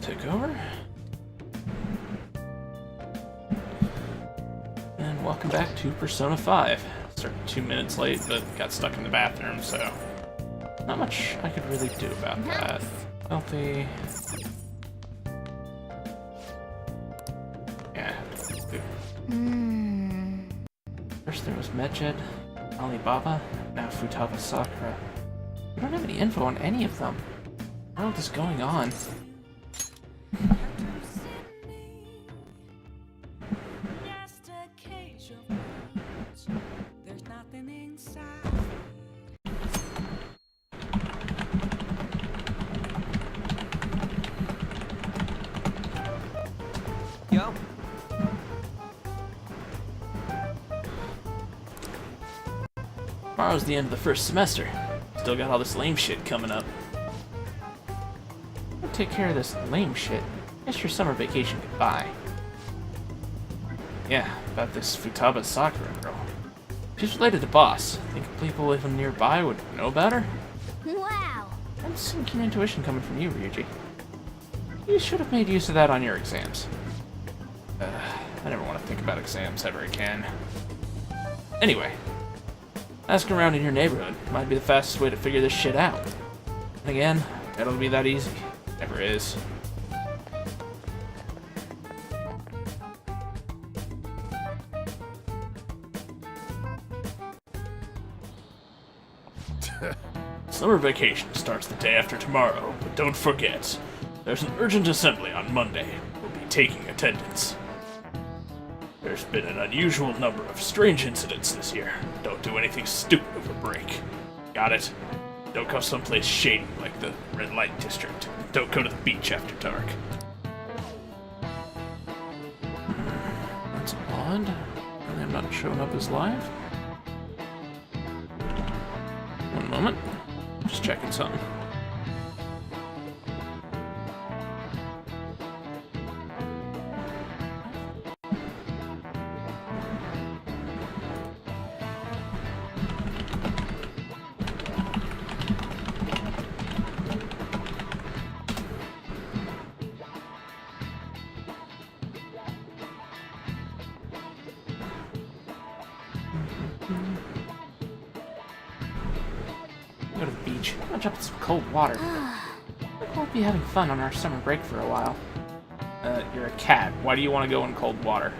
take over. And welcome back to Persona 5. Started 2 minutes late, but got stuck in the bathroom, so not much I could really do about that. Healthy. Yeah. First there was Medjed, Alibaba, now Futaba Sakura. We don't have any info on any of them. What is going on? Yo. Tomorrow's the end of the first semester. Still got all this lame shit coming up. I'll take care of this lame shit. Guess your summer vacation goodbye. Yeah, about this Futaba Sakura girl. She's related to Boss. Think people living nearby would know about her? Wow! That's some keen intuition coming from you, Ryuji. You should have made use of that on your exams. I never want to think about exams ever again. Anyway, asking around in your neighborhood might be the fastest way to figure this shit out. And again, it'll be that easy. Never is. Summer vacation starts the day after tomorrow, but don't forget, there's an urgent assembly on Monday. We'll be taking attendance. There's been an unusual number of strange incidents this year. Don't do anything stupid over break. Got it? Don't go someplace shady like the red light district. Don't go to the beach after dark. That's odd. I'm not showing up as live. One moment. Just checking something. Go to the beach. I'm gonna jump in some cold water. We won't be having fun on our summer break for a while. You're a cat. Why do you want to go in cold water?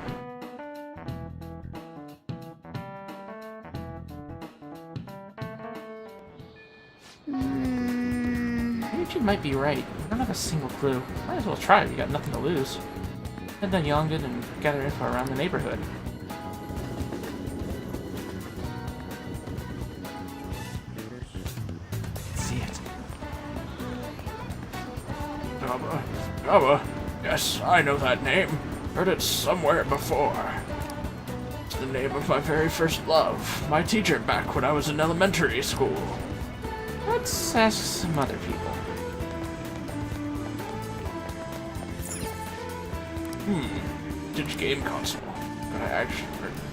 Ryuji might be right. I don't have a single clue. Might as well try. We got nothing to lose. Head down Yongan and gather info around the neighborhood. Futaba? Yes, I know that name. Heard it somewhere before. It's the name of my very first love. My teacher back when I was in elementary school. Let's ask some other people. Vintage game console. Could I actually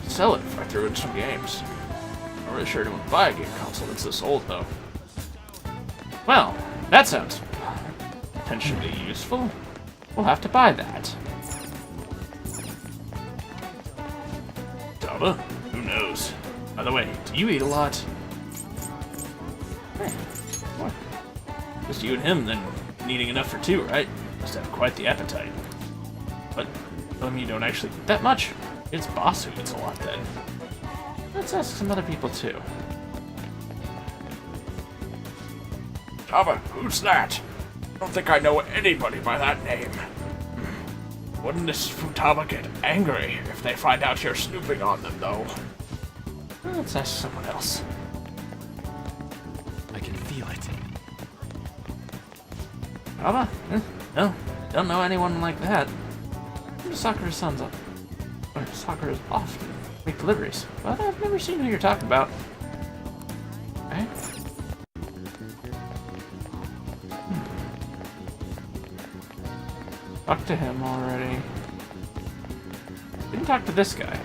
sell it if I threw in some games? Not really sure anyone would buy a game console that's this old, though. Well, that sounds potentially useful. We'll have to buy that. Futaba? Who knows? By the way, do you eat a lot? Hey, what? Just you and him, then eating enough for two, right? Must have quite the appetite. But you don't actually eat that much? It's Boss who eats a lot then. Let's ask some other people too. Futaba, who's that? I don't think I know anybody by that name. Wouldn't this Futaba get angry if they find out you're snooping on them, though? Let's ask someone else. I can feel it. Futaba? No, don't know anyone like that. Sakura's son's up. Or Sakura's off to make deliveries. But I've never seen who you're talking about. Okay. Talked to him already. Didn't talk to this guy.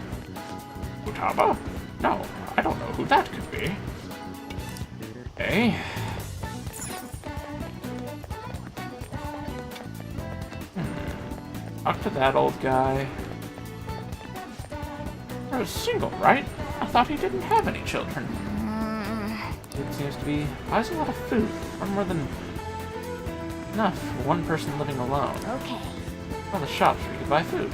Futaba? No, I don't know who that could be. Okay. Talk to that old guy. I was single, right? I thought he didn't have any children. It seems to be buys a lot of food, or more than enough for one person living alone. Okay. All the shops where you can buy food.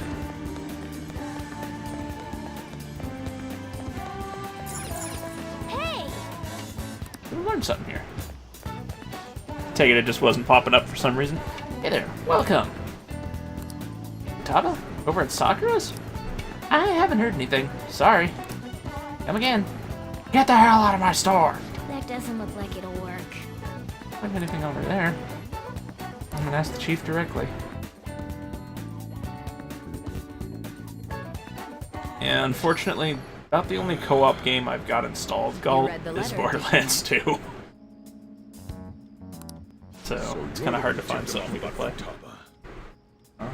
Hey! We learned something here. Take it just wasn't popping up for some reason. Hey there, welcome. Tata, over at Sakura's? I haven't heard anything. Sorry. Come again. Get the hell out of my store! That doesn't look like it'll work. Don't have anything over there. I'm gonna ask the chief directly. And unfortunately, about the only co-op game I've got installed, Gull, is Borderlands 2. So it's kind of hard to find something we can play. Huh?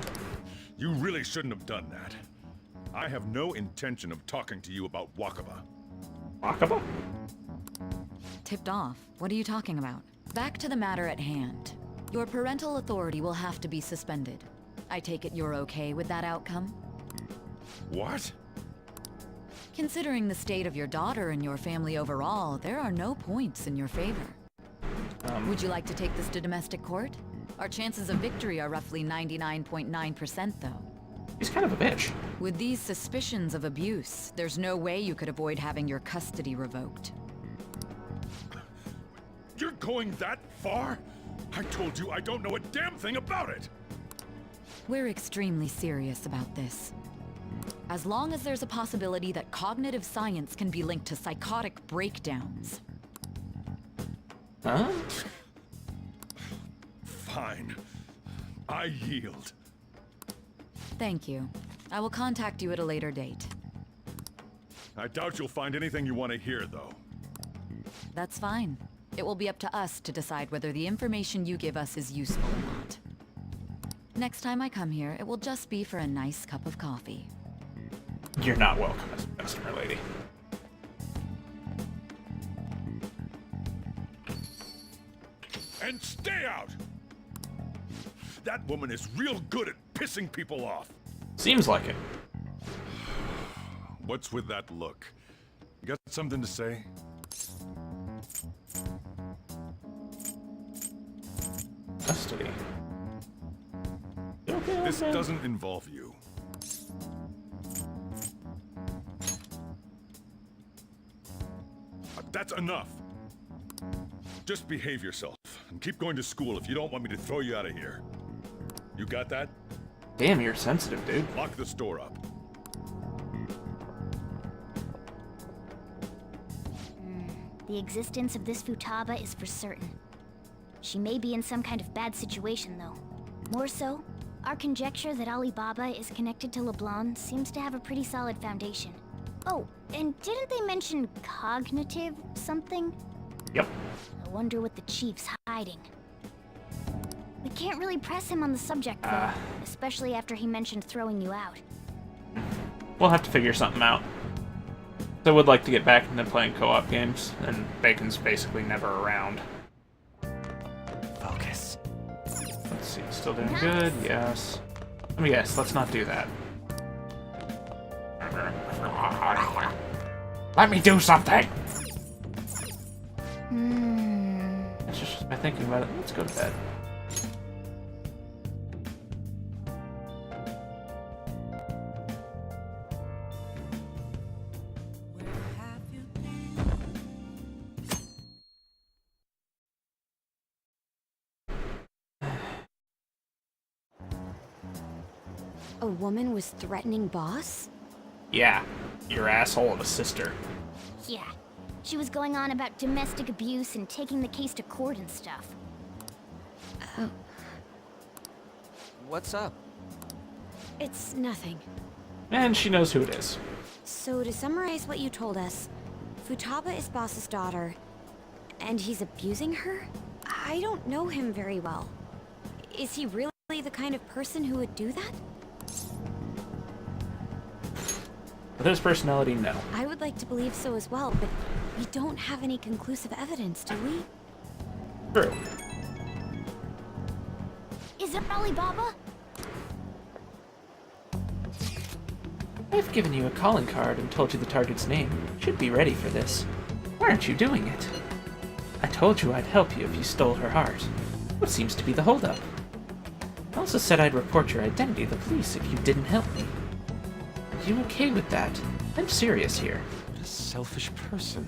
You really shouldn't have done that. I have no intention of talking to you about Wakaba. Wakaba? Tipped off? What are you talking about? Back to the matter at hand. Your parental authority will have to be suspended. I take it you're okay with that outcome? What? Considering the state of your daughter and your family overall, there are no points in your favor. Would you like to take this to domestic court? Our chances of victory are roughly 99.9% though. He's kind of a bitch. With these suspicions of abuse, there's no way you could avoid having your custody revoked. You're going that far? I told you I don't know a damn thing about it! We're extremely serious about this. As long as there's a possibility that cognitive science can be linked to psychotic breakdowns. Huh? Fine. I yield. Thank you. I will contact you at a later date. I doubt you'll find anything you want to hear, though. That's fine. It will be up to us to decide whether the information you give us is useful or not. Next time I come here, it will just be for a nice cup of coffee. You're not welcome as a customer, lady. And stay out! That woman is real good at pissing people off. Seems like it. What's with that look? You got something to say? Custody. You okay, This man? doesn't involve you. That's enough. Just behave yourself and keep going to school if you don't want me to throw you out of here. You got that? Damn, you're sensitive, dude. Lock the store up. The existence of this Futaba is for certain. She may be in some kind of bad situation, though. More so, our conjecture that Alibaba is connected to LeBlanc seems to have a pretty solid foundation. Oh, and didn't they mention cognitive something? Yep. I wonder what the chief's hiding. We can't really press him on the subject, though, especially after he mentioned throwing you out. We'll have to figure something out. I would like to get back into playing co-op games, and Bacon's basically never around. Focus. Let's see, still doing good? Yes. Let me guess, let's not do that. Let me do something! It's just by thinking about it, let's go to bed. A woman was threatening Boss? Yeah, your asshole of a sister. Yeah, she was going on about domestic abuse and taking the case to court and stuff. What's up? It's nothing. And she knows who it is. So to summarize what you told us, Futaba is Boss's daughter, and he's abusing her? I don't know him very well. Is he really the kind of person who would do that? With his personality, no. I would like to believe so as well, but we don't have any conclusive evidence, do we? True. Is it Alibaba? I've given you a calling card and told you the target's name. You should be ready for this. Why aren't you doing it? I told you I'd help you if you stole her heart. What seems to be the holdup? I also said I'd report your identity to the police if you didn't help me. Are you okay with that? I'm serious here. What a selfish person.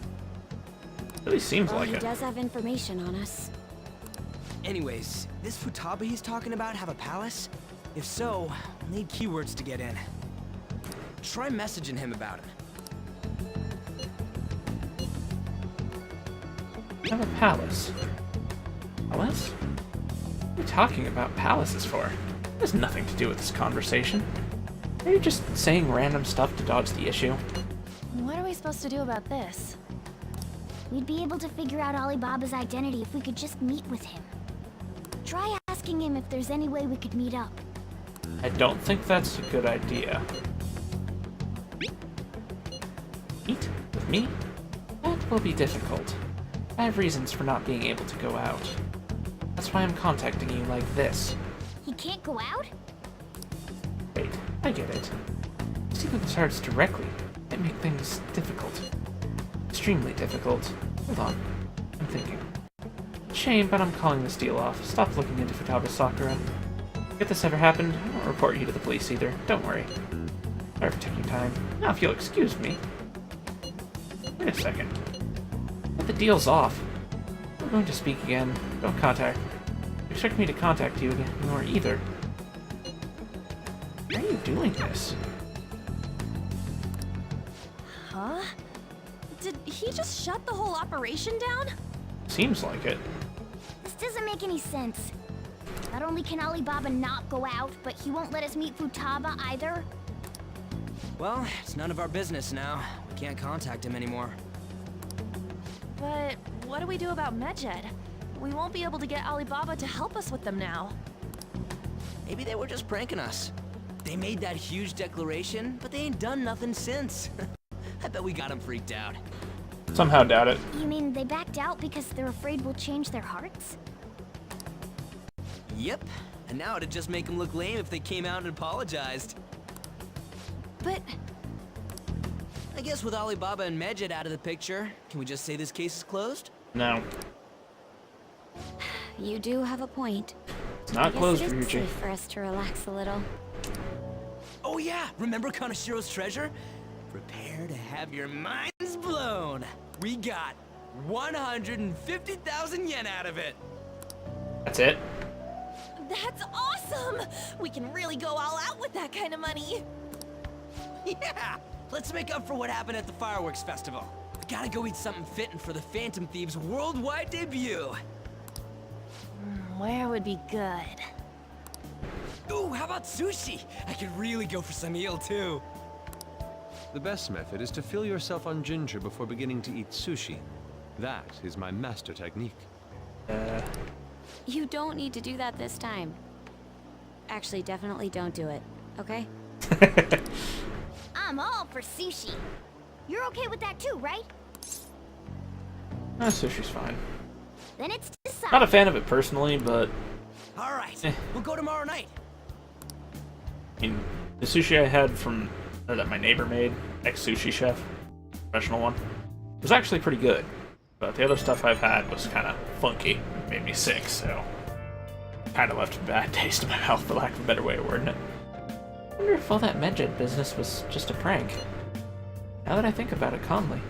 Really seems Well, like he it. does have information on us. Anyways, this Futaba he's talking about have a palace? If so, we'll need keywords to get in. Try messaging him about it. Have a palace. Palace? What are you talking about palaces for? It has nothing to do with this conversation. Are you just saying random stuff to dodge the issue? What are we supposed to do about this? We'd be able to figure out Alibaba's identity if we could just meet with him. Try asking him if there's any way we could meet up. I don't think that's a good idea. Meet with me? That will be difficult. I have reasons for not being able to go out. That's why I'm contacting you like this. He can't go out? Wait, I get it. Speaking with the shards directly might make things difficult. Extremely difficult. Hold on. I'm thinking. Shame, but I'm calling this deal off. Stop looking into Futaba Sakura. If this ever happened, I won't report you to the police either. Don't worry. Sorry for taking time. Now if you'll excuse me. Wait a second. But the deal's off. We're going to speak again. Don't expect me to contact you again, nor either. Why are you doing this? Huh? Did he just shut the whole operation down? Seems like it. This doesn't make any sense. Not only can Alibaba not go out, but he won't let us meet Futaba either. Well, it's none of our business now. We can't contact him anymore. But what do we do about Medjed? We won't be able to get Alibaba to help us with them now. Maybe they were just pranking us. They made that huge declaration, but they ain't done nothing since. I bet we got them freaked out. Somehow doubt it. You mean they backed out because they're afraid we'll change their hearts? Yep. And now it'd just make them look lame if they came out and apologized. But I guess with Alibaba and Medjed out of the picture, can we just say this case is closed? No. You do have a point. It's not closed, It is Ryuji. safe for us to relax a little. Oh yeah, remember Kanashiro's treasure? Prepare to have your minds blown. We got 150,000 yen out of it. That's it? that's awesome! We can really go all out with that kind of money. Yeah! Let's make up for what happened at the fireworks festival. I gotta go eat something fitting for the Phantom Thieves' worldwide debut. Where would be good? Ooh, how about sushi? I could really go for some eel too. The best method is to fill yourself on ginger before beginning to eat sushi. That is my master technique. You don't need to do that this time. Actually, definitely don't do it, okay? I'm all for sushi. You're okay with that too, right? Sushi's fine. Then it's decided. Not a fan of it personally, but All right, we'll go tomorrow night. I mean, the sushi I had from that my neighbor made, ex-sushi chef, professional one, was actually pretty good. But the other stuff I've had was kind of funky, made me sick, so kind of left a bad taste in my mouth, for lack of a better way of wording it. I wonder if all that Medjed business was just a prank. Now that I think about it calmly,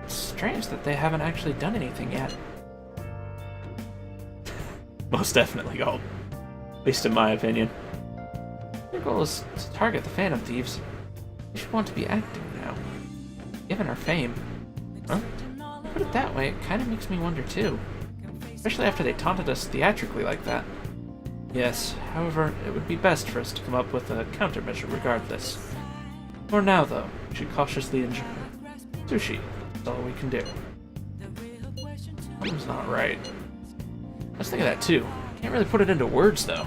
it's strange that they haven't actually done anything yet. Most definitely, Gold. At least in my opinion. Their goal is to target the Phantom Thieves. They should want to be active now. Given our fame. Huh? Put it that way, it kind of makes me wonder too. Especially after they taunted us theatrically like that. Yes, however, it would be best for us to come up with a countermeasure regardless. For now, though, we should cautiously enjoy sushi. That's all we can do. Something's not right. I was thinking that too. Can't really put it into words, though.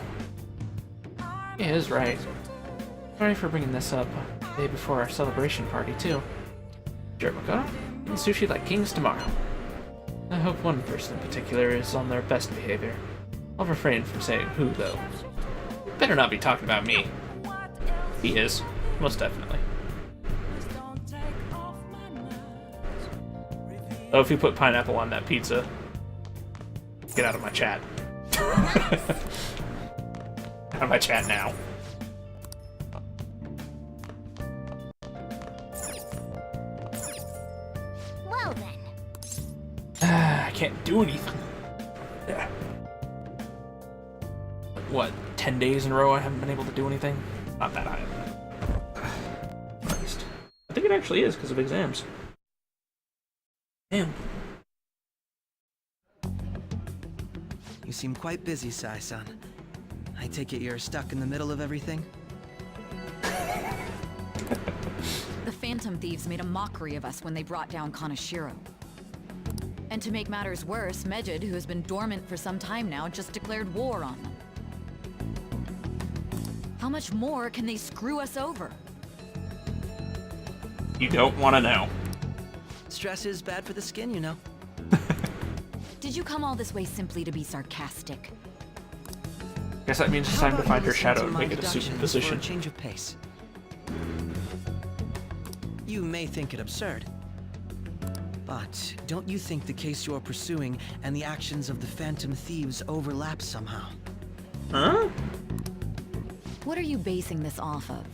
He is right. Sorry for bringing this up the day before our celebration party, too. Sure, Makoto. Eat sushi like kings tomorrow. I hope one person in particular is on their best behavior. I'll refrain from saying who, though. Better not be talking about me. He is. Most definitely. Oh, if you put pineapple on that pizza, get out of my chat. Out of my chat now. Well then. I can't do anything. Yeah. What, 10 days in a row I haven't been able to do anything? Not that I haven't. Christ. I think it actually is because of exams. Damn. You seem quite busy, Sai-san. I take it you're stuck in the middle of everything? The Phantom Thieves made a mockery of us when they brought down Kaneshiro. And to make matters worse, Mejid, who has been dormant for some time now, just declared war on them. How much more can they screw us over? You don't want to know. Stress is bad for the skin, you know. Did you come all this way simply to be sarcastic? Guess that means it's How time to about find you her listen shadow to and my make it a deductions superposition. for a change of pace? You may think it absurd, but don't you think the case you're pursuing and the actions of the Phantom Thieves overlap somehow? Huh? What are you basing this off of?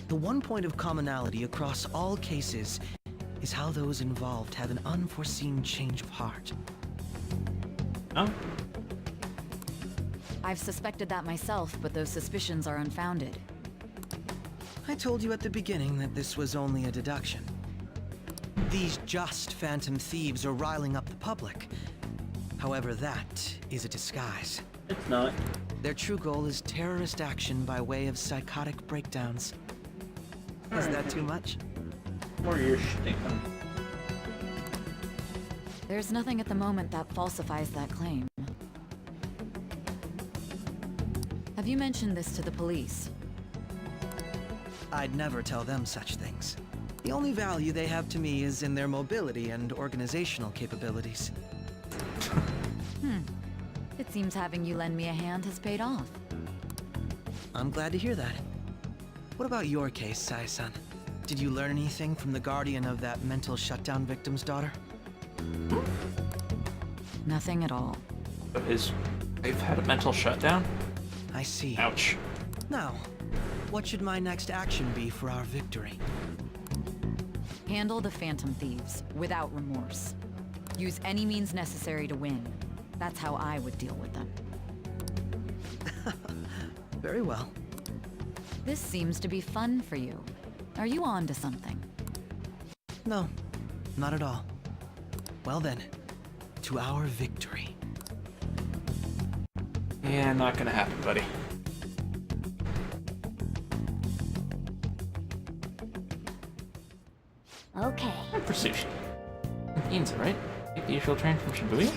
The one point of commonality across all cases is how those involved have an unforeseen change of heart. Oh? I've suspected that myself, but those suspicions are unfounded. I told you at the beginning that this was only a deduction. These just Phantom Thieves are riling up the public. However, that is a disguise. It's not. Their true goal is terrorist action by way of psychotic breakdowns. Is that too much? More your shtick. There's nothing at the moment that falsifies that claim. Have you mentioned this to the police? I'd never tell them such things. The only value they have to me is in their mobility and organizational capabilities. It seems having you lend me a hand has paid off. I'm glad to hear that. What about your case, Sai-san? Did you learn anything from the guardian of that mental shutdown victim's daughter? Nothing at all. They've had a mental shutdown? I see. Ouch. Now, what should my next action be for our victory? Handle the Phantom Thieves without remorse. Use any means necessary to win. That's how I would deal with them. Very well. This seems to be fun for you. Are you on to something? No, not at all. Well then, to our victory. Yeah, not gonna happen, buddy. Okay. Time for sushi. Ginza, right? Take the usual train from Shibuya?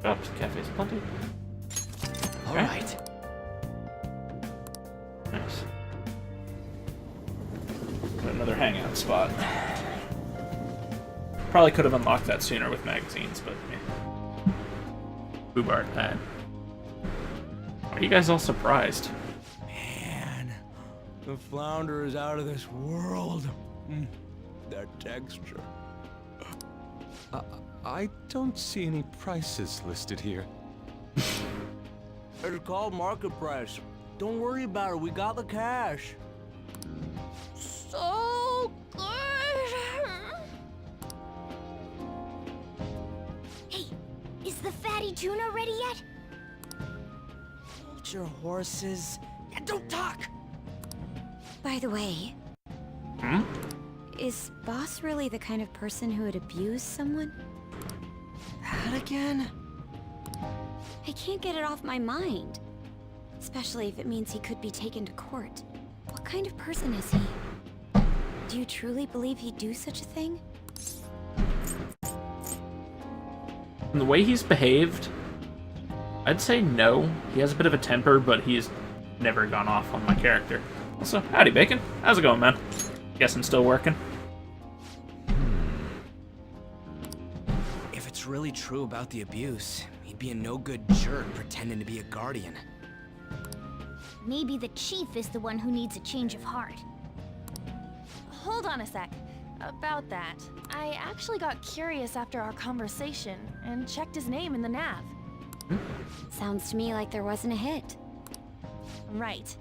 Shops, cafes, plenty. All Okay. right. Nice. Another hangout spot. Probably could have unlocked that sooner with magazines, but yeah. Boobart that. Why are you guys all surprised? Man, the flounder is out of this world. That texture. I don't see any prices listed here. It's called market price. Don't worry about it. We got the cash. So good. Hey, is the fatty tuna ready yet? Hold your horses. Yeah, don't talk! By the way, is Boss really the kind of person who would abuse someone? That again? I can't get it off my mind. Especially if it means he could be taken to court. What kind of person is he? Do you truly believe he'd do such a thing? From the way he's behaved, I'd say no. He has a bit of a temper, but he's never gone off on my character. Also, howdy, Bacon. How's it going, man? Guessing still working? If it's really true about the abuse, he'd be a no-good jerk pretending to be a guardian. Maybe the chief is the one who needs a change of heart. Hold on a sec. About that, I actually got curious after our conversation and checked his name in the nav. Sounds to me like there wasn't a hit. Right.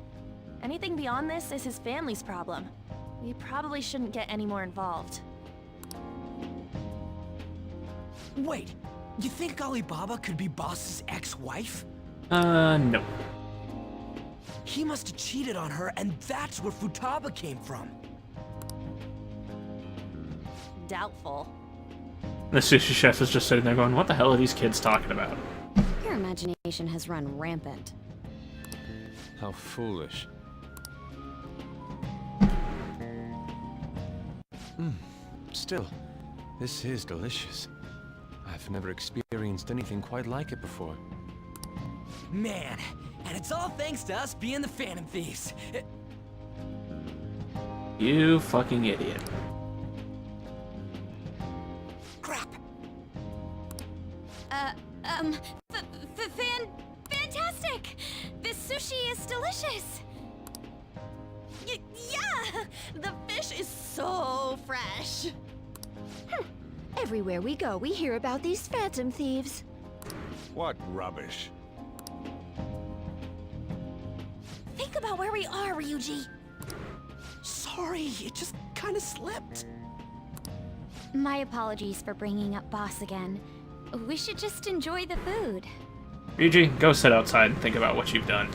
Anything beyond this is his family's problem. We probably shouldn't get any more involved. Wait, you think Alibaba could be Boss's ex-wife? No. He must have cheated on her, and that's where Futaba came from. Doubtful. The sushi chef is just sitting there going, what the hell are these kids talking about? Your imagination has run rampant. How foolish. Still, this is delicious. I've never experienced anything quite like it before. Man, and it's all thanks to us being the Phantom Thieves. You fucking idiot. Crap! Fantastic! This sushi is delicious! Yeah! The fish is so fresh! Everywhere we go, we hear about these Phantom Thieves. What rubbish. Think about where we are, Ryuji! Sorry, it just kind of slipped. My apologies for bringing up Boss again. We should just enjoy the food. Ryuji, go sit outside and think about what you've done.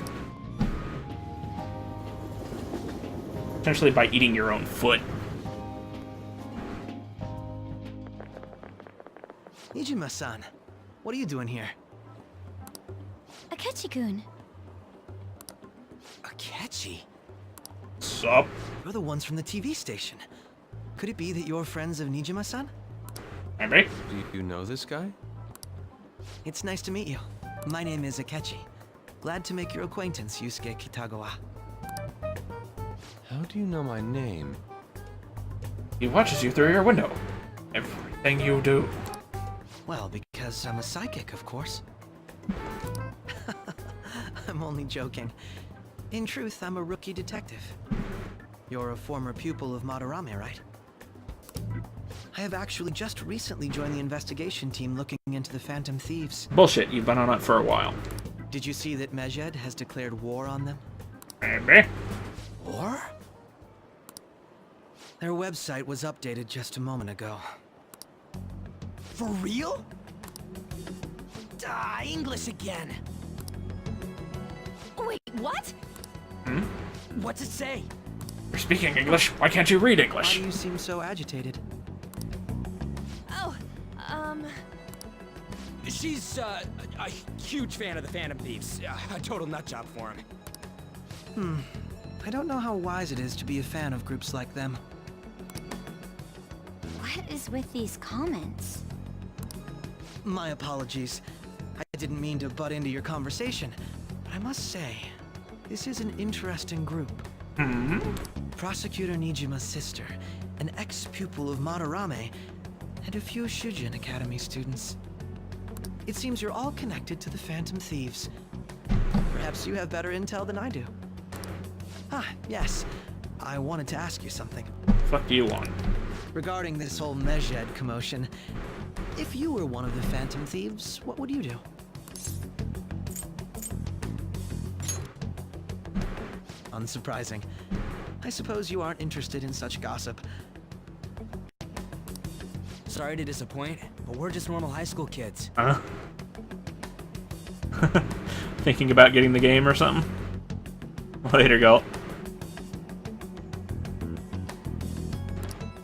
Potentially by eating your own foot. Nijima-san, what are you doing here? Akechi-kun. Akechi? Sup? You're the ones from the TV station. Could it be that you're friends of Nijima-san? Maybe. Do you know this guy? It's nice to meet you. My name is Akechi. Glad to make your acquaintance, Yusuke Kitagawa. How do you know my name? He watches you through your window. Everything you do. Well, because I'm a psychic, of course. I'm only joking. In truth, I'm a rookie detective. You're a former pupil of Madarame, right? I have actually just recently joined the investigation team looking into the Phantom Thieves. Bullshit, you've been on it for a while. Did you see that Mejed has declared war on them? Maybe. War? Their website was updated just a moment ago. For real? English again. Wait, what? What's it say? You're speaking English. Why can't you read Why English? do you seem so agitated? Oh, She's, a huge fan of the Phantom Thieves. A total nutjob for him. I don't know how wise it is to be a fan of groups like them. What is with these comments? My apologies. I didn't mean to butt into your conversation, but I must say, this is an interesting group. Prosecutor Nijima's sister, an ex-pupil of Madarame, and a few Shujin Academy students. It seems you're all connected to the Phantom Thieves. Perhaps you have better intel than I do. Ah, yes. I wanted to ask you something. Fuck do you want? Regarding this whole Mejed commotion, if you were one of the Phantom Thieves, what would you do? Unsurprising. I suppose you aren't interested in such gossip. Sorry to disappoint, but we're just normal high school kids. Huh? Thinking about getting the game or something? Later, Galt.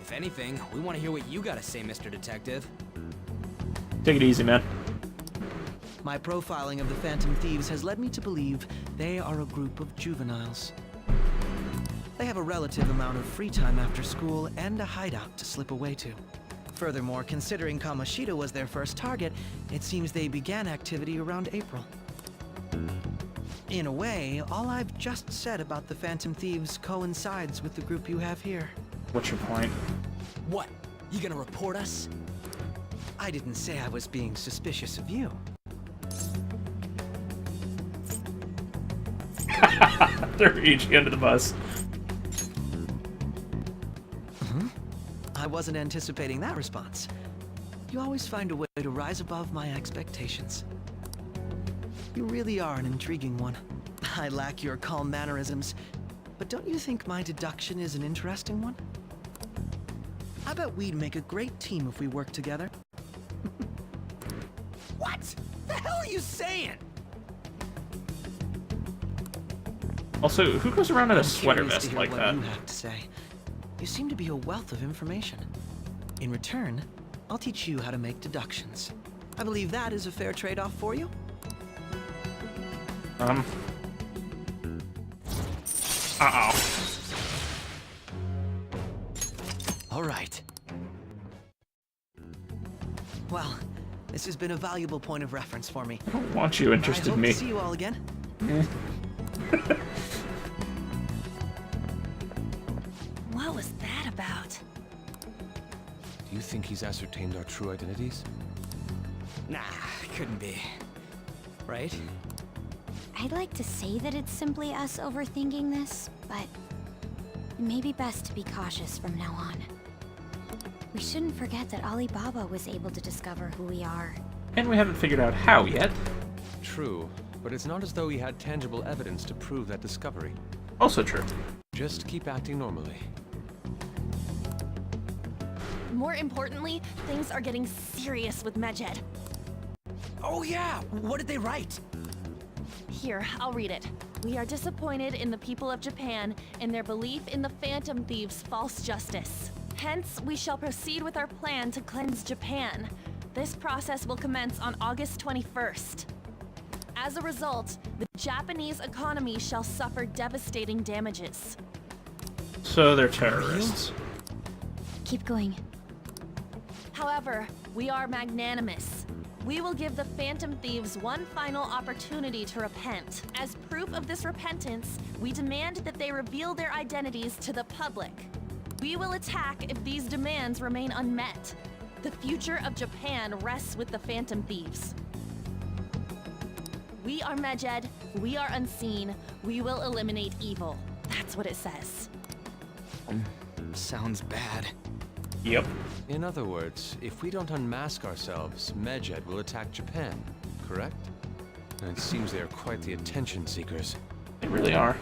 If anything, we want to hear what you gotta say, Mr. Detective. Take it easy, man. My profiling of the Phantom Thieves has led me to believe they are a group of juveniles. They have a relative amount of free time after school and a hideout to slip away to. Furthermore, considering Kamoshida was their first target, it seems they began activity around April. In a way, all I've just said about the Phantom Thieves coincides with the group you have here. What's your point? What? You gonna report us? I didn't say I was being suspicious of you. They're reaching under the bus. I wasn't anticipating that response. You always find a way to rise above my expectations. You really are an intriguing one. I lack your calm mannerisms, but don't you think my deduction is an interesting one? I bet we'd make a great team if we worked together. What the hell are you saying? Also, who goes around in a I'm sweater curious to vest hear like what that? you have to say. You seem to be a wealth of information. In return, I'll teach you how to make deductions. I believe that is a fair trade-off for you. Uh-oh. All right. Well, this has been a valuable point of reference for me. I don't want you interested I hope in me. to see you all again. What was that about? Do you think he's ascertained our true identities? Nah, couldn't be. Right? I'd like to say that it's simply us overthinking this, but it may be best to be cautious from now on. We shouldn't forget that Alibaba was able to discover who we are. And we haven't figured out how yet. True, but it's not as though he had tangible evidence to prove that discovery. Also true. Just keep acting normally. More importantly, things are getting serious with Medjed. Oh yeah, what did they write? Here, I'll read it. We are disappointed in the people of Japan and their belief in the Phantom Thieves' false justice. Hence, we shall proceed with our plan to cleanse Japan. This process will commence on August 21st. As a result, the Japanese economy shall suffer devastating damages. So they're terrorists. Keep going. However, we are magnanimous. We will give the Phantom Thieves one final opportunity to repent. As proof of this repentance, we demand that they reveal their identities to the public. We will attack if these demands remain unmet. The future of Japan rests with the Phantom Thieves. We are Medjed, we are unseen, we will eliminate evil. That's what it says. Sounds bad. Yep. In other words, if we don't unmask ourselves, Medjed will attack Japan, correct? And it seems they are quite the attention seekers. They really are.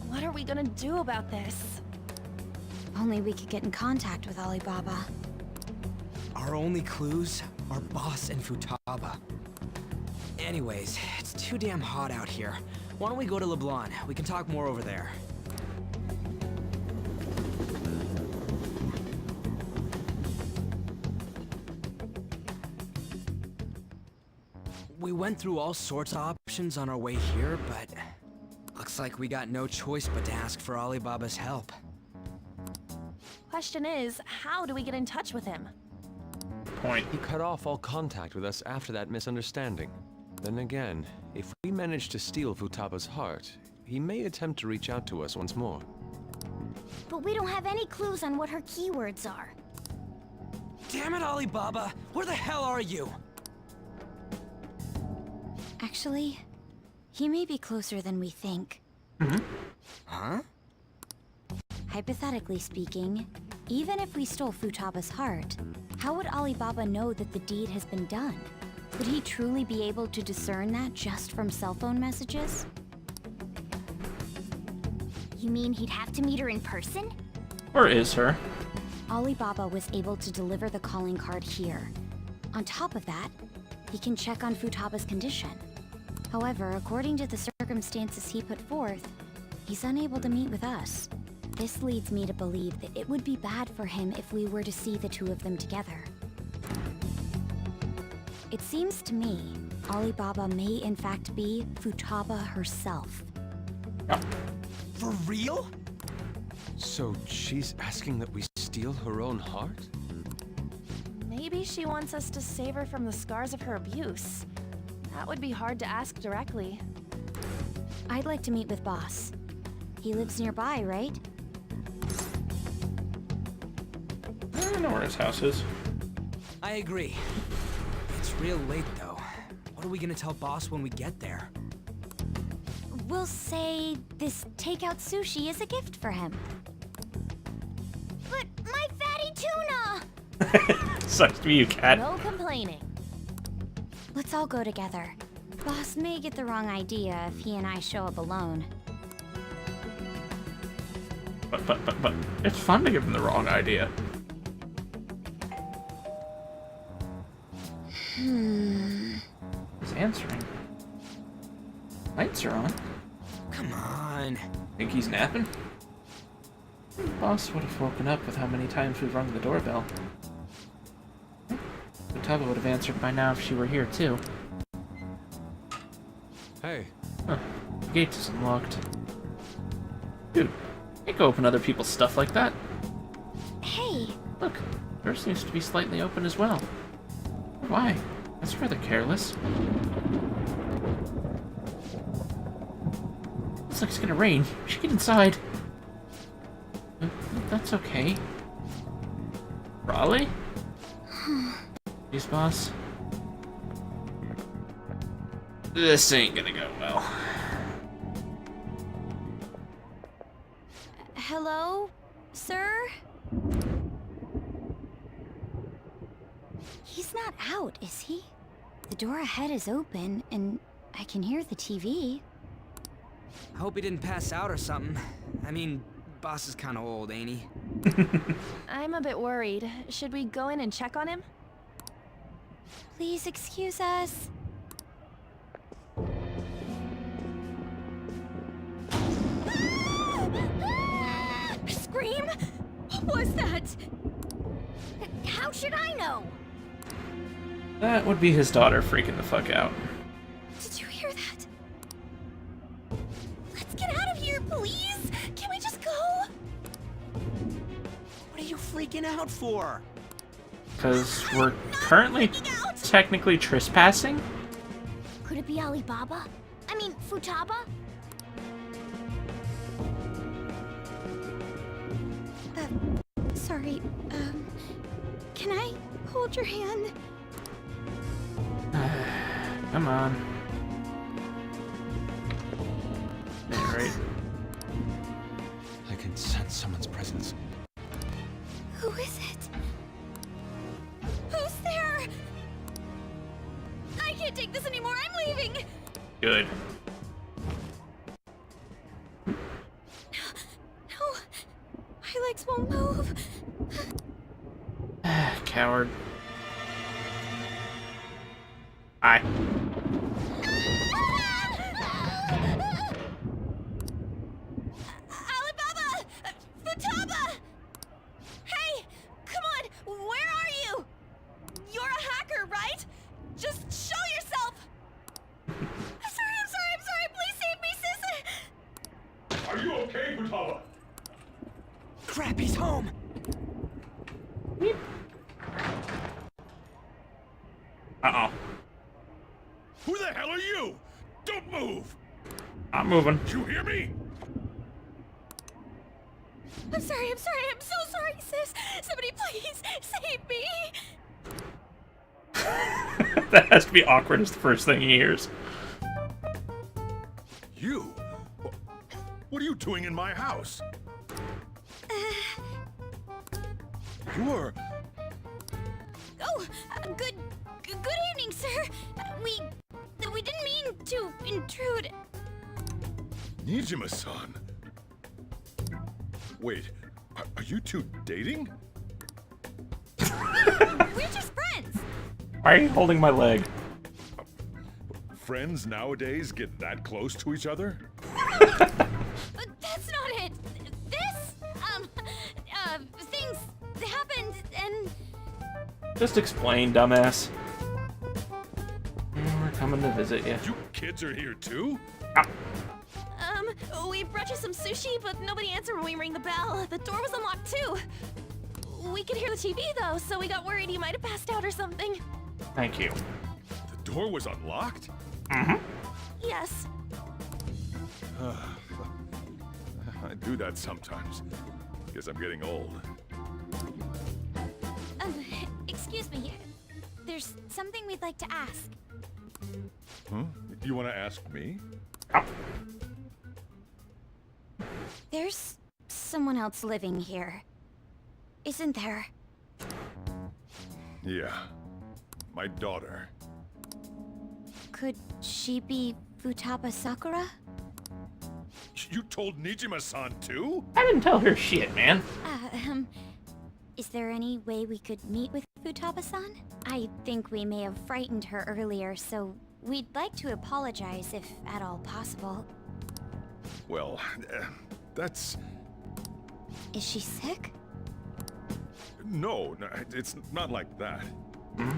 What are we gonna do about this? If only we could get in contact with Alibaba. Our only clues are Boss and Futaba. Anyways, it's too damn hot out here. Why don't we go to LeBlanc? We can talk more over there. We went through all sorts of options on our way here, but looks like we got no choice but to ask for Alibaba's help. Question is, how do we get in touch with him? Point. He cut off all contact with us after that misunderstanding. Then again, if we manage to steal Futaba's heart, he may attempt to reach out to us once more. But we don't have any clues on what her keywords are. Damn it, Alibaba! Where the hell are you? Actually, he may be closer than we think. Huh? Hypothetically speaking, even if we stole Futaba's heart, how would Alibaba know that the deed has been done? Would he truly be able to discern that just from cell phone messages? You mean he'd have to meet her in person? Or is her? Alibaba was able to deliver the calling card here. On top of that, he can check on Futaba's condition. However, according to the circumstances he put forth, he's unable to meet with us. This leads me to believe that it would be bad for him if we were to see the two of them together. It seems to me, Alibaba may in fact be Futaba herself. For real? So she's asking that we steal her own heart? Maybe she wants us to save her from the scars of her abuse. That would be hard to ask directly. I'd like to meet with Boss. He lives nearby, right? I don't know where his house is. I agree. It's real late, though. What are we gonna tell Boss when we get there? We'll say this takeout sushi is a gift for him. But my fatty tuna! Sucks to be you, cat. No complaining. Let's all go together. Boss may get the wrong idea if he and I show up alone. But it's fun to give him the wrong idea. He's answering. Lights are on. Come on. Think he's napping? Boss would have woken up with how many times we've rung the doorbell. Futaba would have answered by now if she were here too. Hey, Huh. The gate isn't locked. Dude, you can open other people's stuff like that. Hey, Look, yours seems to be slightly open as well. Why? That's rather careless. Looks like it's gonna rain. We should get inside. That's okay. Raleigh? Please, boss. This ain't gonna go well. hello, sir? He's not out, is he? The door ahead is open, and I can hear the TV. I hope he didn't pass out or something. I mean, boss is kind of old, ain't he? I'm a bit worried. Should we go in and check on him? Please excuse us. Scream? What was that? How should I know? That would be his daughter freaking the fuck out. Did you hear that? Let's get out of here, please! Can we just go? What are you freaking out for? Because we're currently technically trespassing? Could it be Alibaba? I mean, Futaba? Sorry, can I hold your hand? Come on. Yeah, right. I can sense someone's presence. Who is it? Who's there? I can't take this anymore. I'm leaving. Good. No, my legs won't move. Coward. Hi. Alibaba! Futaba! Hey! Come on! Where are you? You're a hacker, right? Just show yourself! I'm sorry! Please save me, sis! Are you okay, Futaba? Crap, he's home! Uh-oh. Who the hell are you? Don't move! I'm moving. You hear me? I'm sorry! I'm so sorry, sis! Somebody please save me! That has to be awkward as the first thing he hears. You? What are you doing in my house? You're... Oh, good evening, sir. We didn't mean to intrude. Nijima-san. Wait, are you two dating? We're just friends. Why are you holding my leg? Friends nowadays get that close to each other? But that's not it. This, things happened and... Just explain, dumbass. We're coming to visit you. You kids are here too? We brought you some sushi, but nobody answered when we rang the bell. The door was unlocked too. We could hear the TV though, so we got worried you might have passed out or something. Thank you. The door was unlocked? Mm-hmm. Yes. I do that sometimes. Guess I'm getting old. Excuse me. There's something we'd like to ask. Huh? You want to ask me? There's someone else living here, isn't there? Yeah. My daughter. Could she be Futaba Sakura? You told Nijima-san too? I didn't tell her shit, man. Is there any way we could meet with Futaba-san? I think we may have frightened her earlier, so we'd like to apologize if at all possible. Well, that's... Is she sick? No, it's not like that. I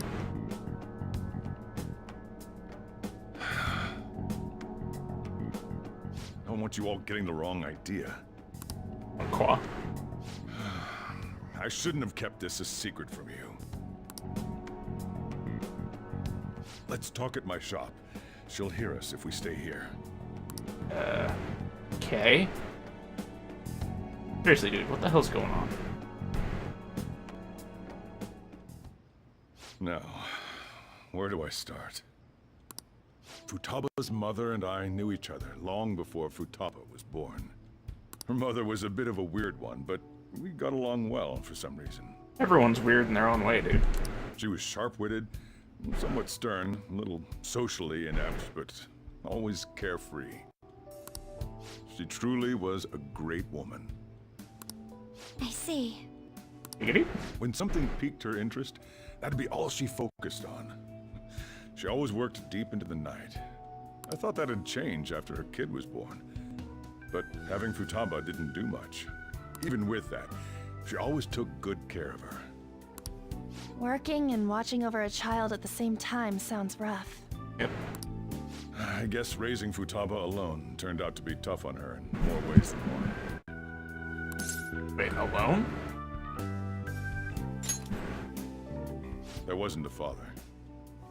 don't want you all getting the wrong idea. Quoi? I shouldn't have kept this a secret from you. Let's talk at my shop. She'll hear us if we stay here. Okay. Seriously, dude, what the hell's going on? Now, where do I start? Futaba's mother and I knew each other long before Futaba was born. Her mother was a bit of a weird one, but we got along well for some reason. Everyone's weird in their own way, dude. She was sharp-witted, somewhat stern, a little socially inept, but always carefree. She truly was a great woman. I see. Giggity? When something piqued her interest, that'd be all she focused on. She always worked deep into the night. I thought that'd change after her kid was born. But having Futaba didn't do much. Even with that, she always took good care of her. Working and watching over a child at the same time sounds rough. Yep. I guess raising Futaba alone turned out to be tough on her in more ways than one. Wait, alone? There wasn't a father.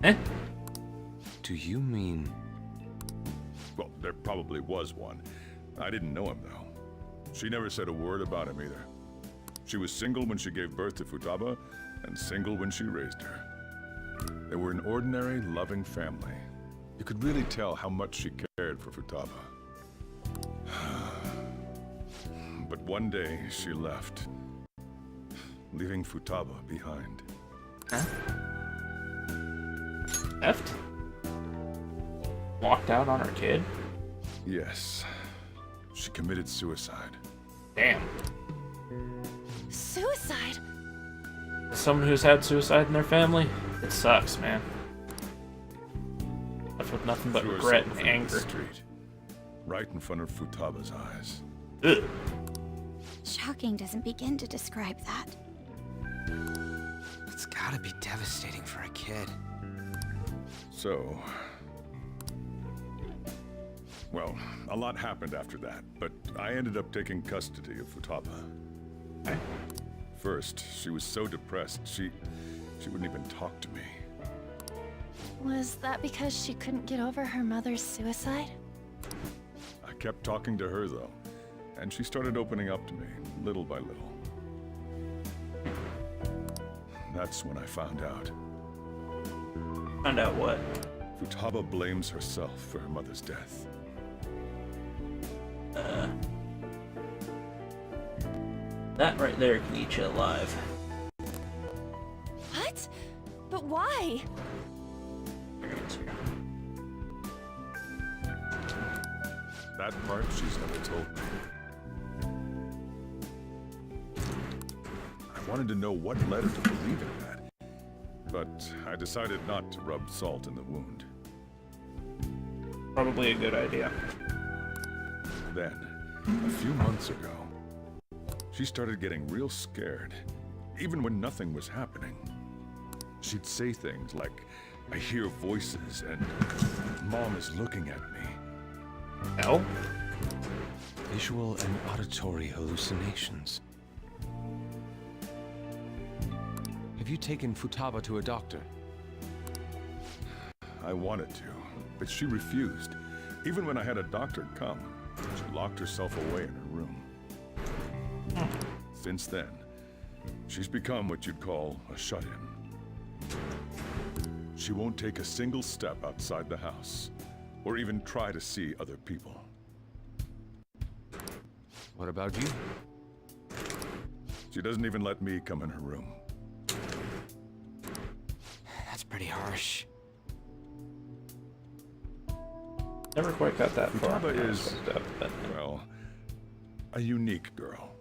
Eh? Do you mean... Well, there probably was one. I didn't know him, though. She never said a word about him either. She was single when she gave birth to Futaba, and single when she raised her. They were an ordinary, loving family. You could really tell how much she cared for Futaba. But one day, she left, leaving Futaba behind. Huh? Left? Walked out on her kid? Yes. She committed suicide. Damn. Suicide? Someone who's had suicide in their family? It sucks, man. Left with nothing but Threw regret herself and into the anger. street, right in front of Futaba's eyes. Ugh. Shocking doesn't begin to describe that. It's gotta be devastating for a kid. So... Well, a lot happened after that, but I ended up taking custody of Futaba. Okay. First, she was so depressed, she wouldn't even talk to me. Was that because she couldn't get over her mother's suicide? I kept talking to her, though, and she started opening up to me, little by little. That's when I found out. Found out what? Futaba blames herself for her mother's death. That right there can eat you alive. What? But why? That part she's never told me. I wanted to know what led her to believe in that, but I decided not to rub salt in the wound. Probably a good idea. Then, a few months ago, she started getting real scared, even when nothing was happening. She'd say things like, "I hear voices," and "Mom is looking at me." No? Visual and auditory hallucinations. Have you taken Futaba to a doctor? I wanted to, but she refused. Even when I had a doctor come, she locked herself away in her room. Since then, she's become what you'd call a shut-in. She won't take a single step outside the house, or even try to see other people. What about you? She doesn't even let me come in her room. That's pretty harsh. Never quite got that far. Futaba is, Up, but well, a unique girl.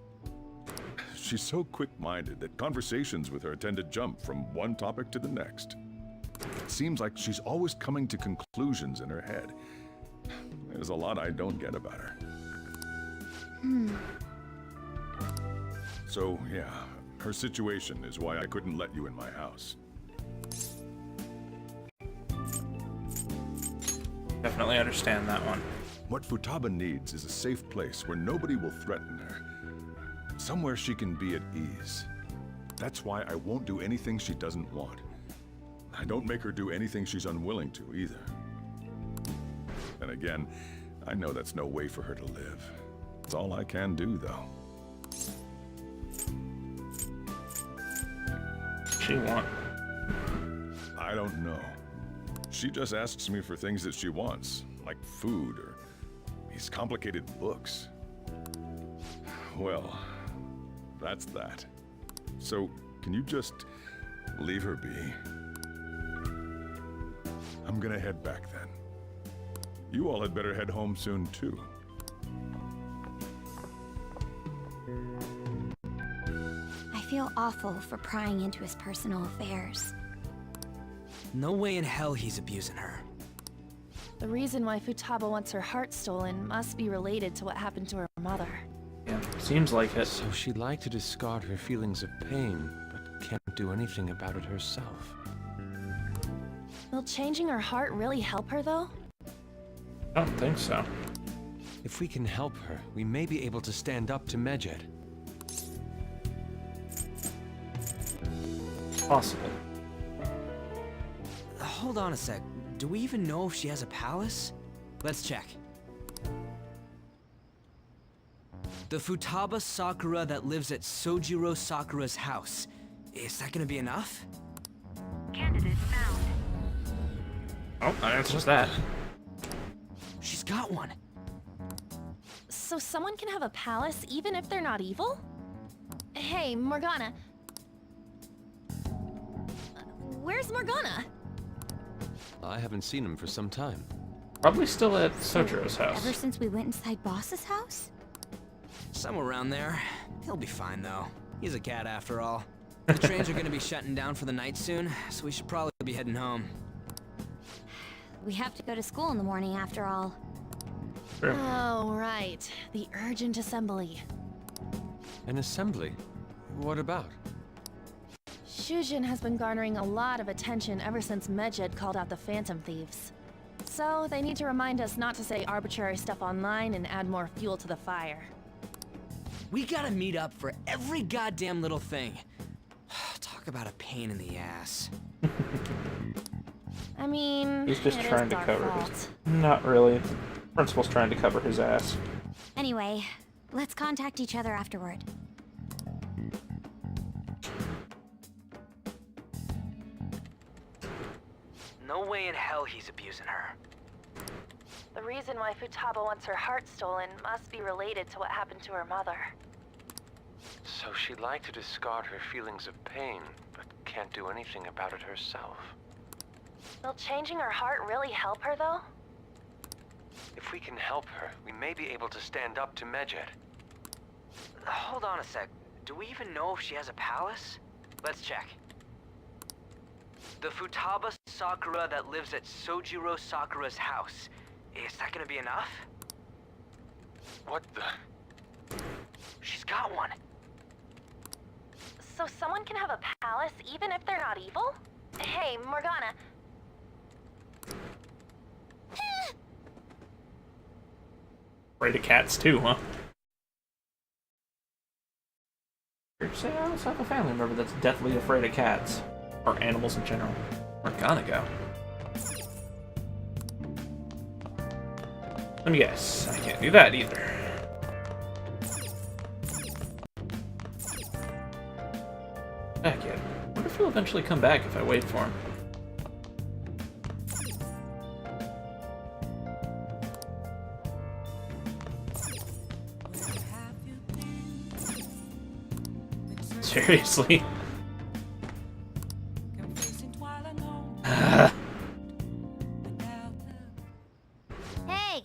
She's so quick-minded that conversations with her tend to jump from one topic to the next. It seems like she's always coming to conclusions in her head. There's a lot I don't get about her. So, yeah, her situation is why I couldn't let you in my house. definitely understand that one. What Futaba needs is a safe place where nobody will threaten her. Somewhere she can be at ease. That's why I won't do anything she doesn't want. I don't make her do anything she's unwilling to, either. And again, I know that's no way for her to live. It's all I can do, though. She want. I don't know. She just asks me for things that she wants, like food or these complicated books. Well, that's that. So, can you just leave her be? I'm gonna head back then. You all had better head home soon, too. I feel awful for prying into his personal affairs. No way in hell he's abusing her. The reason why Futaba wants her heart stolen must be related to what happened to her mother. Yeah, seems like it. So she'd like to discard her feelings of pain, but can't do anything about it herself. Will changing her heart really help her, though? I don't think so. If we can help her, we may be able to stand up to Medjed. Possible. Hold on a sec. Do we even know if she has a palace? Let's check. The Futaba Sakura that lives at Sojiro Sakura's house. Is that gonna be enough? Oh, that answers that. She's got one. So someone can have a palace even if they're not evil? Hey, Morgana. Where's Morgana? I haven't seen him for some time. Probably still at Sojiro's house. Ever since we went inside Boss's house? Somewhere around there. He'll be fine though. He's a cat after all. The trains are gonna be shutting down for the night soon, so we should probably be heading home. We have to go to school in the morning after all. True. Oh, right. The urgent assembly. An assembly? What about? Shujin has been garnering a lot of attention ever since Medjed called out the Phantom Thieves. So they need to remind us not to say arbitrary stuff online and add more fuel to the fire. We gotta meet up for every goddamn little thing. Talk about a pain in the ass. I mean, He's just it trying is to our cover fault. his... Not really. The principal's trying to cover his ass. Anyway, let's contact each other afterward. No way in hell he's abusing her. The reason why Futaba wants her heart stolen must be related to what happened to her mother. So she'd like to discard her feelings of pain, but can't do anything about it herself. Will changing her heart really help her, though? If we can help her, we may be able to stand up to Medjed. Hold on a sec. Do we even know if she has a palace? Let's check. The Futaba Sakura that lives at Sojiro Sakura's house. Is that gonna be enough? What the? She's got one. So someone can have a palace even if they're not evil? Hey, Morgana. Afraid of cats too, huh? Weird to say I also have a family member that's deathly afraid of cats. Or animals in general. We're gonna go. Let me guess. I can't do that either. Back yet. I wonder if he'll eventually come back if I wait for him. Seriously. Hey!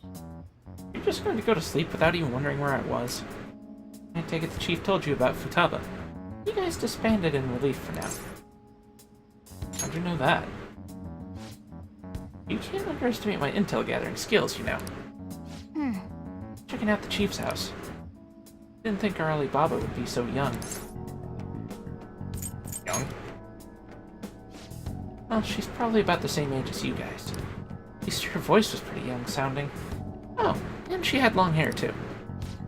You're just going to go to sleep without even wondering where I was. I take it the chief told you about Futaba. You guys disbanded in relief for now. How'd you know that? You can't underestimate my intel gathering skills, you know. Checking out the chief's house. Didn't think our Alibaba would be so young. Young? Well, she's probably about the same age as you guys. At least her voice was pretty young sounding. Oh, and she had long hair too.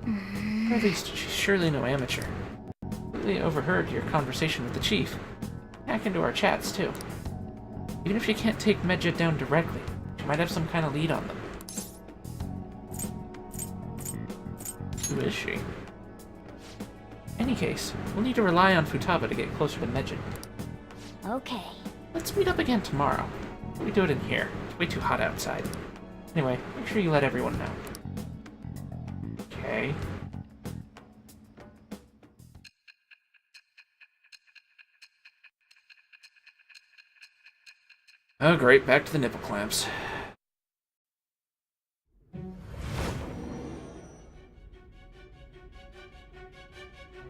Or at least she's surely no amateur. Completely overheard your conversation with the chief. Hack into our chats too. Even if she can't take Medjed down directly, she might have some kind of lead on them. Who is she? Any case, we'll need to rely on Futaba to get closer to Medjed. Okay. Let's meet up again tomorrow. We do it in here. It's way too hot outside. Anyway, make sure you let everyone know. Okay. Oh great, back to the nipple clamps.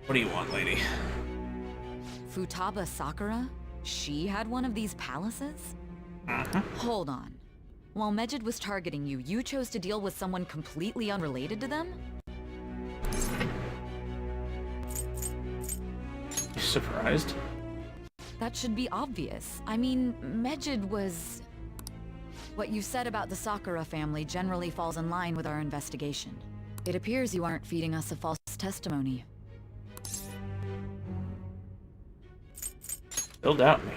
What do you want, lady? Futaba Sakura? She had one of these palaces? Uh-huh. Hold on. While Medjed was targeting you, you chose to deal with someone completely unrelated to them? You surprised? That should be obvious. I mean, Medjed was... What you said about the Sakura family generally falls in line with our investigation. It appears you aren't feeding us a false testimony. Still doubt me.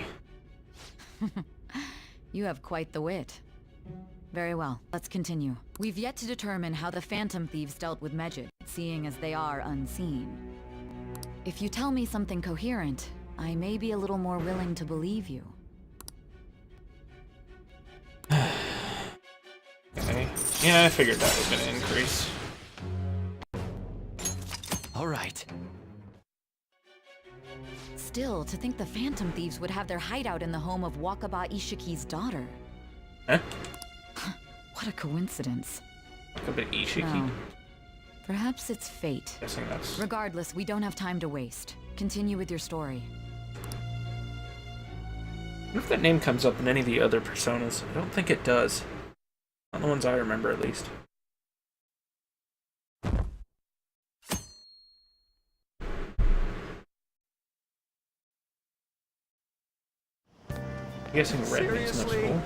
You have quite the wit. Very well, let's continue. We've yet to determine how the Phantom Thieves dealt with Medjed, seeing as they are unseen. If you tell me something coherent, I may be a little more willing to believe you. Okay. Yeah, I figured that was gonna increase. Alright. Still, to think the Phantom Thieves would have their hideout in the home of Wakaba Ishiki's daughter. Huh? What a coincidence. Like a bit Ishiki? No. Perhaps it's fate. Guessing that's... Regardless, we don't have time to waste. Continue with your story. What if that name comes up in any of the other personas? I don't think it does. Not the ones I remember, at least. I'm guessing red means no school.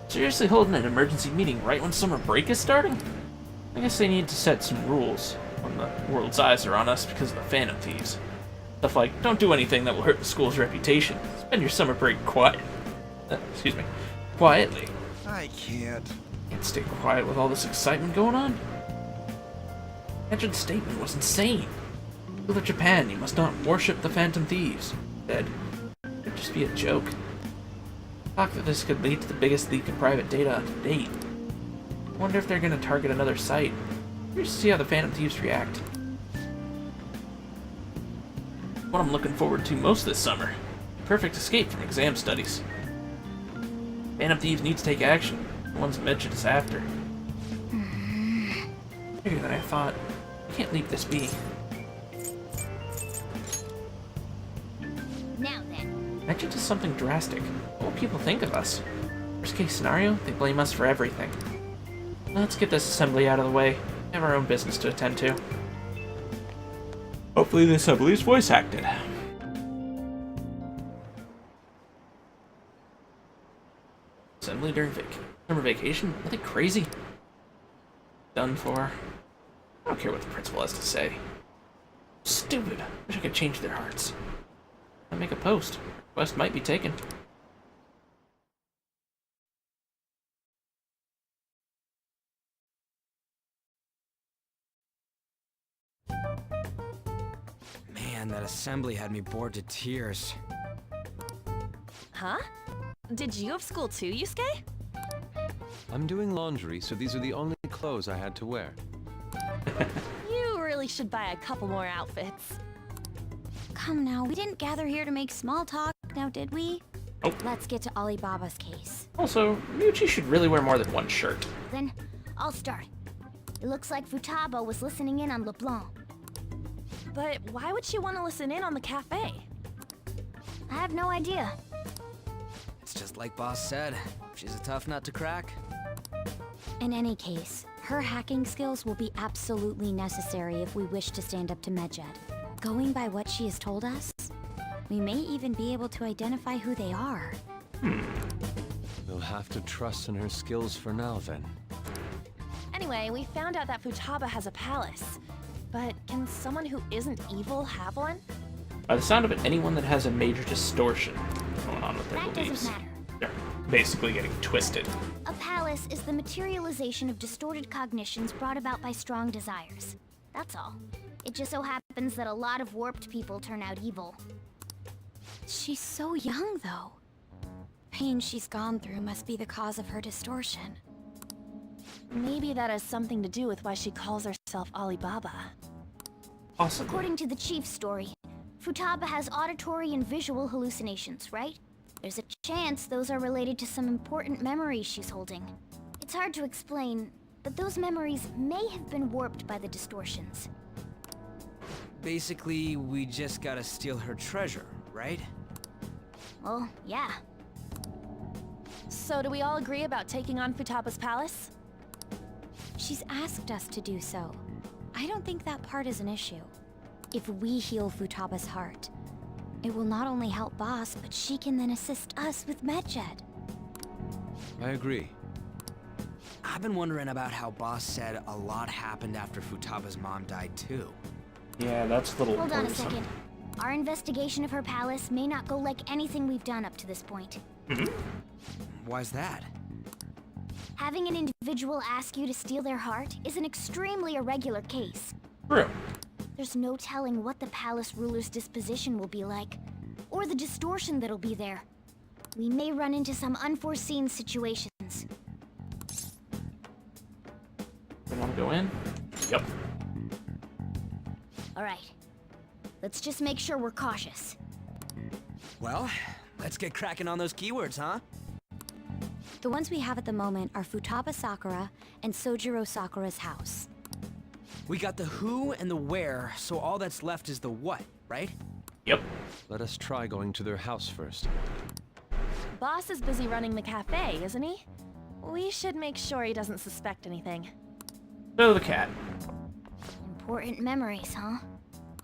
Seriously holding an emergency meeting right when summer break is starting? I guess they need to set some rules when the world's eyes are on us because of the Phantom Thieves. Stuff like, don't do anything that will hurt the school's reputation. Spend your summer break quietly. I can't. Can't stay quiet with all this excitement going on. Medjed's statement was insane. People of Japan, you must not worship the Phantom Thieves. Said, it would just be a joke. Talk that this could lead to the biggest leak of private data to date. I wonder if they're going to target another site. Curious to see how the Phantom Thieves react. What I'm looking forward to most this summer. Perfect escape from exam studies. Phantom Thieves need to take action. The ones Medjed is after. Bigger than I thought. I can't leave this be. Now then. Medjed does something drastic. What will people think of us? Worst case scenario, they blame us for everything. Let's get this assembly out of the way. We have our own business to attend to. Hopefully the assembly is voice acted. Assembly during summer vacation? Nothing crazy? Done for. I don't care what the principal has to say. Stupid. Wish I could change their hearts. I make a post. Request might be taken. Man, that assembly had me bored to tears. Huh? Did you have school too, Yusuke? I'm doing laundry, so these are the only clothes I had to wear. You really should buy a couple more outfits. Come now, we didn't gather here to make small talk, now did we? Oh. Let's get to Alibaba's case. Also, Ryuichi should really wear more than one shirt. Then, I'll start. It looks like Futaba was listening in on LeBlanc. But why would she want to listen in on the cafe? I have no idea. It's just like Boss said. She's a tough nut to crack. In any case, her hacking skills will be absolutely necessary if we wish to stand up to Medjed. Going by what she has told us, we may even be able to identify who they are. We'll have to trust in her skills for now, then. Anyway, we found out that Futaba has a palace. But can someone who isn't evil have one? By the sound of it, anyone that has a major distortion going on with their That beliefs. doesn't matter. They're basically getting twisted. A palace is the materialization of distorted cognitions brought about by strong desires. That's all. It just so happens that a lot of warped people turn out evil. She's so young, though. Pain she's gone through must be the cause of her distortion. Maybe that has something to do with why she calls herself Alibaba. Awesome. According to the chief's story, Futaba has auditory and visual hallucinations, right? There's a chance those are related to some important memories she's holding. It's hard to explain, but those memories may have been warped by the distortions. Basically, we just gotta steal her treasure, right? Well, yeah. So do we all agree about taking on Futaba's palace? She's asked us to do so. I don't think that part is an issue. If we heal Futaba's heart, it will not only help Boss, but she can then assist us with Medjed. I agree. I've been wondering about how Boss said a lot happened after Futaba's mom died, too. Yeah, that's a little Hold on a worrisome. second. Our investigation of her palace may not go like anything we've done up to this point. Why's that? Having an individual ask you to steal their heart is an extremely irregular case. True. There's no telling what the palace ruler's disposition will be like, or the distortion that'll be there. We may run into some unforeseen situations. We want to go in? Yep. Alright. Let's just make sure we're cautious. Well, let's get cracking on those keywords, huh? The ones we have at the moment are Futaba Sakura and Sojiro Sakura's house. We got the who and the where, so all that's left is the what, right? Yep. Let us try going to their house first. Boss is busy running the cafe, isn't he? We should make sure he doesn't suspect anything. So the cat. Important memories, huh?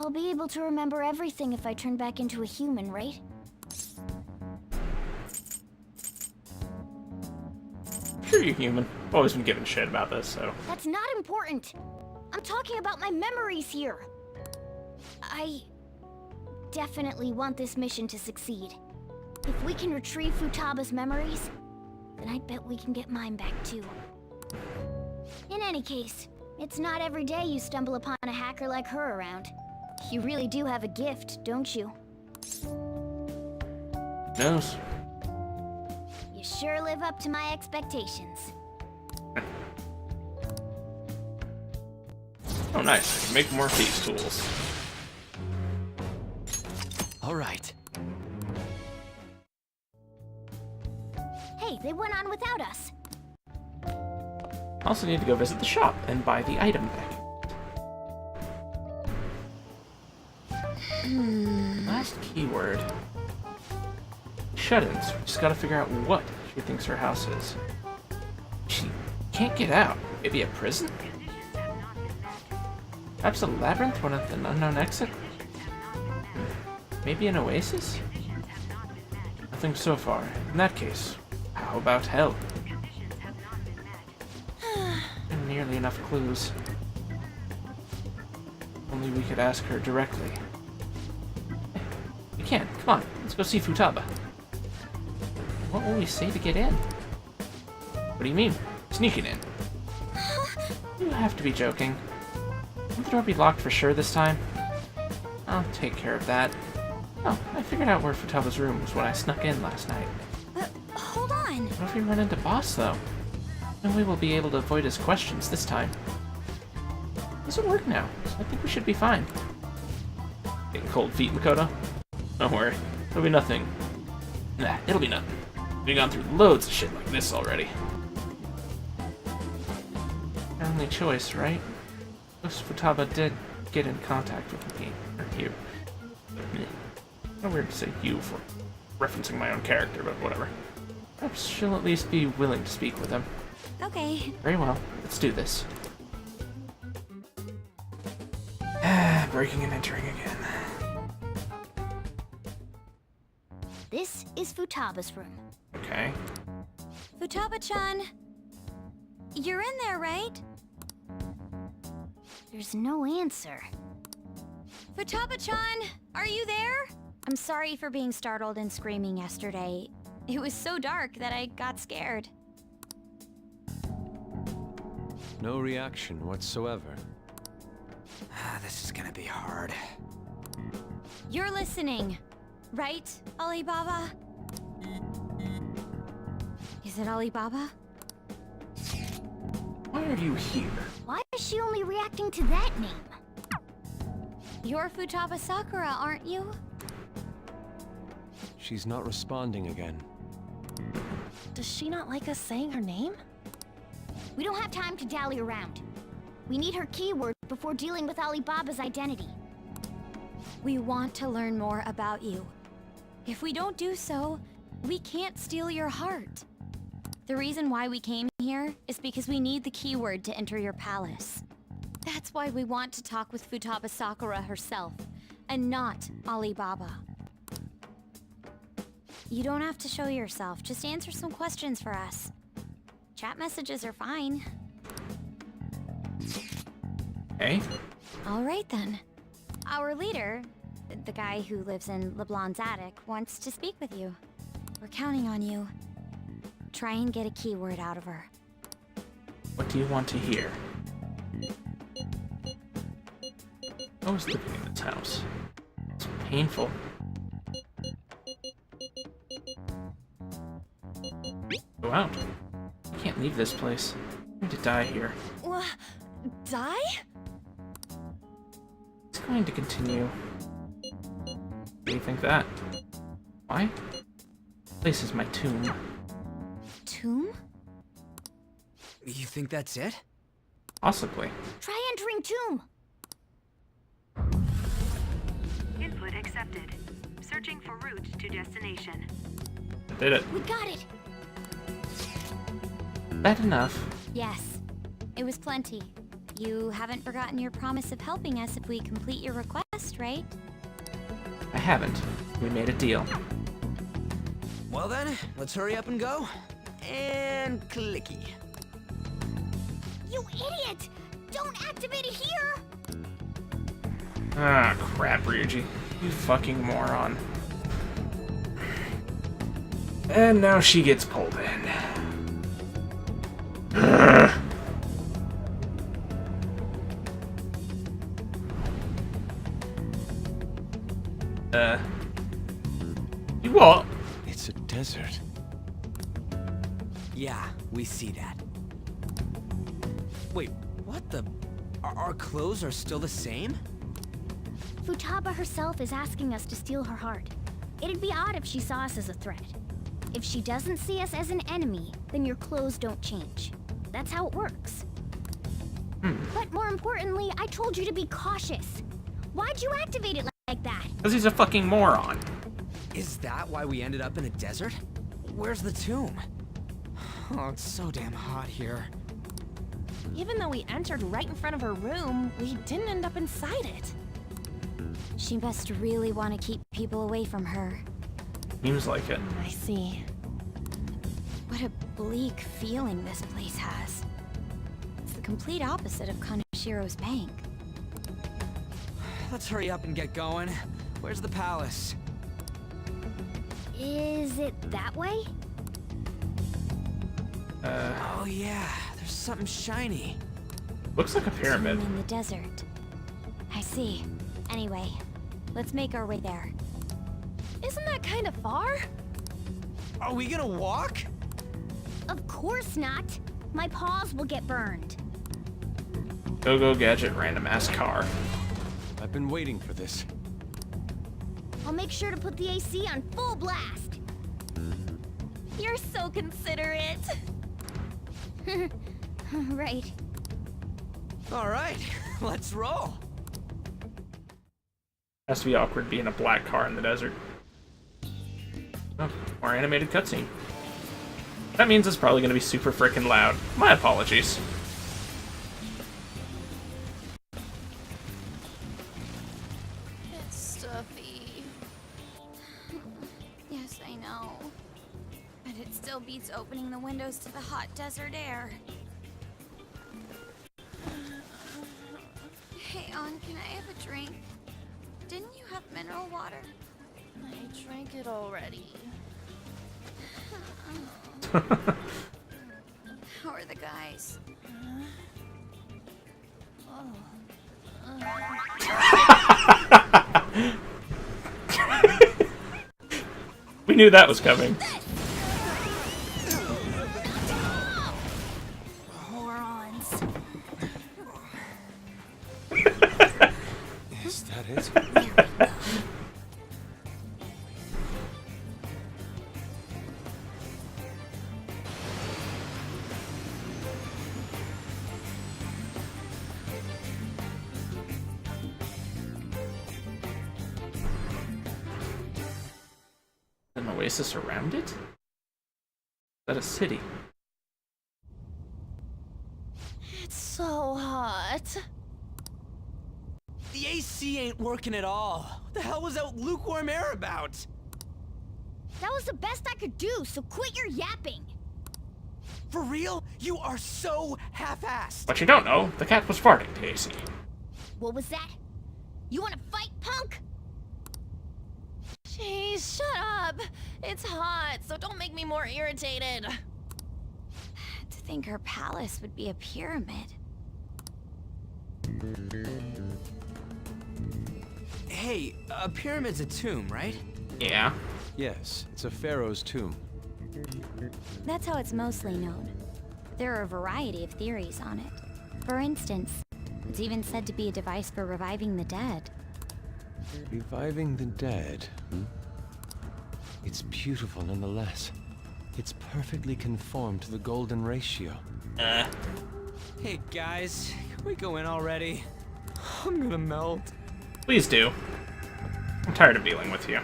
I'll be able to remember everything if I turn back into a human, right? Sure, you're human. I've always been giving shit about this, so. That's not important. I'm talking about my memories here. I definitely want this mission to succeed. If we can retrieve Futaba's memories, then I bet we can get mine back too. In any case, it's not every day you stumble upon a hacker like her around. You really do have a gift, don't you? Knows. You sure live up to my expectations. Oh, nice. I can make more thieves' tools. All right. Hey, they went on without us. Also need to go visit the shop and buy the item back. Last keyword. Shut-ins. Just gotta figure out what she thinks her house is. She can't get out. Maybe a prison? Perhaps a labyrinth, one of an unknown exit? Maybe an oasis? Nothing so far. In that case, how about hell? Nearly enough clues. Only we could ask her directly. We can. Come on, let's go see Futaba. What will we say to get in? What do you mean? Sneaking in? You have to be joking. Will the door be locked for sure this time? I'll take care of that. Oh, I figured out where Futaba's room was when I snuck in last night. Hold on! What if we run into Boss, though? Then we will be able to avoid his questions this time. Doesn't work now, so I think we should be fine. Getting cold feet, Makoto? Don't worry. It'll be nothing. Nah, it'll be nothing. We've gone through loads of shit like this already. Our only choice, right? Most Futaba did get in contact with me. Or you. Kind of weird to say you for referencing my own character, but whatever. Perhaps she'll at least be willing to speak with him. Okay. Very well. Let's do this. Breaking and entering again. This is Futaba's room. Okay. Futaba-chan, you're in there, right? There's no answer. Futaba-chan, are you there? I'm sorry for being startled and screaming yesterday. It was so dark that I got scared. No reaction whatsoever. This is gonna be hard. You're listening, right, Alibaba? Is it Alibaba? Why are you here? Why is she only reacting to that name? You're Futaba Sakura, aren't you? She's not responding again. Does she not like us saying her name? We don't have time to dally around. We need her keyword before dealing with Alibaba's identity. We want to learn more about you. If we don't do so, we can't steal your heart. The reason why we came here is because we need the keyword to enter your palace. That's why we want to talk with Futaba Sakura herself, and not Alibaba. You don't have to show yourself, just answer some questions for us. Chat messages are fine. Hey? Alright then. Our leader, the guy who lives in LeBlanc's attic, wants to speak with you. We're counting on you. Try and get a keyword out of her. What do you want to hear? I was living in this house. It's painful. Go out. I can't leave this place. I'm going to die here. Die? It's going to continue. Do you think that? Why? This is my tomb. Tomb? You think that's it? Possibly. Try entering tomb. Input accepted. Searching for route to destination. I did it. We got it. Bad enough. Yes. It was plenty. You haven't forgotten your promise of helping us if we complete your request, right? I haven't. We made a deal. Well then, let's hurry up and go. And clicky. You idiot! Don't activate it here! Ah, crap, Ryuji. You fucking moron. And now she gets pulled in. You what? It's a desert. Yeah, we see that. Wait, what the? Our clothes are still the same? Futaba herself is asking us to steal her heart. It'd be odd if she saw us as a threat. If she doesn't see us as an enemy, then your clothes don't change. That's how it works. But more importantly, I told you to be cautious. Why'd you activate it like that? Because he's a fucking moron. Is that why we ended up in a desert? Where's the tomb? Oh, it's so damn hot here. Even though we entered right in front of her room, we didn't end up inside it. She must really want to keep people away from her. Seems like it. I see. What a bleak feeling this place has. It's the complete opposite of Kanashiro's bank. Let's hurry up and get going. Where's the palace? Is it that way? Oh yeah, there's something shiny. Looks like a pyramid. Tomb in the desert. I see. Anyway, let's make our way there. Isn't that kind of far? Are we gonna walk? Of course not. My paws will get burned. Go gadget random ass car. I've been waiting for this. I'll make sure to put the AC on full blast. You're so considerate. Right. Alright, let's roll. Has to be awkward being a black car in the desert. Oh, more animated cutscene. That means it's probably going to be super frickin' loud. My apologies. It's stuffy. Yes, I know. But it still beats opening the windows to the hot desert air. Hey, On, can I have a drink? Didn't you have mineral water? I drank it already. How are the guys? We knew that was coming. Morons. Is that it? An oasis around it? Is that a city? It's so hot. The AC ain't working at all. What the hell was that lukewarm air about? That was the best I could do, so quit your yapping. For real? You are so half-assed. What you don't know, the cat was farting to AC. What was that? You wanna fight, punk? Jeez, shut up. It's hot, so don't make me more irritated. To think her palace would be a pyramid. Hey, a pyramid's a tomb, right? Yeah. Yes, it's a pharaoh's tomb. That's how it's mostly known. There are a variety of theories on it. For instance, it's even said to be a device for reviving the dead. Reviving the dead, It's beautiful nonetheless. It's perfectly conformed to the golden ratio. Hey guys, can we go in already? I'm gonna melt. Please do. I'm tired of dealing with you.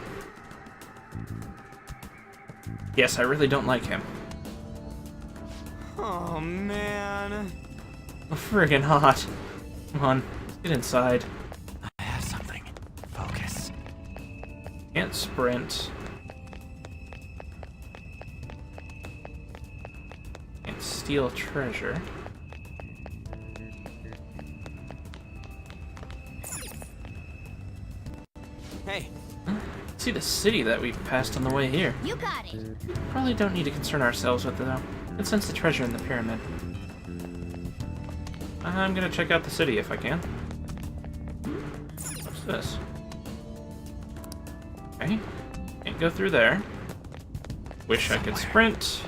Yes, I really don't like him. Oh man. Friggin' hot. Come on, let's get inside. I have something. Focus. Can't sprint. Can't steal treasure. Hey. See the city that we passed on the way here. You got it. Probably don't need to concern ourselves with it though. Can sense the treasure in the pyramid. I'm gonna check out the city if I can. What's this? Okay. Can't go through there. Wish I could sprint.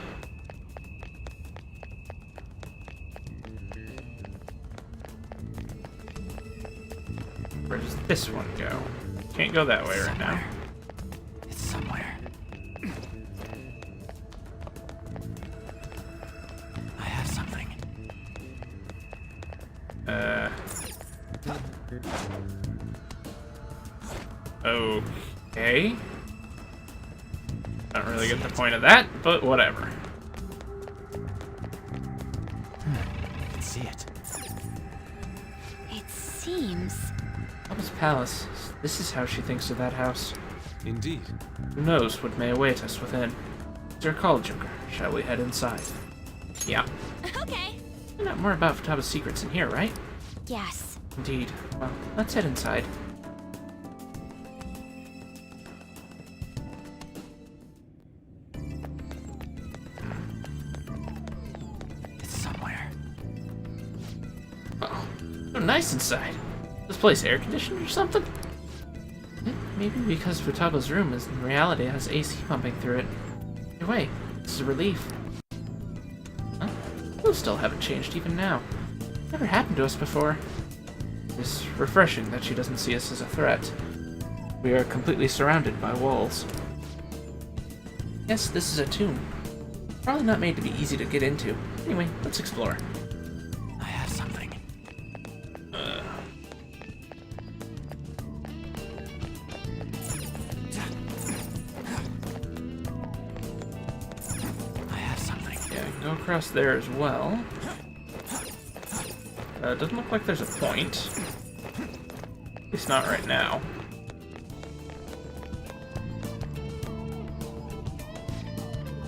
Where does this one go? Can't go that way right now. It's somewhere. I have something. Okay. Don't really get the point of that, but whatever. I can see it. It seems... Papa's palace. This is how she thinks of that house. Indeed. Who knows what may await us within? Dear Call Joker, shall we head inside? Yeah. Okay. Find out more about Futaba's secrets in here, right? Yes. Indeed. Well, let's head inside. It's somewhere. Oh, so nice inside. This place air conditioned or something? Maybe because Futaba's room is in reality has AC pumping through it. Either way, this is a relief. Huh? Clothes still haven't changed even now. Never happened to us before. It's refreshing that she doesn't see us as a threat. We are completely surrounded by walls. Yes, this is a tomb. Probably not made to be easy to get into. Anyway, let's explore. I have something. I have something. Yeah, I can go across there as well. Doesn't look like there's a point. At least not right now.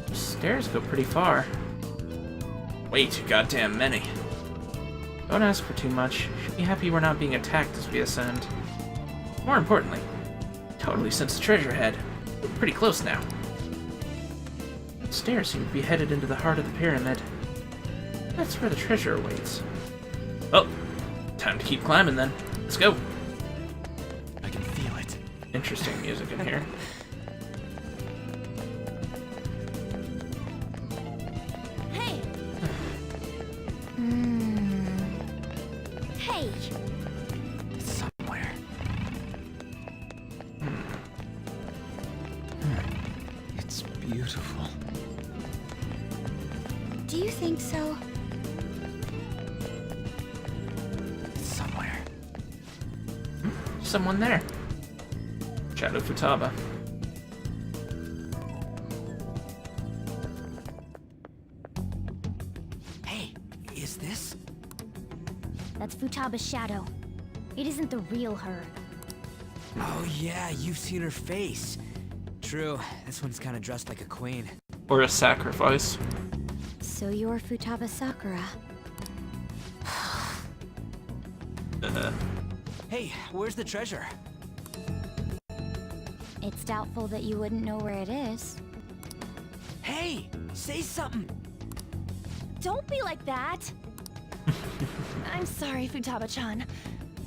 The stairs go pretty far. Way too goddamn many. Don't ask for too much. Should be happy we're not being attacked as we ascend. More importantly, totally sense the treasure head. We're pretty close now. The stairs seem to be headed into the heart of the pyramid. That's where the treasure awaits. Oh, time to keep climbing then. Let's go. I can feel it. Interesting music in here. Hey! Hey! It's somewhere. It's beautiful. Do you think so? It's somewhere. Someone there. Shadow Futaba. Hey, is this? That's Futaba's shadow. It isn't the real her. Oh yeah, you've seen her face. True, this one's kind of dressed like a queen. Or a sacrifice. So you're Futaba Sakura. Hey, where's the treasure? It's doubtful that you wouldn't know where it is. Hey, say something. Don't be like that! I'm sorry, Futaba-chan.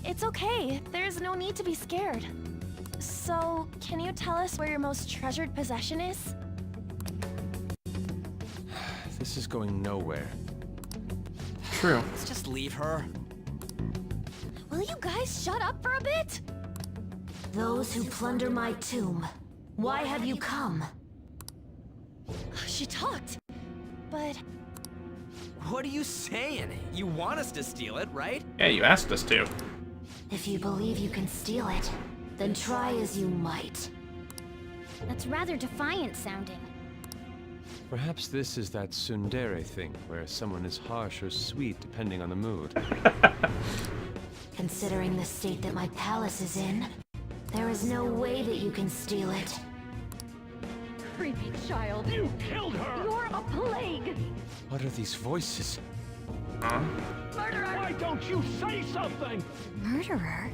It's okay. There's no need to be scared. So, can you tell us where your most treasured possession is? This is going nowhere. True. Let's just leave her. Will you guys shut up for a bit? Those who plunder my tomb, why have you come? She talked, but What are you saying? You want us to steal it, right? Yeah, you asked us to. If you believe you can steal it, then try as you might. That's rather defiant sounding. Perhaps this is that tsundere thing, where someone is harsh or sweet depending on the mood. Considering the state that my palace is in, there is no way that you can steal it. creepy child. You killed her! You're a plague. What are these voices? Murderer. Why don't you say something? Murderer?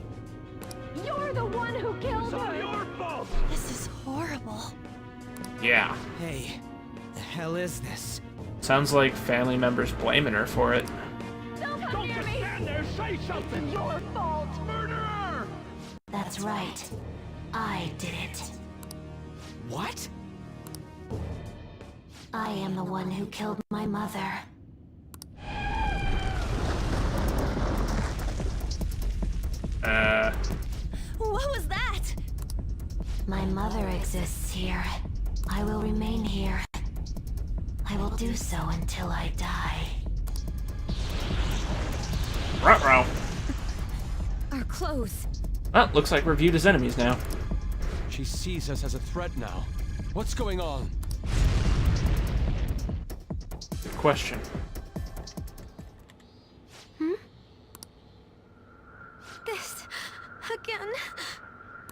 You're the one who killed It's all her. your fault! This is horrible. Yeah. Hey, the hell is this? Sounds like family members blaming her for it. Don't come Don't near just me. stand there, say something! It's your fault. Murderer! That's right. I did it. What? I am the one who killed my mother. What was that? My mother exists here. I will remain here. I will do so until I die. Ruh-roh. Our clothes. Well, looks like we're viewed as enemies now. She sees us as a threat now. What's going on? Good question. This. Again.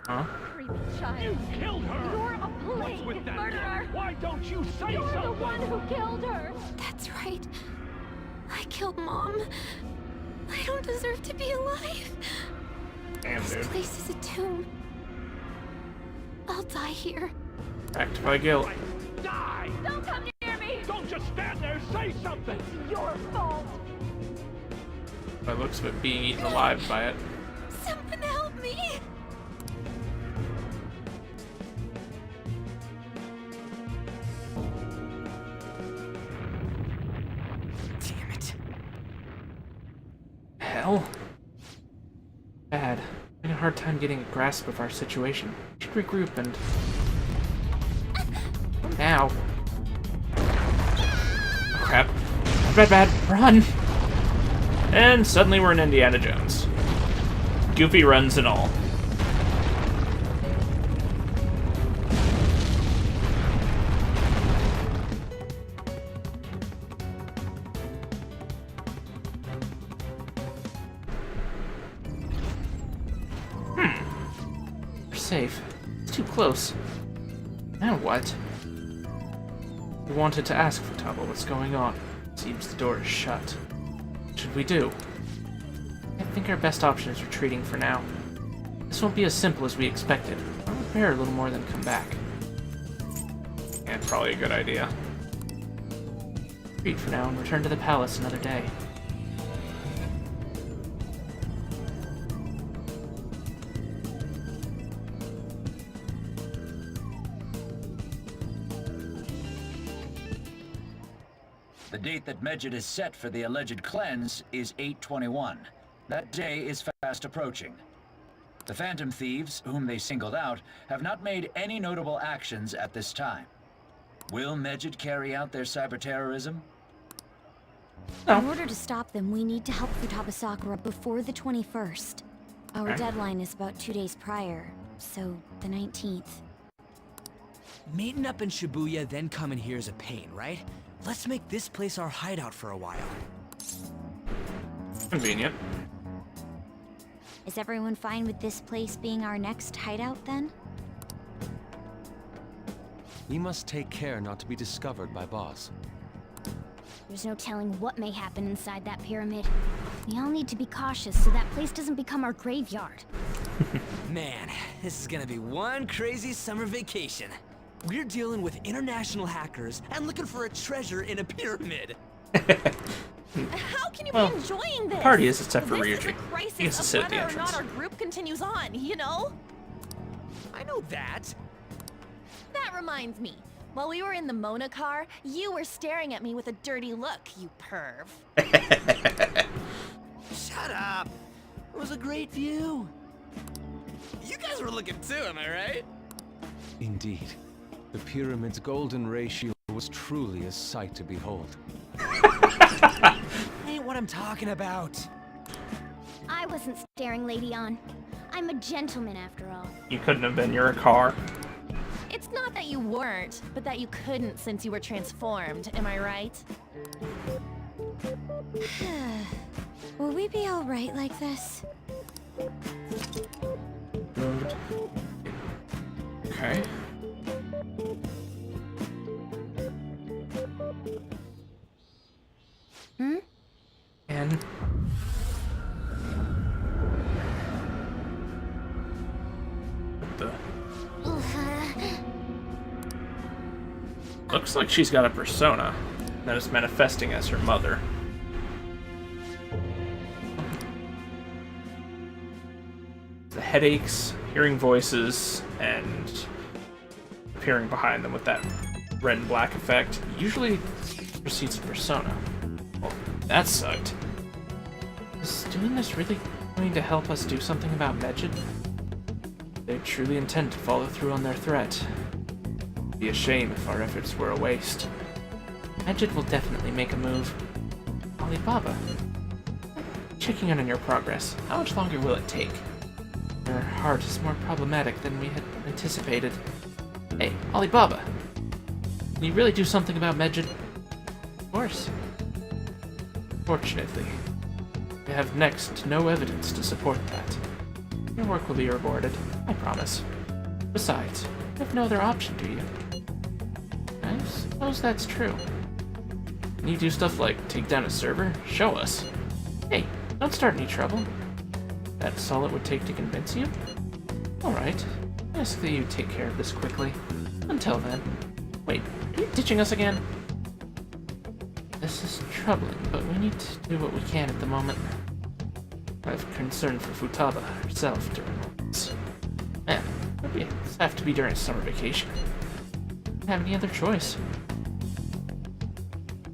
Huh? Creepy child. You killed her! You're a What's plague. with that? Murderer. Why don't you say You're something? the one who killed her. That's right. I killed Mom. I don't deserve to be alive. Damn, This dude. place is a tomb. I'll die here. Act by guilt. Die! Don't come near me. Don't just stand there, say something! Your fault. By looks of it, being eaten alive by it. Someone help me! Damn it. Hell. Bad. I can hardly hard time getting a grasp of our situation. We should regroup and... Now. Oh, crap. Bad, run! And suddenly we're in Indiana Jones. Goofy runs and all. We're safe. It's too close. Now what? We wanted to ask Futaba what's going on. Seems the door is shut. What should we do? I think our best option is retreating for now. This won't be as simple as we expected. I'll repair a little more than come back. And probably a good idea. Retreat for now and return to the palace another day. The date that Medjed is set for the alleged cleanse is 8/21. That day is fast approaching. The Phantom Thieves, whom they singled out, have not made any notable actions at this time. Will Medjed carry out their cyber-terrorism? In order to stop them, we need to help Futaba Sakura before the 21st. Our deadline is about 2 days prior, so the 19th. Meeting up in Shibuya, then coming here is a pain, right? Let's make this place our hideout for a while. Convenient. Is everyone fine with this place being our next hideout, then? We must take care not to be discovered by Boss. There's no telling what may happen inside that pyramid. We all need to be cautious so that place doesn't become our graveyard. Man, this is gonna be one crazy summer vacation. We're dealing with international hackers and looking for a treasure in a pyramid. How can you be enjoying this? Party is except for This is Ryuji. a crisis He gets to sit of at the whether or entrance. not our group continues on, you know? I know that. That reminds me. While we were in the Mona car, you were staring at me with a dirty look, you perv. Shut up. It was a great view. You guys were looking too, am I right? Indeed. The pyramid's golden ratio was truly a sight to behold. Ain't what I'm talking about. I wasn't staring Lady On. I'm a gentleman after all. You couldn't have been. You're a car. It's not that you weren't, but that you couldn't since you were transformed, am I right? Will we be alright like this? Okay. And... What the... Looks like she's got a persona that is manifesting as her mother. The headaches, hearing voices, and appearing behind them with that red and black effect usually precedes a persona. Well, that sucked. is doing this really going to help us do something about Medjed? They truly intend to follow through on their threat. It'd be a shame if our efforts were a waste. Medjed will definitely make a move. Alibaba, checking in on your progress. How much longer will it take? Your heart is more problematic than we had anticipated. Hey, Alibaba! Can you really do something about Medjed? Of course. Fortunately, we have next to no evidence to support that. Your work will be rewarded, I promise. Besides, you have no other option, do you? I suppose that's true. Can you do stuff like take down a server? Show us. Hey, don't start any trouble. That's all it would take to convince you? Alright. I ask that you take care of this quickly. Until then. Wait, are you ditching us again? This is troubling, but we need to do what we can at the moment. I have concern for Futaba herself during all this. Man, maybe this have to be during summer vacation. Don't have any other choice.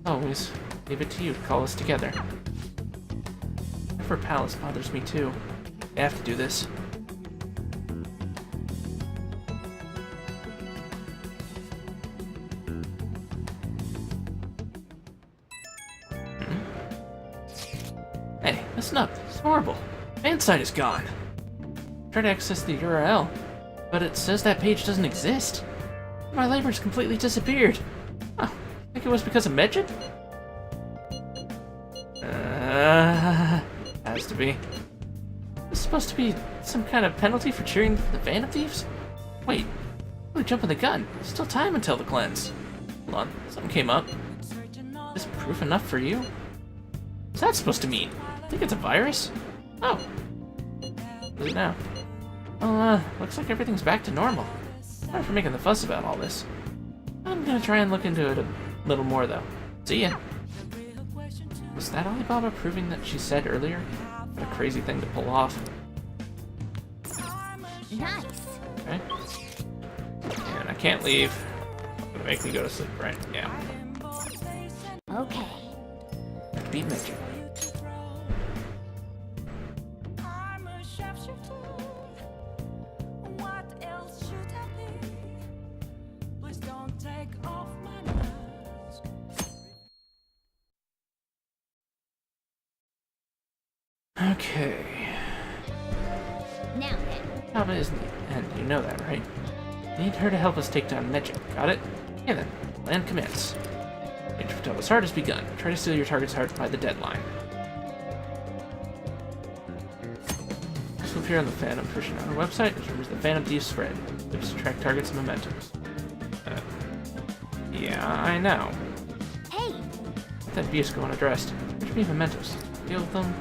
Always, leave it to you to call us together. For Palace bothers me too. I have to do this. Hey, listen up. It's horrible. Fan site is gone. Try to access the URL, but it says that page doesn't exist. My labor's completely disappeared. Oh, I think it was because of Medjed? Has to be. It's supposed to be some kind of penalty for cheering for the Phantom Thieves? Wait, really jumping the gun. There's still time until the cleanse. Hold on, something came up. Is proof enough for you? What's that supposed to mean? I think it's a virus? Oh. What is it now? Well, looks like everything's back to normal. Sorry for making the fuss about all this. I'm gonna try and look into it a little more, though. See ya. Was that Alibaba proving that she said earlier? What a crazy thing to pull off. Nice. Okay. And I can't leave. Gonna make me go to sleep, right? Yeah. Okay. Beat Mitchell. Okay. Now then. Taba isn't the end, you know that, right? Need her to help us take down Magic. Got it? Yeah then. Plan commence. Age for Taba's heart has begun. Try to steal your target's heart by the deadline. This will appear on the Phantom version on our website, which remembers the Phantom Thief spread. Tips to track targets and mementos. Yeah, I know. Hey! Let that abuse go unaddressed. There should be mementos. Deal with them.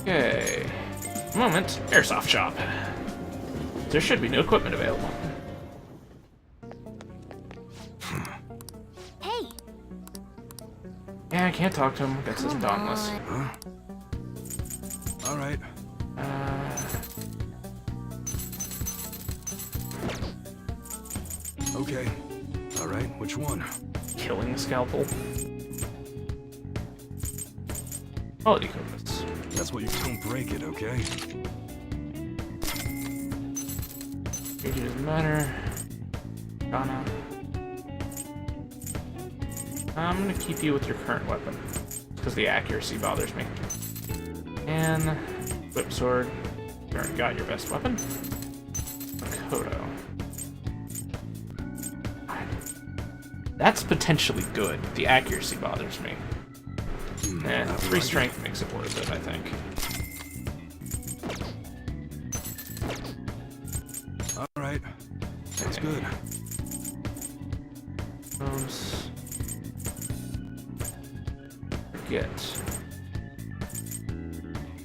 Okay. Moment. Airsoft shop. There should be new equipment available. Hey! Yeah, I can't talk to him. That's his dauntless. Huh? All right. Okay. All right. Which one? Killing the scalpel. Quality compass. That's what you don't break it, okay? It doesn't matter. Ghana. I'm gonna keep you with your current weapon, because the accuracy bothers me. And whip sword. You already got your best weapon. Makoto. That's potentially good. The accuracy bothers me. Free strength makes it worth it, I think. All right. That's good. Forget.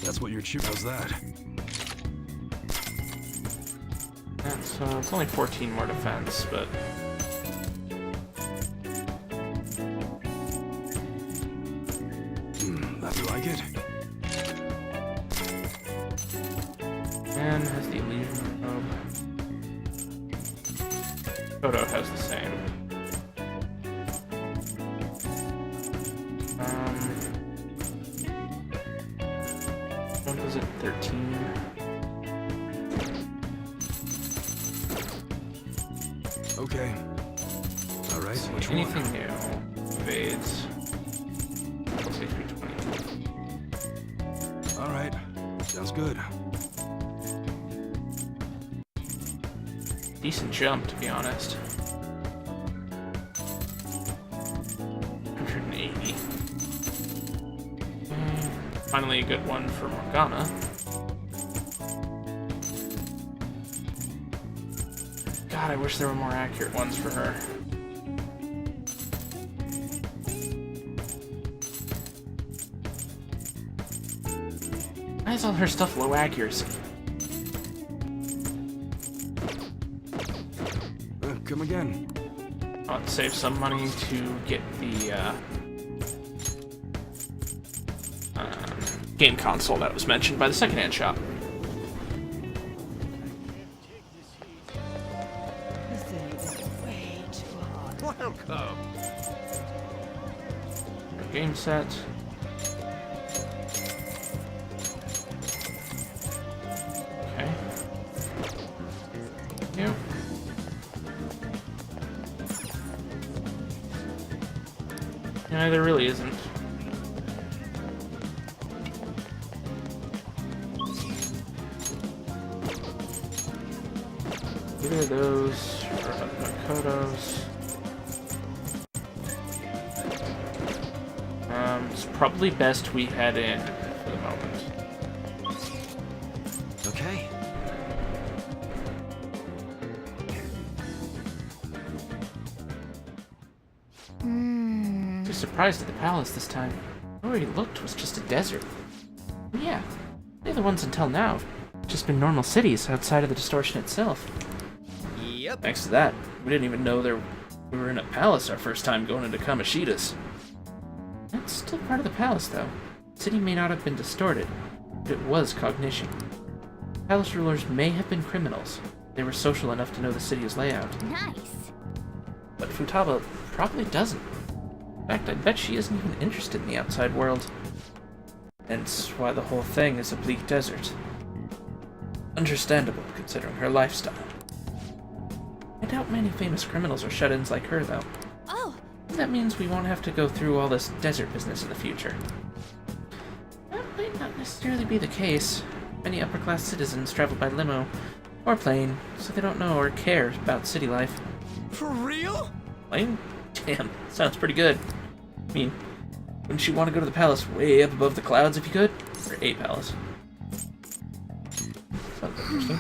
That's what your How's that? That's, it's only 14 more defense, but... That you like it? And has the illusion robe. Photo has the same. Jump is at 13. Okay. All right. Which one? Anything new? Evades. Plus HP 20. All right. Sounds good. Decent jump, to be honest. 180. Finally a good one for Morgana. God, I wish there were more accurate ones for her. Why is all her stuff low accuracy? Come again. I'll save some money to get the game console that was mentioned by the secondhand shop. Welcome. Game set. Okay. Thank you. No, there really isn't. Either of those or Makoto's. It's probably best we head in for the moment. Okay. Just surprised at the palace this time. Where he looked was just a desert. Yeah, the other ones until now have just been normal cities outside of the distortion itself. Yep. Thanks to that, we didn't even know we were in a palace our first time going into Kamoshida's. That's still part of the palace, though. The city may not have been distorted, but it was cognition. Palace rulers may have been criminals. They were social enough to know the city's layout. Nice. But Futaba probably doesn't. In fact, I bet she isn't even interested in the outside world. Hence why the whole thing is a bleak desert. Understandable, considering her lifestyle. I doubt many famous criminals are shut-ins like her, though. Oh! That means we won't have to go through all this desert business in the future. That might not necessarily be the case. Many upper-class citizens travel by limo or plane, so they don't know or care about city life. For real? Plane? Damn, sounds pretty good. I mean, wouldn't you want to go to the palace way up above the clouds if you could? Or a palace? Sounds interesting.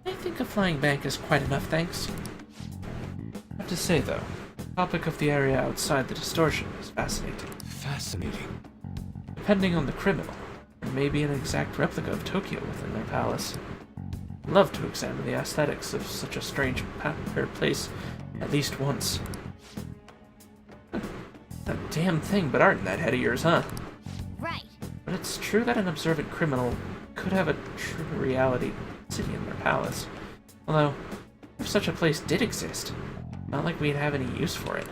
I think a flying bank is quite enough, thanks. I have to say, though, the topic of the area outside the distortion is fascinating. Fascinating. Depending on the criminal, there may be an exact replica of Tokyo within their palace. I'd love to examine the aesthetics of such a strange place at least once. That damn thing but art in that head of yours, huh? Right. But it's true that an observant criminal could have a true reality city in their palace. Although, if such a place did exist, not like we'd have any use for it.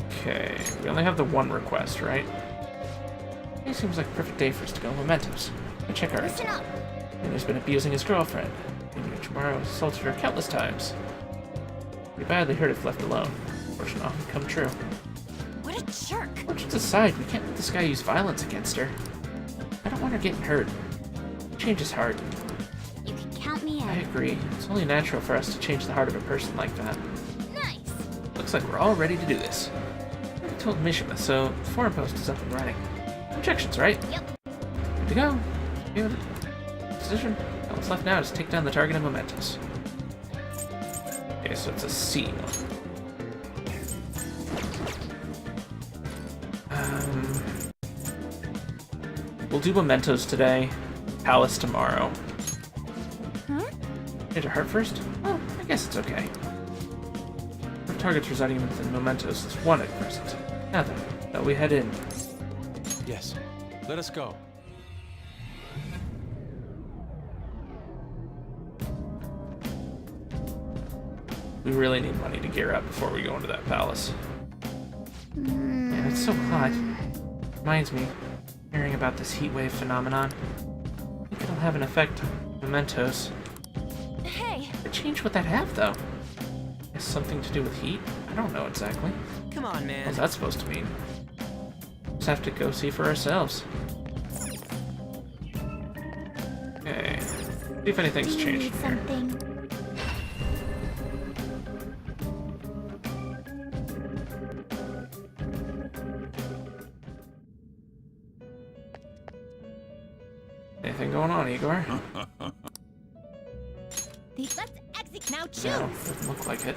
Okay, we only have the one request, right? It seems like a perfect day for us to go mementos. And check our Listen up. And he's been abusing his girlfriend, and Ichimaru has assaulted her countless times. We badly hurt if left alone. Fortune often come true. What a jerk. Fortunes aside, we can't let this guy use violence against her. I don't want her getting hurt. Change his heart. You can count me in. I agree. It's only natural for us to change the heart of a person like that. Nice. Looks like we're all ready to do this. I told Mishima, so the forum post is up and running. Objections, right? Yep. Good to go. Good. Decision. All that's left now is take down the target of mementos. Okay, so it's a C. We'll do mementos today. Palace tomorrow. Hit a heart first? Oh, I guess it's okay. Our targets residing within mementos is one at present. Now then, shall we head in? Yes. Let us go. We really need money to gear up before we go into that palace. Yeah, it's so hot. Reminds me, hearing about this heat wave phenomenon. I think it'll have an effect on mementos. Hey! What change would that have, though? Has something to do with heat? I don't know exactly. Come on, man. What's that supposed to mean? Just have to go see for ourselves. Okay. See if anything's Do you changed need here. something? Anything going on, Igor? Let's exit now. Choose. No, doesn't look like it.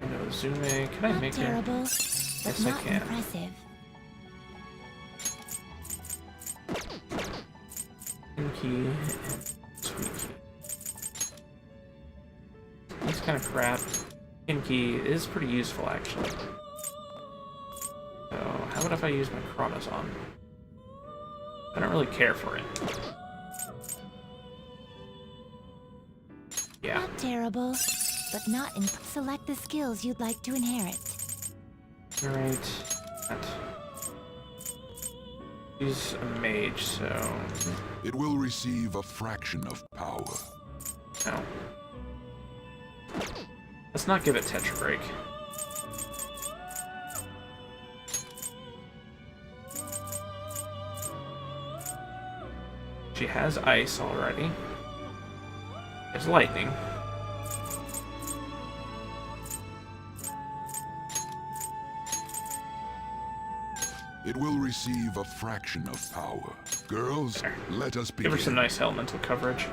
No, zoom in. Can I Not make terrible, it? but Yes, I not can. impressive. Key. Sweet key. He's kind of crap. Key is pretty useful, actually. So, how about if I use my Chronos on? I don't really care for it. Yeah. Not terrible, but not in. Select the skills you'd like to inherit. Alright. He's a mage, so... It will receive a fraction of power. No. Let's not give it Tetra Break. She has ice already. There's lightning. It will receive a fraction of power. Girls, there. Let us begin. Give her some nice elemental coverage.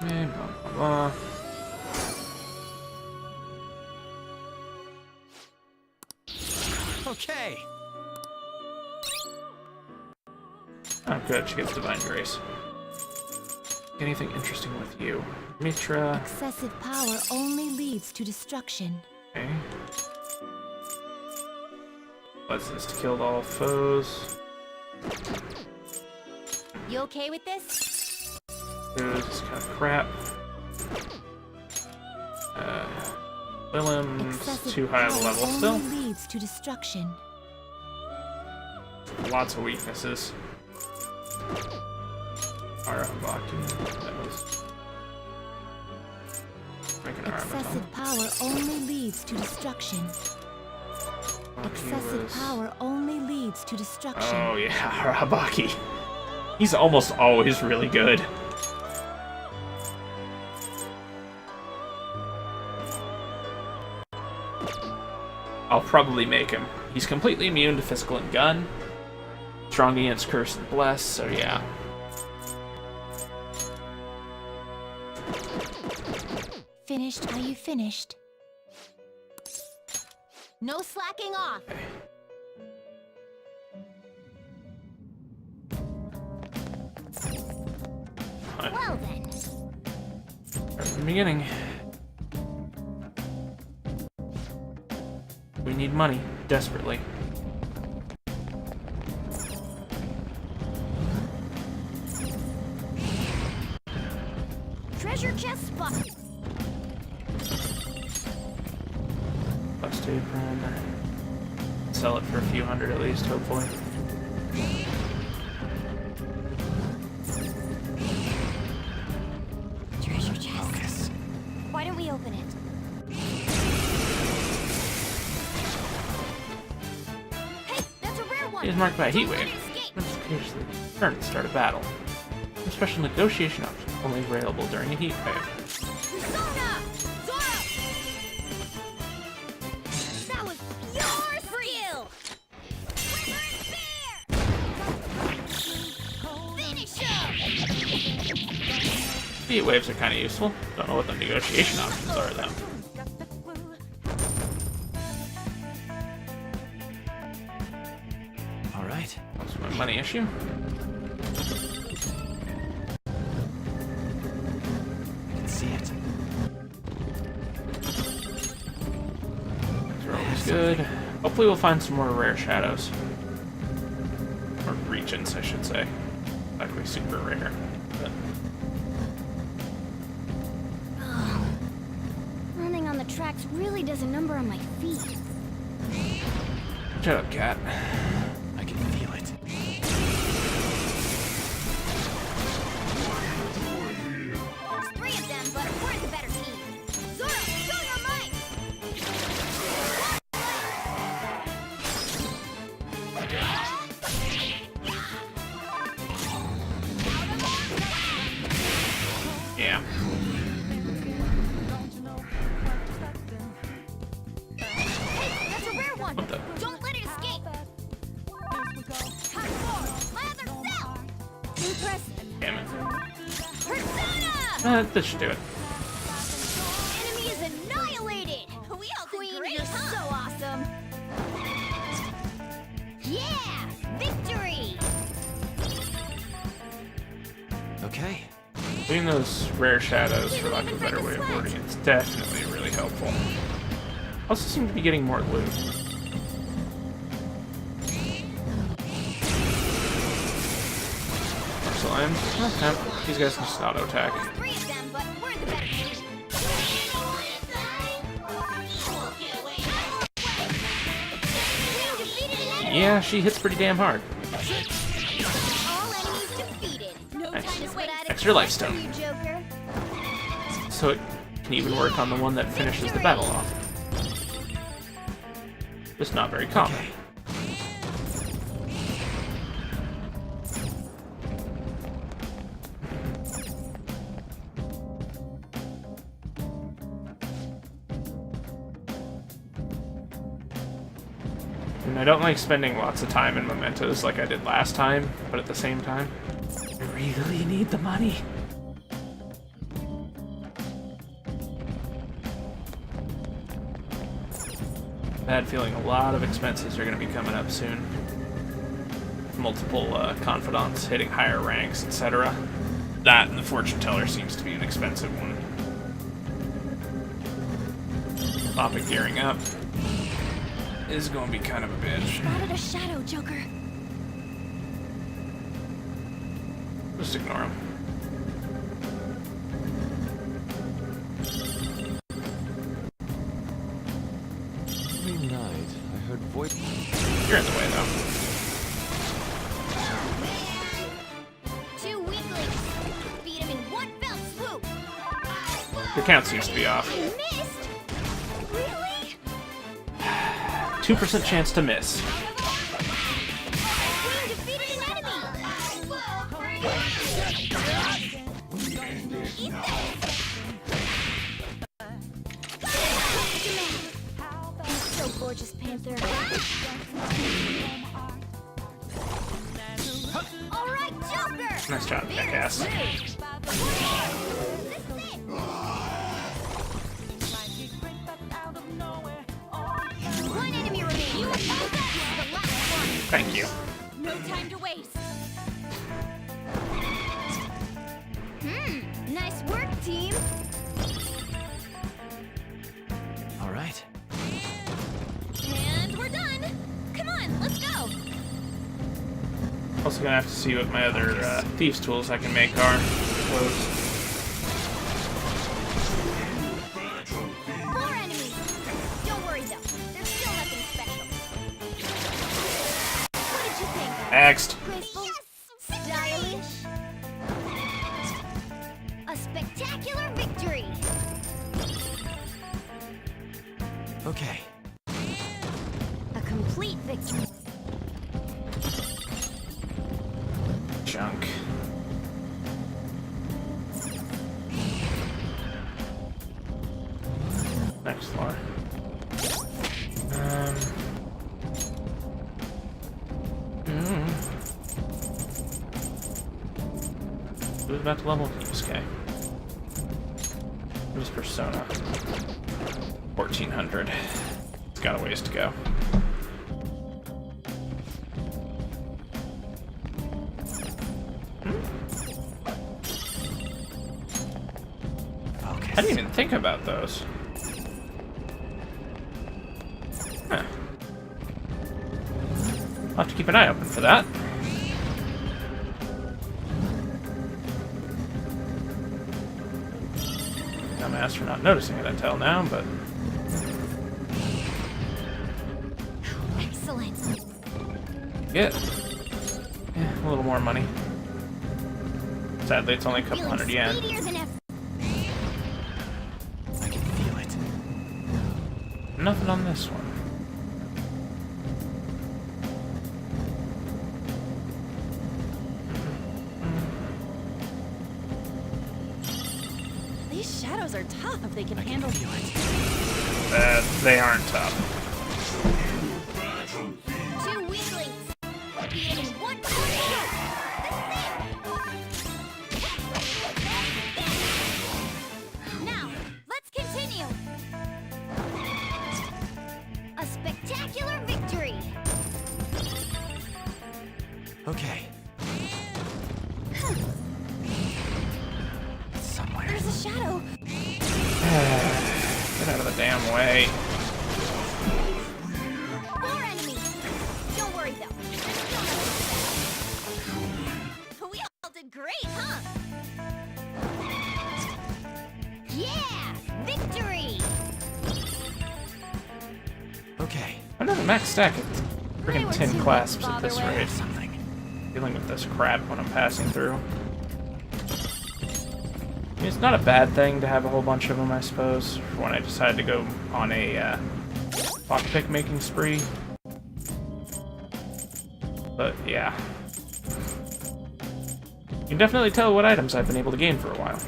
And blah, blah, blah. Okay. Oh, good. She gets Divine Grace. Anything interesting with you? Mitra. Excessive power only leads to destruction. Okay. What's this? To kill all foes. You okay with this? This kind of crap. Willem's too high of a level still. Only leads to destruction. Lots of weaknesses. Arabaki. That was. Make an Excessive power only leads to destruction. Excessive power only leads to destruction. Oh yeah, Arabaki. He's almost always really good. I'll probably make him. He's completely immune to physical and gun. Strong against curse and bless, so yeah. Finished? Are you finished? No slacking off. Well then. Start from the beginning. We need money, desperately. Treasure chest spotted. Plus 2 from. Sell it for a few hundred at least, hopefully. Treasure chest. Why don't we open it? Hey, that's a rare one. It is marked by a heat wave. Let's occasionally turn to start a battle. A special negotiation option only available during a heat wave. That was your skill. Finish him. Heat waves are kind of useful. Don't know what the negotiation options are though. All right. That's my money issue. I can see it. They're always good. Hopefully we'll find some more rare shadows. Or regions, I should say. Likely super rare. But Running on the tracks really does a number on my feet. shut up, cat. I can feel it. There's 3 of them, but we're the better team. Zoro, show your might! Yeah. Hey, that's a rare one! What the? Don't let it escape! Lather cell! Impressive! Damn it. Persona! This should do it. Enemy is annihilated! We all Queen, great, you're so awesome! Yeah! Victory! Okay. Doing those rare shadows, for lack of a better way of wording it, is definitely really helpful. Also seem to be getting more loot. Martial items. Oh, these guys can just auto attack. 3 of them, but we're the better team. We defeated an enemy! Yeah, she hits pretty damn hard. All enemies defeated. No Nice. time That's your life stone. You, Joker. So it can even work on the one that finishes the battle off. Just not very common. Okay. And I don't like spending lots of time in mementos like I did last time, but at the same time, I really need the money. Bad feeling a lot of expenses are going to be coming up soon. Multiple confidants hitting higher ranks, etc. That and the fortune teller seems to be an expensive one. Topic gearing up is going to be kind of a bitch. Spotted a shadow, Joker. Just ignore him. Every night, I heard voice. You're in the way, though. 2 weaklings. Beat him in one fell swoop. Your count seems to be off. I missed. Really? 2% chance to miss. We defeated an enemy. Eat this. You're so gorgeous, Panther. All right, Joker. Nice job, jackass. One enemy remaining. You the last one. Thank you. No time to waste. Nice work, team. All right. And we're done. Come on, let's go. Also gonna have to see what my other thieves tools I can make are. Those. 4 enemies. Don't worry though. There's still nothing special. What did you think? Next. Graceful? Stylish? A spectacular victory. Okay. A complete victory. Junk. Next floor. Who's about to level these? Okay. Who's Persona? 1400. It's got a ways to go. Focus. I didn't even think about those. Huh. I'll have to keep an eye open for that. Dumbass for not noticing it until now, but... Excellent. Get a little more money. Sadly, it's only a couple hundred yen. Speedier than ever. I can feel it. Nothing on this one. These shadows are tough if they can handle you. They aren't tough. 2 weaklings. Beat him in one fell swoop. Now, let's continue. A spectacular victory. Okay. Somewhere. There's a shadow. Get out of the damn way. 4 enemies. Don't worry though. We all did great, huh? Yeah! Victory! Okay. I know the max stack of They freaking were 10 too much clasps to at this bother with. rate. Dealing with this crap when I'm passing through. It's not a bad thing to have a whole bunch of them, I suppose, for when I decide to go on a lockpick making spree. But yeah. You can definitely tell what items I've been able to gain for a while.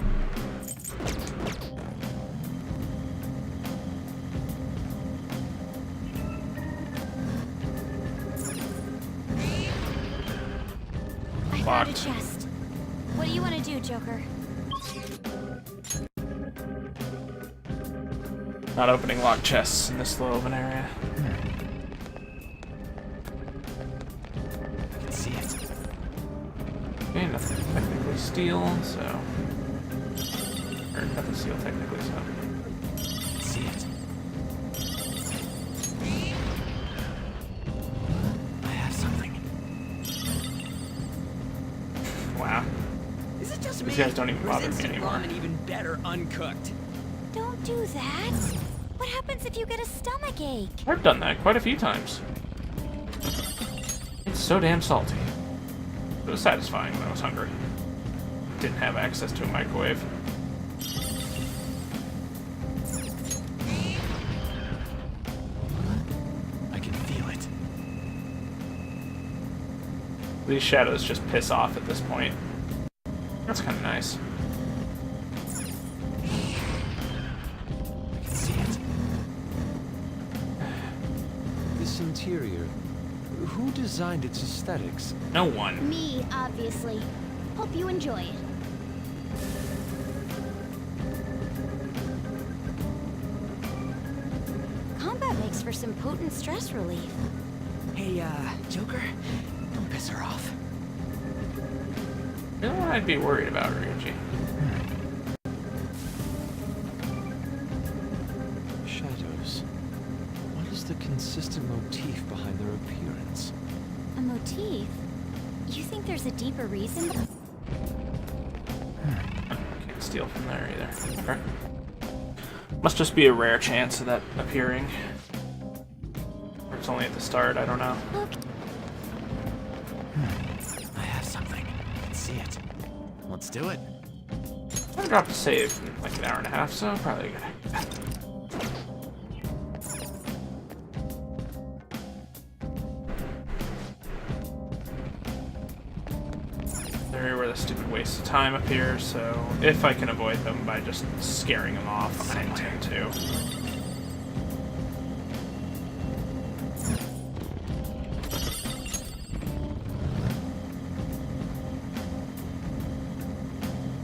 I found a chest. What do you want to do, Joker? Not opening locked chests in this low of an area. I can see it. Okay, nothing technically steel, so... Or nothing steel technically, so... I can see it. I have something. Wow. Is it just me? These guys don't even bother me instant anymore. ramen even better uncooked? Don't do that. What happens if you get a stomach ache? I've done that quite a few times. It's so damn salty. It was satisfying when I was hungry. Didn't have access to a microwave. I can feel it. These shadows just piss off at this point. That's kind of nice. I can see it. This interior, who designed its aesthetics? No one. Me, obviously. Hope you enjoy it. Combat makes for some potent stress relief. Hey, Joker, don't piss her off. You know what I'd be worried about, Ryuji? Shadows. What is the consistent motif behind their appearance? A motif? You think there's a deeper reason? Can't steal from there either. Okay. Must just be a rare chance of that appearing. Or it's only at the start, I don't know. I have something. I can see it. Let's do it. I dropped a save in like an hour and a half, so probably good. There where the stupid waste of time appears, so if I can avoid them by just scaring them off, I intend to.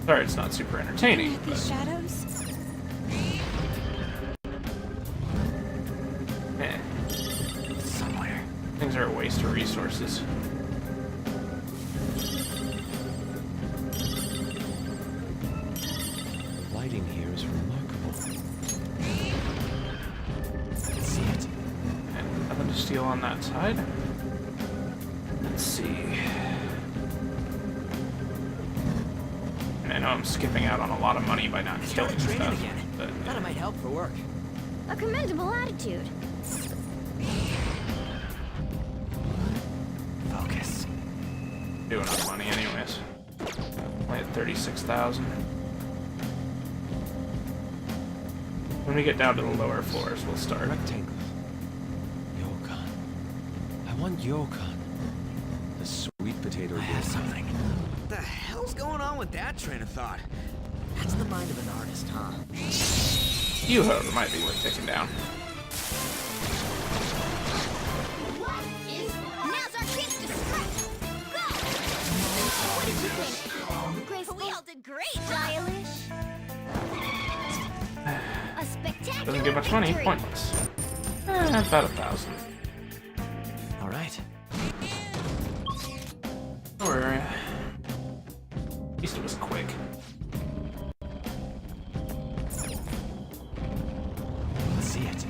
Sorry, it's not super entertaining. At these shadows? Somewhere. Things are a waste of resources. Lighting here is remarkable. I can see it. And nothing to steal on that side. Let's see. And I know I'm skipping out on a lot of money by not killing Training stuff, again. but Thought it might help for work. A commendable attitude. Focus. doing on money anyways. Only at 36,000. When we get down to the lower floors, we'll start. Rectangle. Yokan. I want Yokan. The sweet potato I have Yokan. something. What the hell's going on with that train of thought? That's the mind of an artist, huh? You hope might be worth taking down. Now's our chance to strike! Go! What did you think? Graceful? We all did great! Stylish? A spectacular Doesn't get much money, victory. pointless. About 1,000. All right. Or at least it was quick. Let's see it.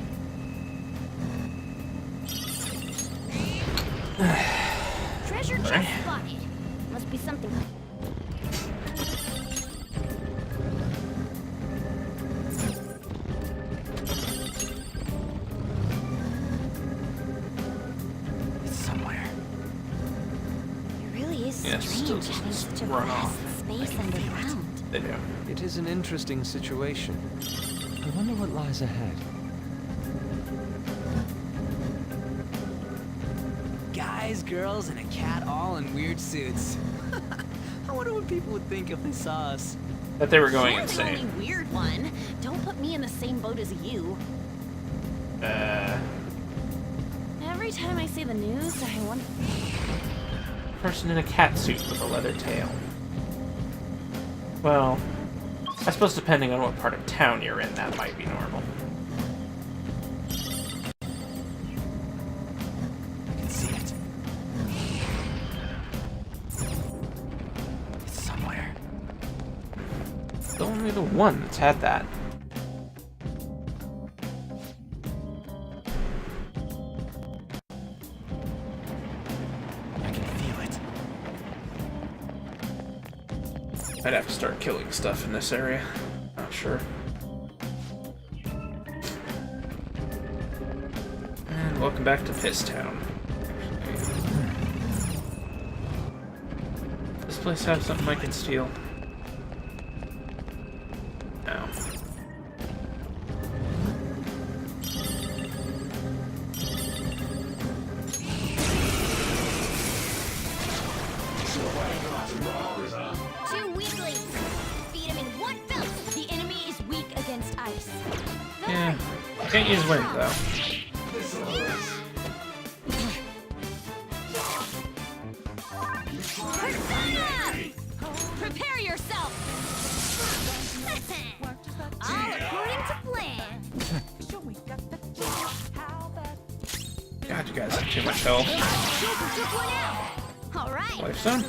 Treasure chest spotted. Must be something. It's somewhere. It really is Yeah, strange still having just such a run vast off. space underground. They do. It is an interesting situation. I wonder what lies ahead. Guys, girls, and a cat all in weird suits. I wonder what people would think if they saw us. That they were going You're insane. the only weird one. Don't put me in the same boat as you. Every time I see the news, I wonder. Person in a cat suit with a leather tail. Well, I suppose depending on what part of town you're in, that might be normal. I can see it. It's somewhere. It's only the one that's had that. I can feel it. I'd have to start killing stuff in this area. Not sure. And welcome back to Piss Town. Does this place have something I can steal? No. Two weaklings! Beat him in one fell! The enemy is weak against ice. Yeah. Can't use wind, though. Prepare yourself! All according to plan. God, you guys have too much health. Joker took one out! Alright! Lifestone?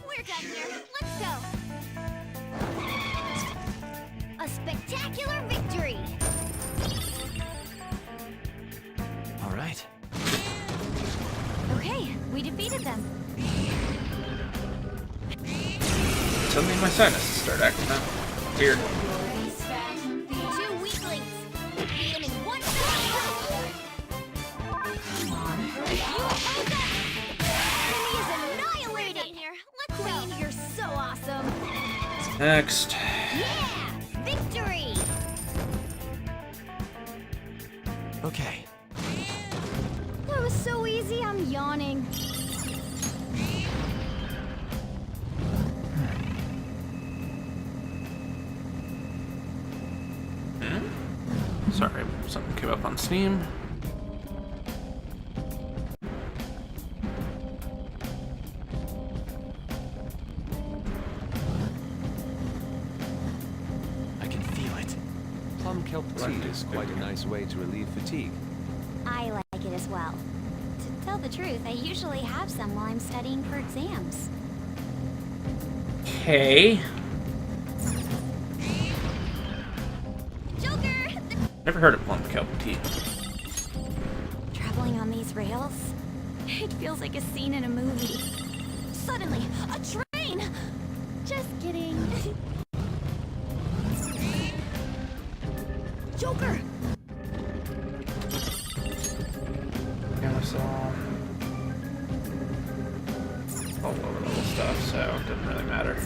We're done here. Let's go. A spectacular victory. All right. Okay, we defeated them. Suddenly my sinuses start acting up. Weird. Two weaklings. Beat him in one fell. Enemy is annihilated. Queen, you're so awesome. Next. Yeah, victory. Okay. That was so easy. I'm yawning. Sorry, something came up on Steam. I can feel it. Plum kelp tea is quite a nice way to relieve fatigue. I like it as well. To tell the truth, I usually have some while I'm studying for exams. Okay. Joker! Never heard of plum kelp tea. Traveling on these rails, it feels like a scene in a movie. Suddenly, a train! Just kidding. Joker! Yeah, I saw all over the little stuff, so it doesn't really matter.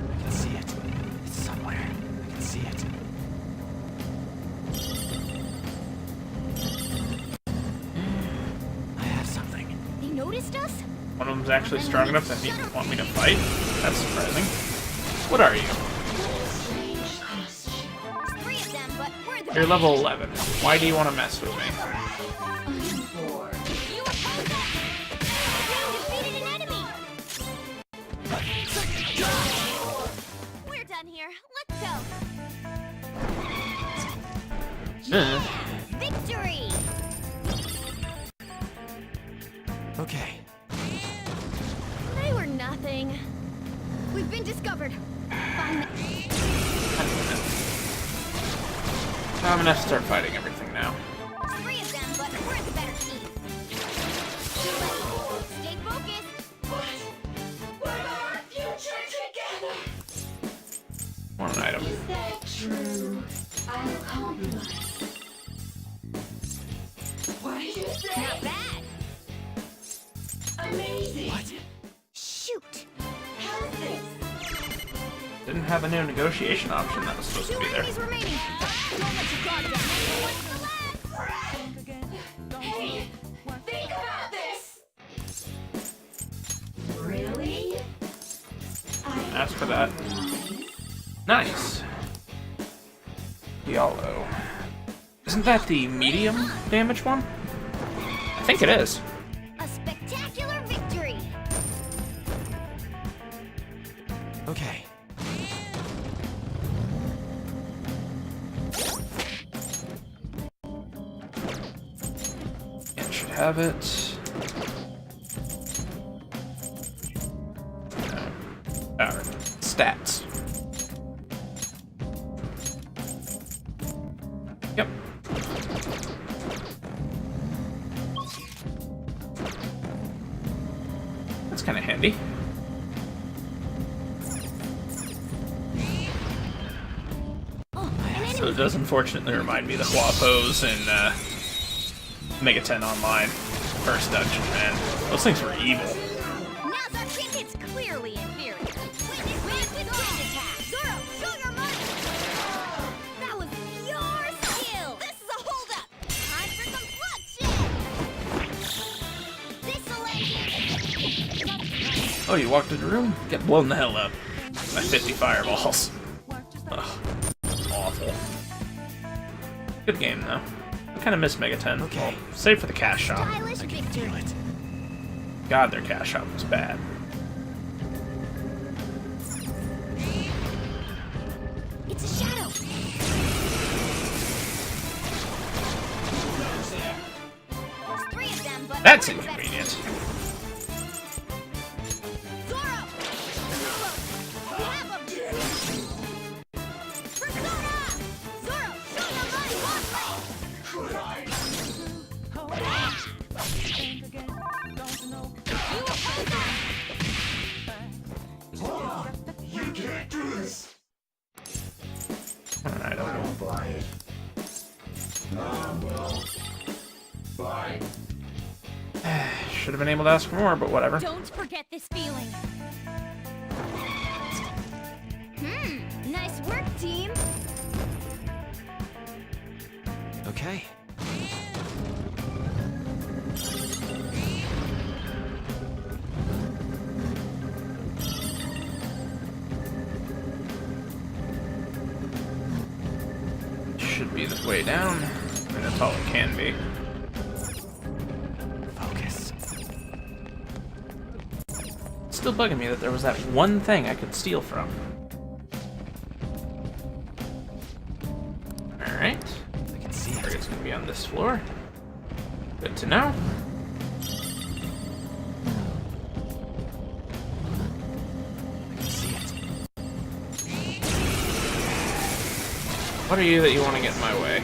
I can see it. It's somewhere. I can see it. I have something. They noticed us? One of them's actually strong enough that he want me to fight? That's surprising. What are you? There's three of them, but we're the You're level 11. Why do you want to mess with me? You oppose us! You defeated an enemy! We're done here. Let's go. Victory! Okay. They were nothing. We've been discovered. Find them. I'm gonna have to start fighting everything now. Three of them, but we're the better team. Stay focused. What? We're our future together! What did you say? Not bad. Amazing. What? Shoot. How's this? Didn't have a new negotiation option that was supposed to Two be there. enemies remaining. Don't let your guard down. What's the last? Hey, think about this. Really? Ask for that. Nice. Yellow. Isn't that the medium damage one? I think it is. A spectacular victory. Okay. It should have it. Alright. Stats. Yep. That's kind of handy. So it does unfortunately remind me of the Huapos in Mega 10 Online. First dungeon, man. Those things were evil. Now's our kid hits clearly inferior. Witness with attack. Zoro, show your money. That was pure skill. This is a holdup. Time for some bloodshed. This'll end. Oh, you walked in the room? Get blown the hell up by 50 fireballs. Ugh. Awful. Good game, though. I kind of miss Mega 10. Okay. Well, save for the cash shop. Stylish victory. God, their cash shop was bad. It's a shadow. There's 3 of them, but That's one's better. inconvenient. Zoro! We have him! Persona! Zoro, show your money! You can't do this! I don't know. Buy it. Well. Buy. Should have been able to ask for more, but whatever. Don't forget this feeling. Nice work, team. Okay. Should be the way down. I mean, that's all it can be. Focus. It's still bugging me that there was that one thing I could steal from. Alright. I can see it. It's gonna be on this floor. Good to know. I can see it. What are you that you want to get in my way?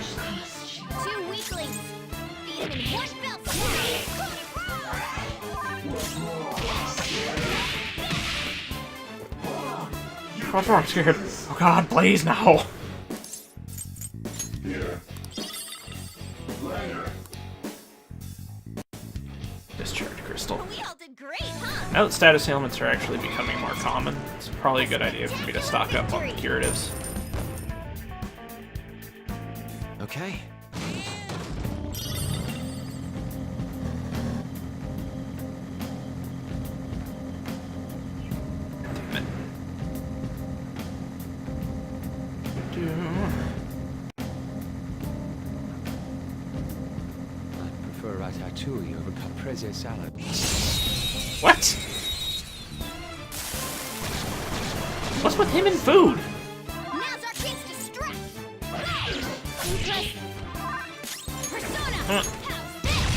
2 weaklings. Beat him in one fell What's wrong? I'm scared. Oh god, please, no. Here. Later. Discharge crystal. We all did great, huh? Now that status ailments are actually becoming more common, it's probably a good idea for me to stock up on the curatives. Okay. Damn I'd prefer ratatouille over caprese salad. What? What's with him and food? Now's our chance to strike. Persona. Huh. How's this?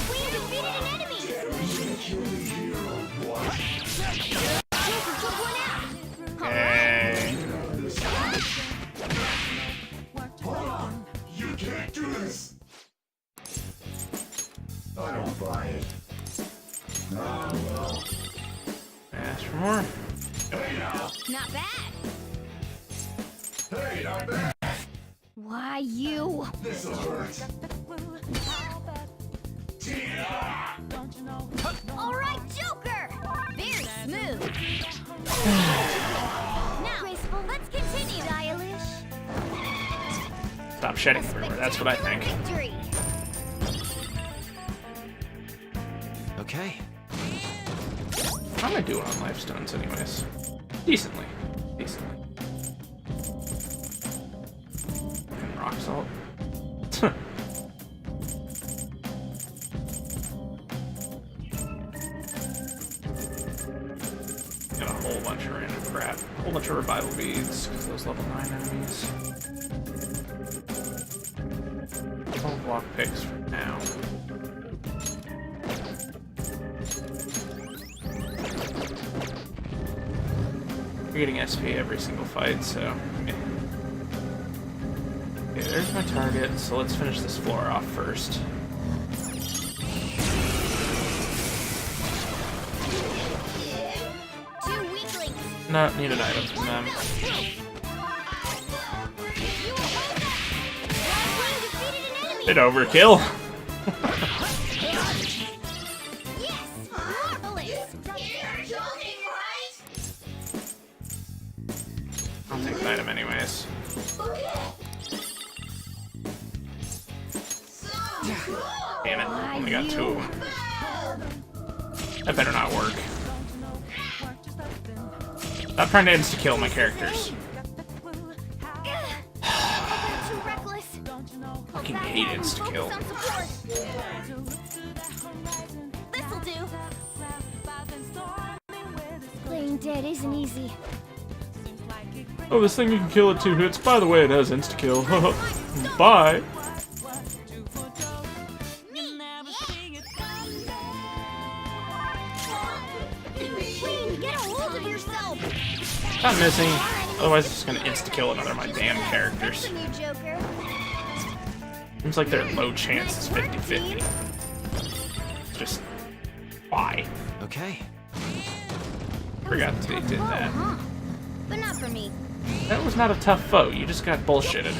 We have defeated an enemy. Took one out. Okay. You can't do this! I don't buy it. Well. Ask for more. Hey now! Not bad. Hey, not bad! Why, you? This'll hurt. Alright, Joker! Very smooth. Now, graceful, let's continue. Stylish. Stop shedding everywhere, that's what I think. Victory. Okay. How am I doing on life stones, anyways? Decently. Decently. Fucking rock salt. Got a whole bunch of random crap. A whole bunch of revival beads, because those level 9 enemies. 12 block picks for now. We're getting SP every single fight, so... Okay, there's my target, so let's finish this floor off first. No, need an item from them. Bit overkill. I'll take an item anyways. Damn it, only got 2 of them. That better not work. Stop trying to insta-kill my characters. Fucking hate insta-kill. This'll do. Playing dead isn't easy. Oh, this thing you can kill at 2 hits. By the way, it has insta-kill. Bye. Stop missing. Otherwise, it's just gonna insta-kill another of my damn characters. Seems like their low chance is 50-50. Just why? Okay. Forgot they did that. But not for me. That was not a tough foe. You just got bullshitted.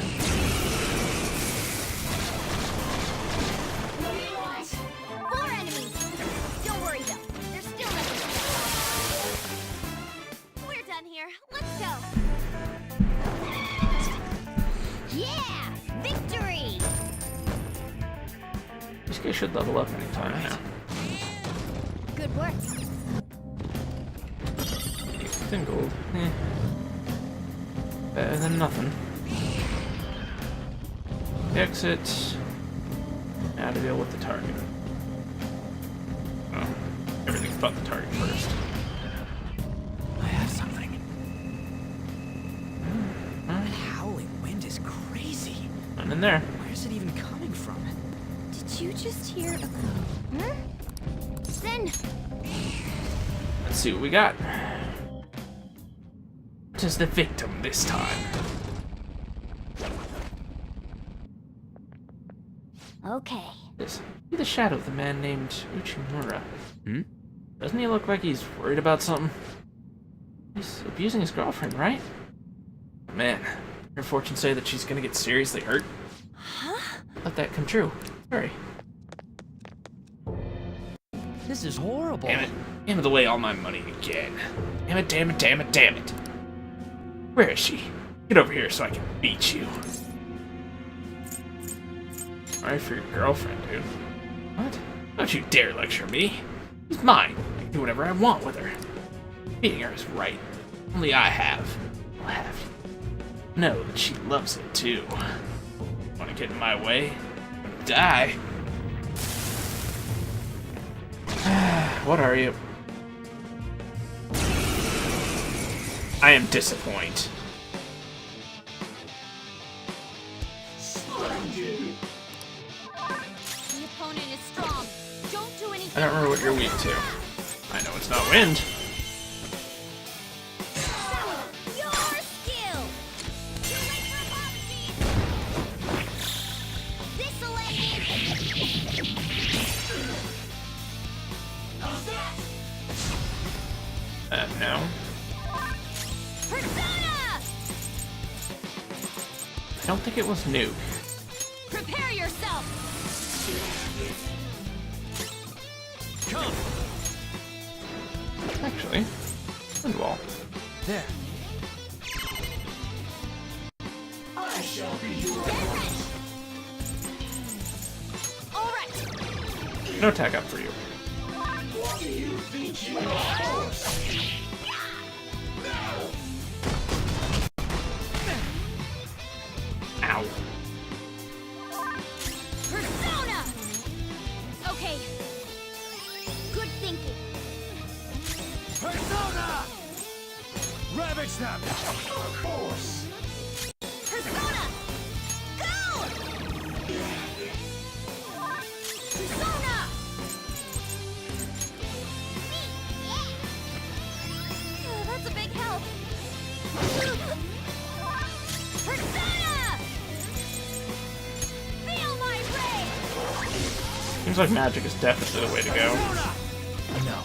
Four enemies. Don't worry though. There's still nothing. We're done here. Let's go. Yeah! Victory! This guy should level up anytime now. Good work. 10 gold. Better than nothing. Exit. Now to deal with the target. Oh, everything but the target first. I have something. That howling wind is crazy. I'm in there. Where's it even coming from? Did you just hear a... Then, Let's see what we got. Just the victim this time. okay. This be the shadow of the man named Uchimura. Hmm? Doesn't he look like he's worried about something? He's abusing his girlfriend, right? Man, her fortune say that she's gonna get seriously hurt. Huh? Let that come true. Hurry. This is horrible. Damn it. Give away all my money again. Damn it, damn it, damn it, damn it. Where is she? Get over here so I can beat you. Alright for your girlfriend, dude. What? Don't you dare lecture me. She's mine. I can do whatever I want with her. Beating her is right. Only I have. I'll have you know that she loves it too. Want to get in my way? Die. What are you? I am disappointed. The opponent is strong. Don't do anything. I don't remember what you're weak to. I know it's not wind. Your skill. Too late for apologies. This'll end it. No. Persona! I don't think it was Nuke. Prepare yourself! Come! Actually, Windwall. There. I shall be your Alright! No tag up for you. What do you think you are? Ow. Persona! Okay. Good thinking. Persona! Ravage them! Of course. Persona! Go! Persona! Oh, that's a big help. Persona! Feel my ray! Seems like magic is definitely the way to go. No.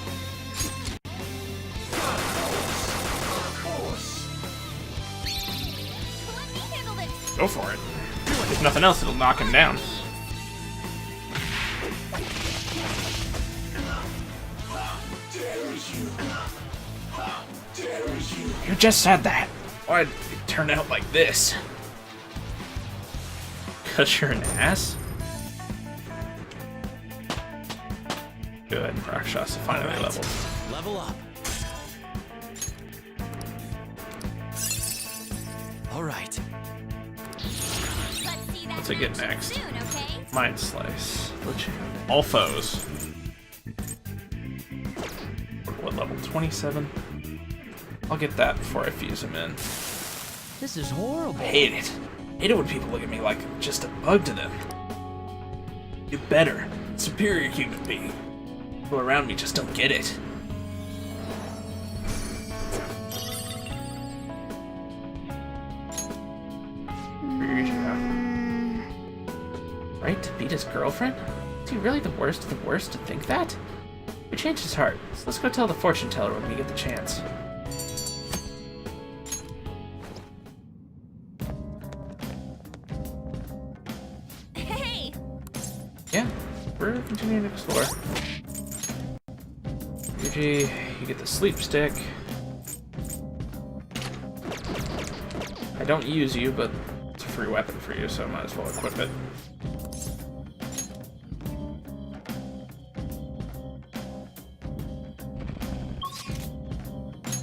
Let me handle this! Go for it. If nothing else, it'll knock him down. You just said that. Why'd it turn out like this? 'Cause you're an ass? Good. Rakshas finally leveled. Level up. All right. What's it get next? Soon, okay? Mind Slice. All foes. What level? 27? I'll get that before I fuse him in. This is horrible. I hate it. I hate it when people look at me like I'm just a bug to them. You're better. Superior human being. People around me just don't get it. Right? To beat his girlfriend? Is he really the worst of the worst to think that? We changed his heart, so let's go tell the fortune teller when we get the chance. Hey! Yeah, we're continuing to explore. Yuji, you get the sleep stick. I don't use you, but it's a free weapon for you, so I might as well equip it.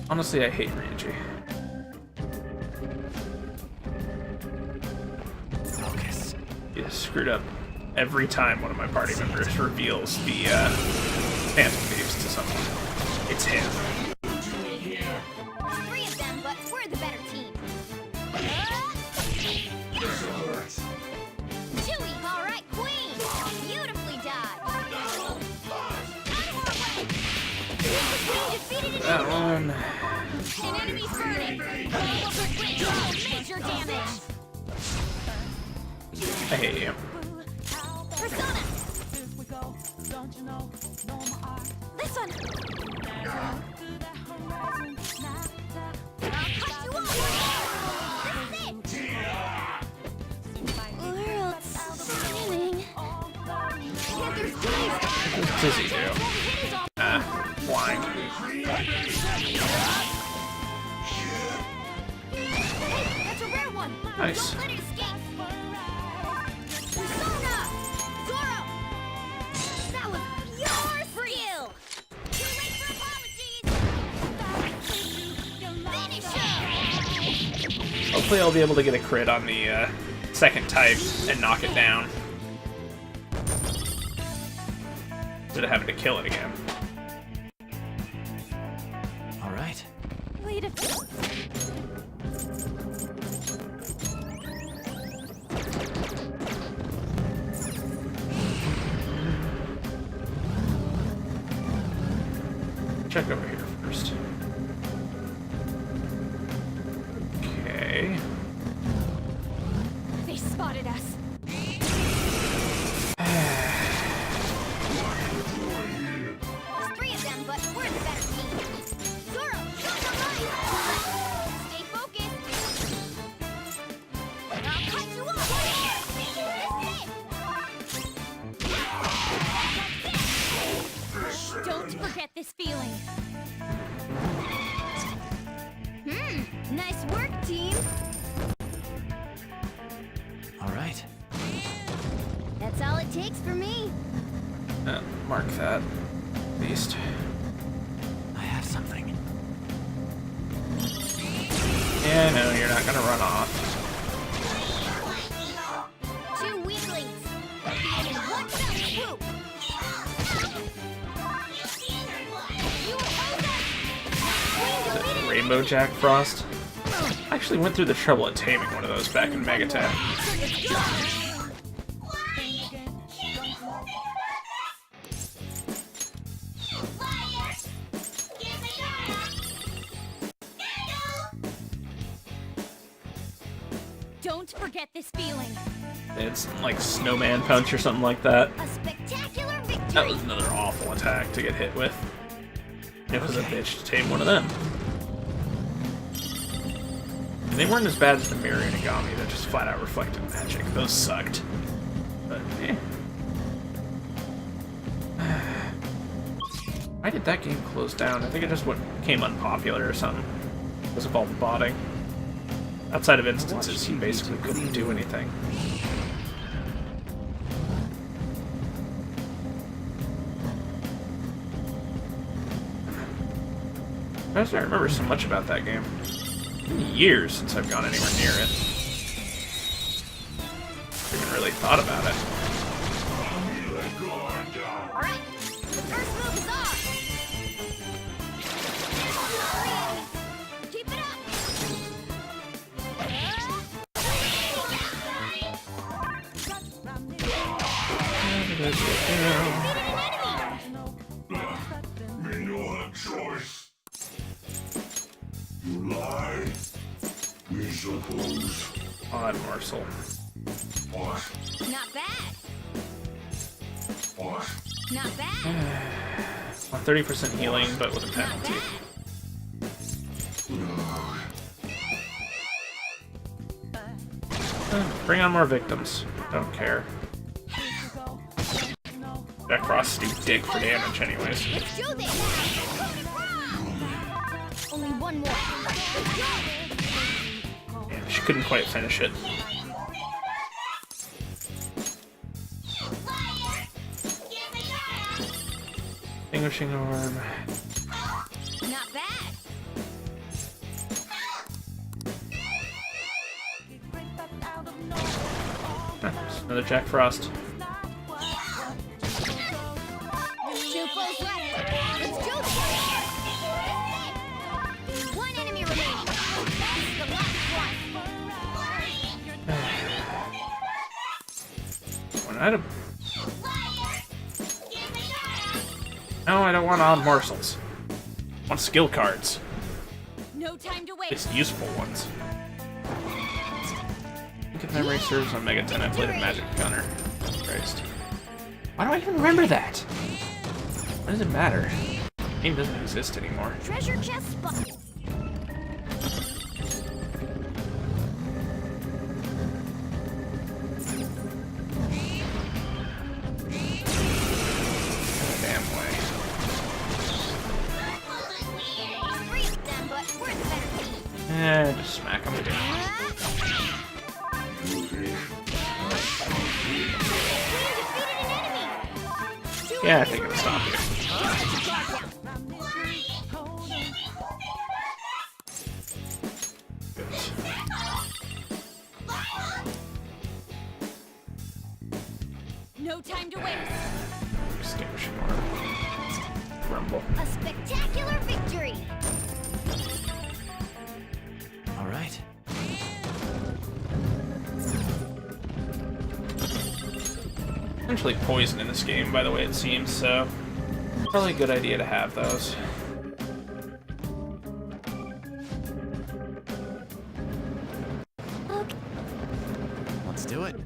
Honestly, I hate Ryuji. Focus. He screwed up every time one of my party members reveals the Phantom Thieves to someone. It's him. Three of them, but we're the better team. Chewie, all right, Queen. Beautifully done. Queen defeated an That one. An enemy's burning. Major damage. I hate you. Persona. This one. I'll cut you off. This is it. World's spinning. Panther's place. What does he do? Blind. That's a rare one. Nice. Don't let it escape. Persona! Zoro! That was your skill! Too late for apologies! Finish him! Hopefully I'll be able to get a crit on the second type and knock it down. Instead of having to kill it again. All right. Wait a... Check over here first. Okay. They spotted us. There's three of them, but we're the better team. Zoro, show your money! Stay focused! I'll cut you this feeling. Nice work, team. All right. That's all it takes for me. Mark that. Beast. I have something. Yeah, no, you're not gonna run off. 2 weaklings. And 1 fell swoop. You oppose us. Rainbow Jack Frost. I actually went through the trouble of taming one of those back in Megaten. Don't forget this feeling. It's like Snowman Punch or something like that. A spectacular victory. That was another awful attack to get hit with. It was a bitch to tame one of them. And they weren't as bad as the Mirror Inagami that just flat out reflected magic. Those sucked. But, eh. Why did that game close down? I think it just became unpopular or something. Because of all the botting. Outside of instances, you basically couldn't do anything. I just don't remember so much about that game. It's been years since I've gone anywhere near it. I haven't really thought about it. Alright, the first move is off. Keep it up. Me no have choice. You lie? We suppose. Odd morsel. What? Not bad. What? Not bad. 30% healing, but with a penalty. Bring on more victims. Don't care. Jack Frost's do dick for damage anyways. Let's do this. Only one more. Yeah, she couldn't quite finish it. Extinguishing Orb. Not bad. Another Jack Frost. 2 foes left. Let's do this. 1 enemy remaining. That's the last one. One item. No, I don't want odd morsels. I want skill cards. No time to waste. It's useful ones. I think if memory serves on Megaten, I played a Magic Gunner. Christ. Why do I even remember that? What does it matter? The game doesn't exist anymore. Treasure chest spot. Damn way. Freeze them, but we're the better team. Just smack them down. Yeah, I think it'll stop here. No time to waste. Extinguishing Orb. Rumble. A spectacular victory. All right. Essentially poison in this game, by the way it seems, so probably a good idea to have those. Let's do it.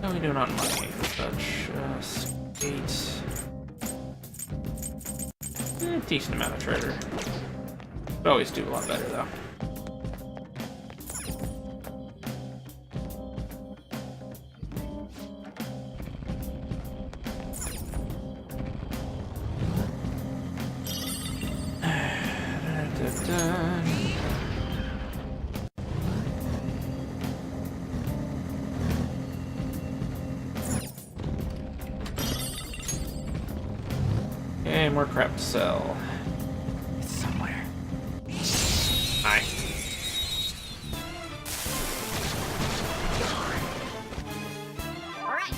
How are we doing on money? Just 8. Decent amount of treasure. Could always do a lot better though. more crap to sell. It's somewhere. Hi. Alright,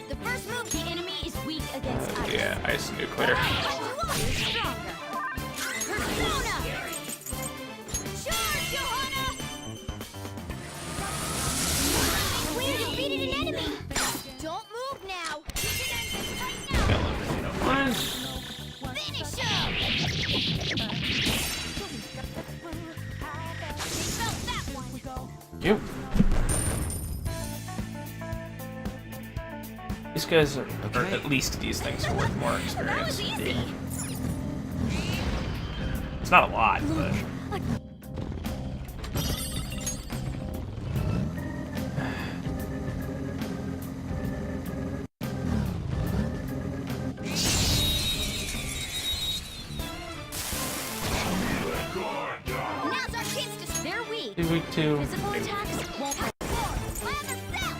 the first move, the enemy is weak against ice. Yeah, ice nuclear. Stronger. Persona! Charge, Johanna! We defeated an enemy! Don't move now! Finish him! Felt that one! You. These guys are, or at least these things are worth more experience. It's not a lot, but. Now's our chance to... They're weak. Too weak to. Physical attacks won't hurt. Slam yourself!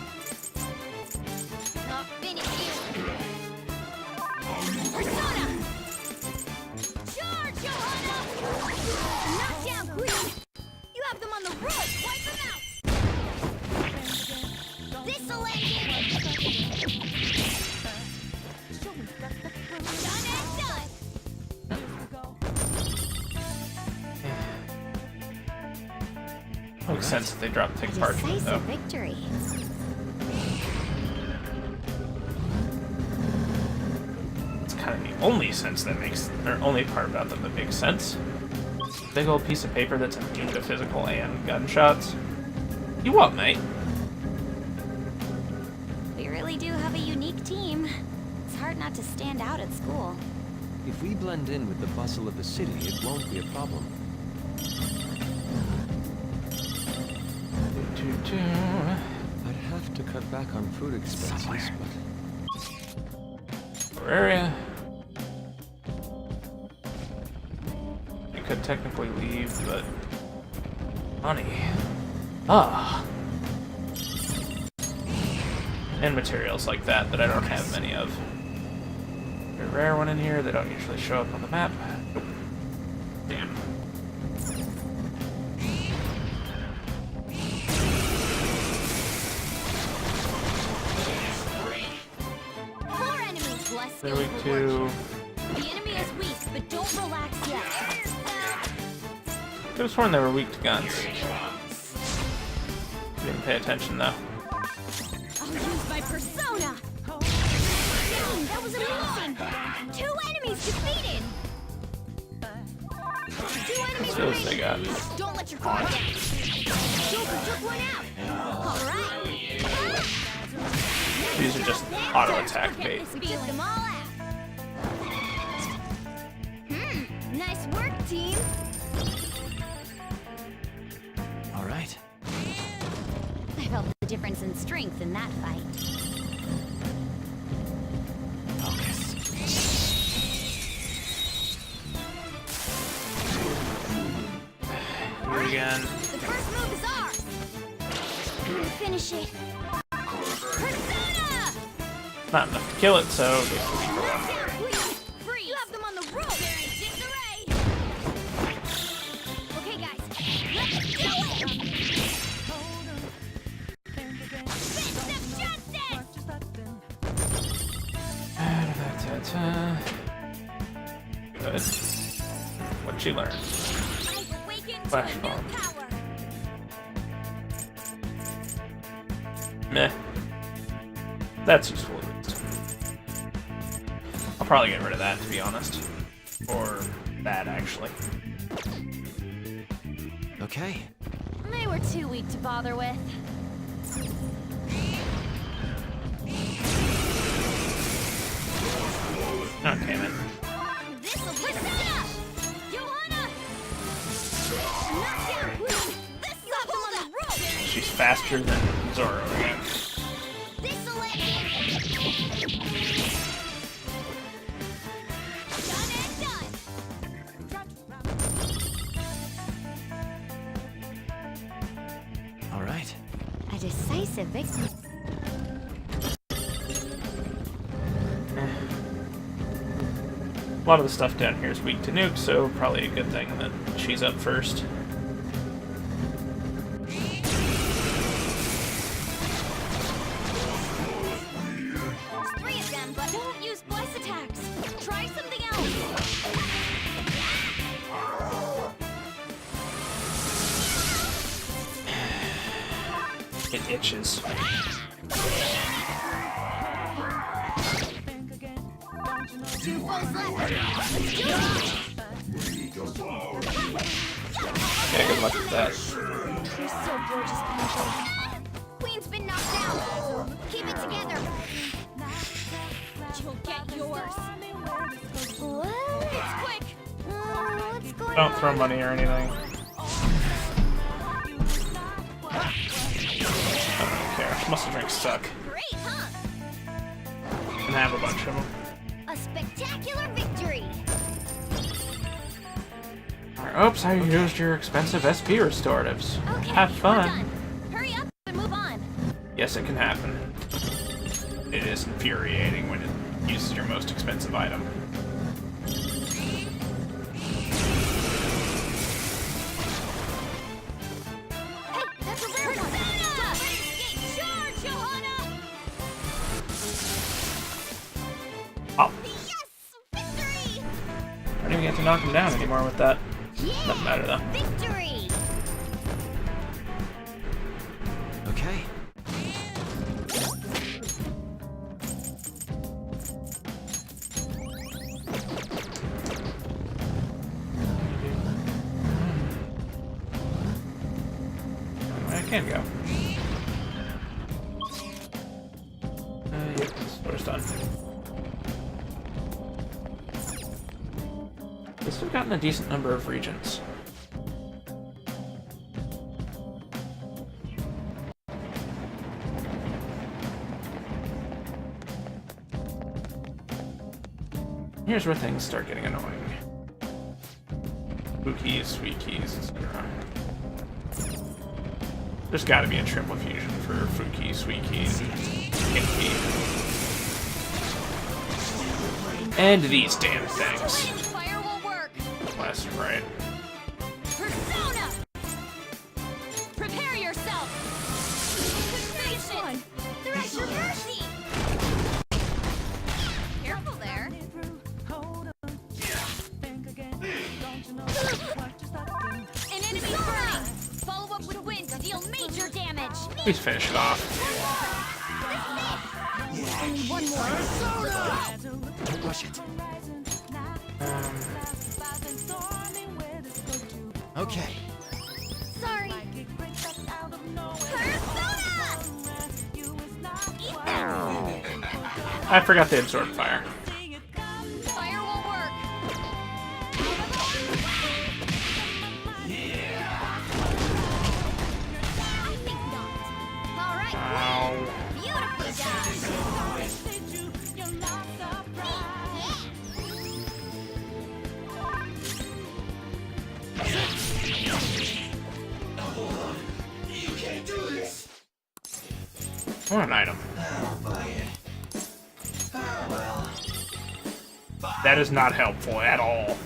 Not finished yet. Persona! Charge, Johanna! Knockdown, Queen! You have them on the rope! Wipe them out! This'll end it! Done and done! Makes sense if they drop thick parchment, though. Victory. It's kind of the only sense that makes, or only part about them that makes sense. Big old piece of paper that's immune to physical and gunshots. You what, mate? We really do have a unique team. It's hard not to stand out at school. If we blend in with the bustle of the city, it won't be a problem. I'd have to cut back on food expenses, but... Area. You could technically leave, but... Money. Ah. And materials like that I don't have many of. A rare one in here, they don't usually show up on the map. Nope. Damn. They're weak too. The enemy is weak, but don't relax yet. Could have sworn they were weak to guns. Didn't pay attention though. I'll use my persona. Dang, that was amazing. 2 enemies defeated. 2 enemies Those they got. Don't let your guard down. Joker took one out. All right. These are just auto attack bait. We took them all out. Nice work, team. All right. I felt the difference in strength in that fight. Focus. Here again. The first move is ours. Finish it. Persona! Not enough to kill it, so. You have them on the rope. They're in disarray. Okay, guys, let's do it. Fist of justice. Good. What'd she learn? I've awakened to Flash a new bomb. power. Meh. That's useful at least. I'll probably get rid of that, to be honest. Or that, actually. Okay. They were too weak to bother with. Okay, man. This'll be enough. Johanna! Knockdown, Queen! This got them on the rope. She's faster than Zoro again. This'll end it. Done and done. All right. A decisive victory. A lot of the stuff down here is weak to nuke, so probably a good thing that she's up first. There's 3 of them, but don't use bless attacks. Try something else. It itches. Two foes left. Yeah, good luck with that. You're so gorgeous, Panther. Queen's been knocked out. Keep it together. You'll get yours. What? It's quick. What's going on? Don't throw money or anything. I don't care. Muscle drinks suck. Great, huh? And I have a bunch of them. A spectacular victory. Oops, I used your expensive SP restoratives. Okay, Have fun. we're done. Hurry up and move on. Yes, it can happen. It is infuriating when it uses your most expensive item. Hey, that's a rare one. Don't let it escape. Charge, Johanna! Oh. Yes! Victory! I don't even get to knock him down anymore with that. Yeah! Doesn't matter though. Victory! Okay. I can go. Yep, this door's done. Guess we've gotten a decent number of regions. Here's where things start getting annoying. Blue keys, sweet keys, etc. There's gotta be a triple fusion for fruit key, sweet key, hip key. And these damn things. Fire will work. Last and right. Persona! Prepare yourself! Nice one! They're at your mercy! Careful there. An enemy burning! Follow up with wind to deal major damage! Please finish it off. Only one more. Don't rush it. Okay. Sorry. I forgot they absorb fire. Fire will work. I think not. All right, Ow. beautifully done. What an item. That is not helpful at all.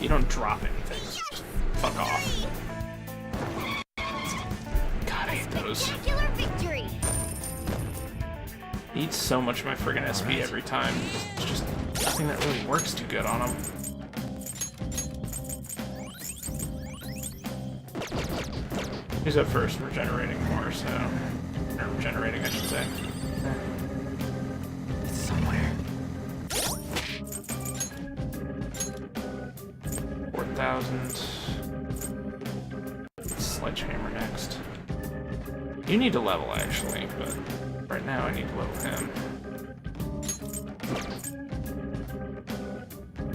You don't drop anything. Just fuck off. God, I hate those. Spectacular victory. Eats so much of my friggin' SP every time. It's just nothing that really works too good on them. Who's up first? We're generating more, so... Or regenerating, I should say. It's somewhere. 4,000. Sledgehammer next. You need to level, actually, but right now I need to level him.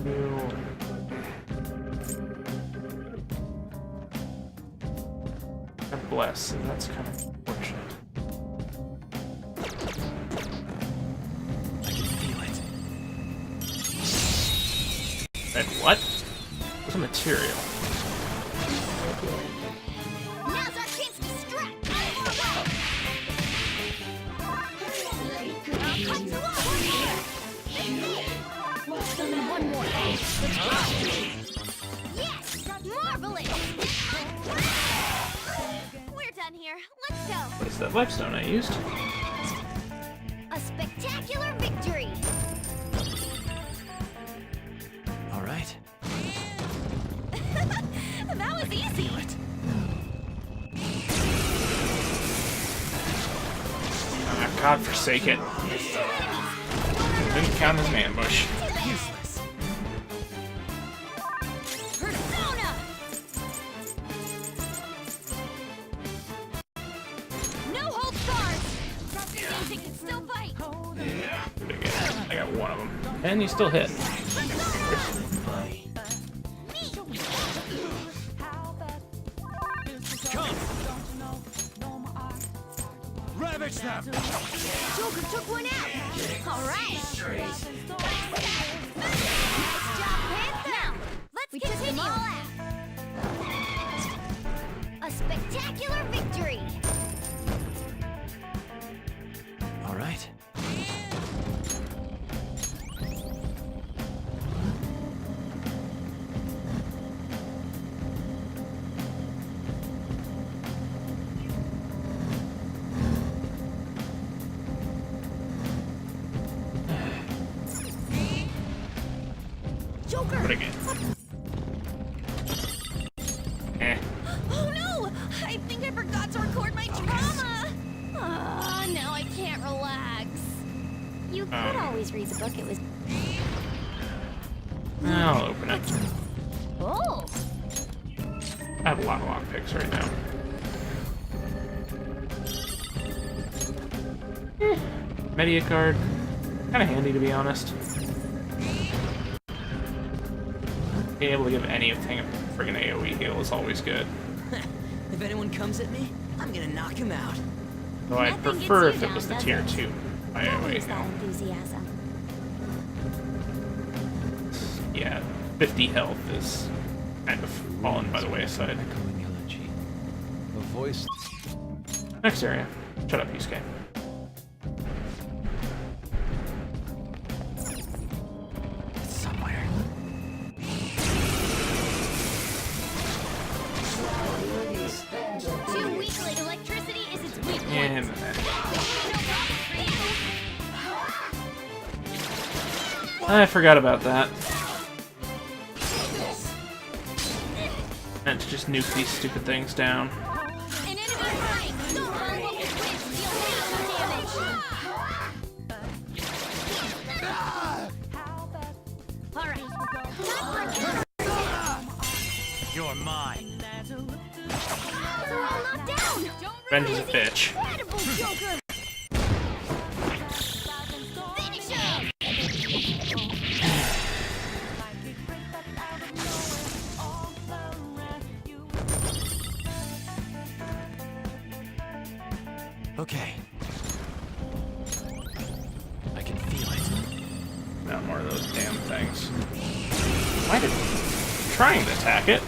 You... I bless, and that's kind of unfortunate. I can feel it. And what? What's a material? Now's our chance to strike. Only one more. here. Let's go. What is that lifestone I used? A spectacular victory. All right. That was easy. Ah, God forsake it. Didn't count as an ambush. Useless. Persona. No holds barred. Means it can still fight. I got one of them. And you still hit. Ravage them! Joker took one out. All right. Nice job, Panther. Now, let's continue. Took them all out. A spectacular victory. All right. Joker. But again. Eh. Oh no! I think I forgot to record my drama! Now I can't relax. You could always read the book. It was. I'll open it. Oh. I have a lot of lockpicks right now. Media card. Kind of handy, to be honest. Being able to give anything a friggin' AoE heal is always good. If anyone comes at me, I'm gonna knock him out. Though I'd Nothing prefer gets you if it was the down, tier does 2 That AoE was that heal. enthusiasm. Yeah, 50 health is kind of fallen by the wayside. Echoing elegy. A voice. Next area. Shut up, Yusuke. It's somewhere. Too weakly. Electricity is its weak point. And No problem for you. I forgot about that. Meant to just nuke these stupid things down. An enemy running. Don't run what we win. Deal maximum damage. All right. Time for a counter. You're mine. They're all knocked down. Revenge is a bitch. Incredible, Joker. Finish him. Okay. I can feel it. Not more of those damn things. Why did trying to attack it?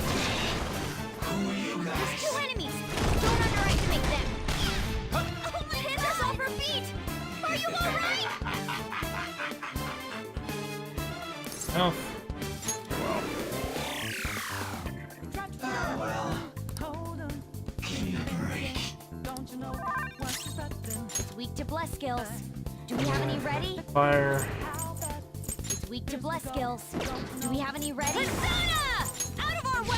There's two enemies. Don't underestimate them. Oh, my Panther's off her feet. Are you all right? Oh. It's weak to bless skills. Do we have any ready? Fire. It's weak to bless skills. Do we have any ready? Persona! Out of our way!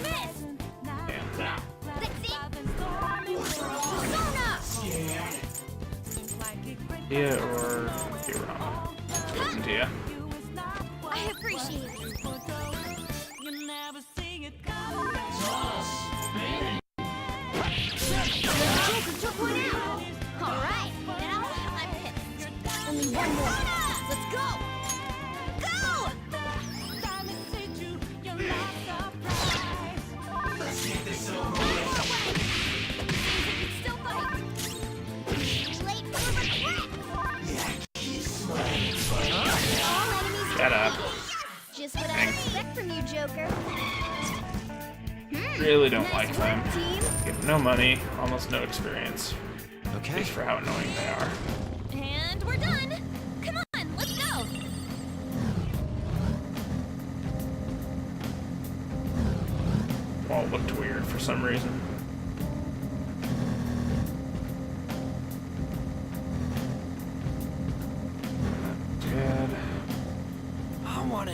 Miss! Damn. Let's see! Persona! Dia or Hero? Dia. I appreciate it. Joker took one out. All right, now I'm pissed. Only one more. Let's go! Go! Let's get this over with. Seems we can still fight. Late for regret. All enemies Shut up. just what I expect from you, Joker. Really don't Nice like work, them. team. Get no money, almost no experience. At Okay. least for how annoying they are. And we're done! Come on, let's go! All looked weird for some reason.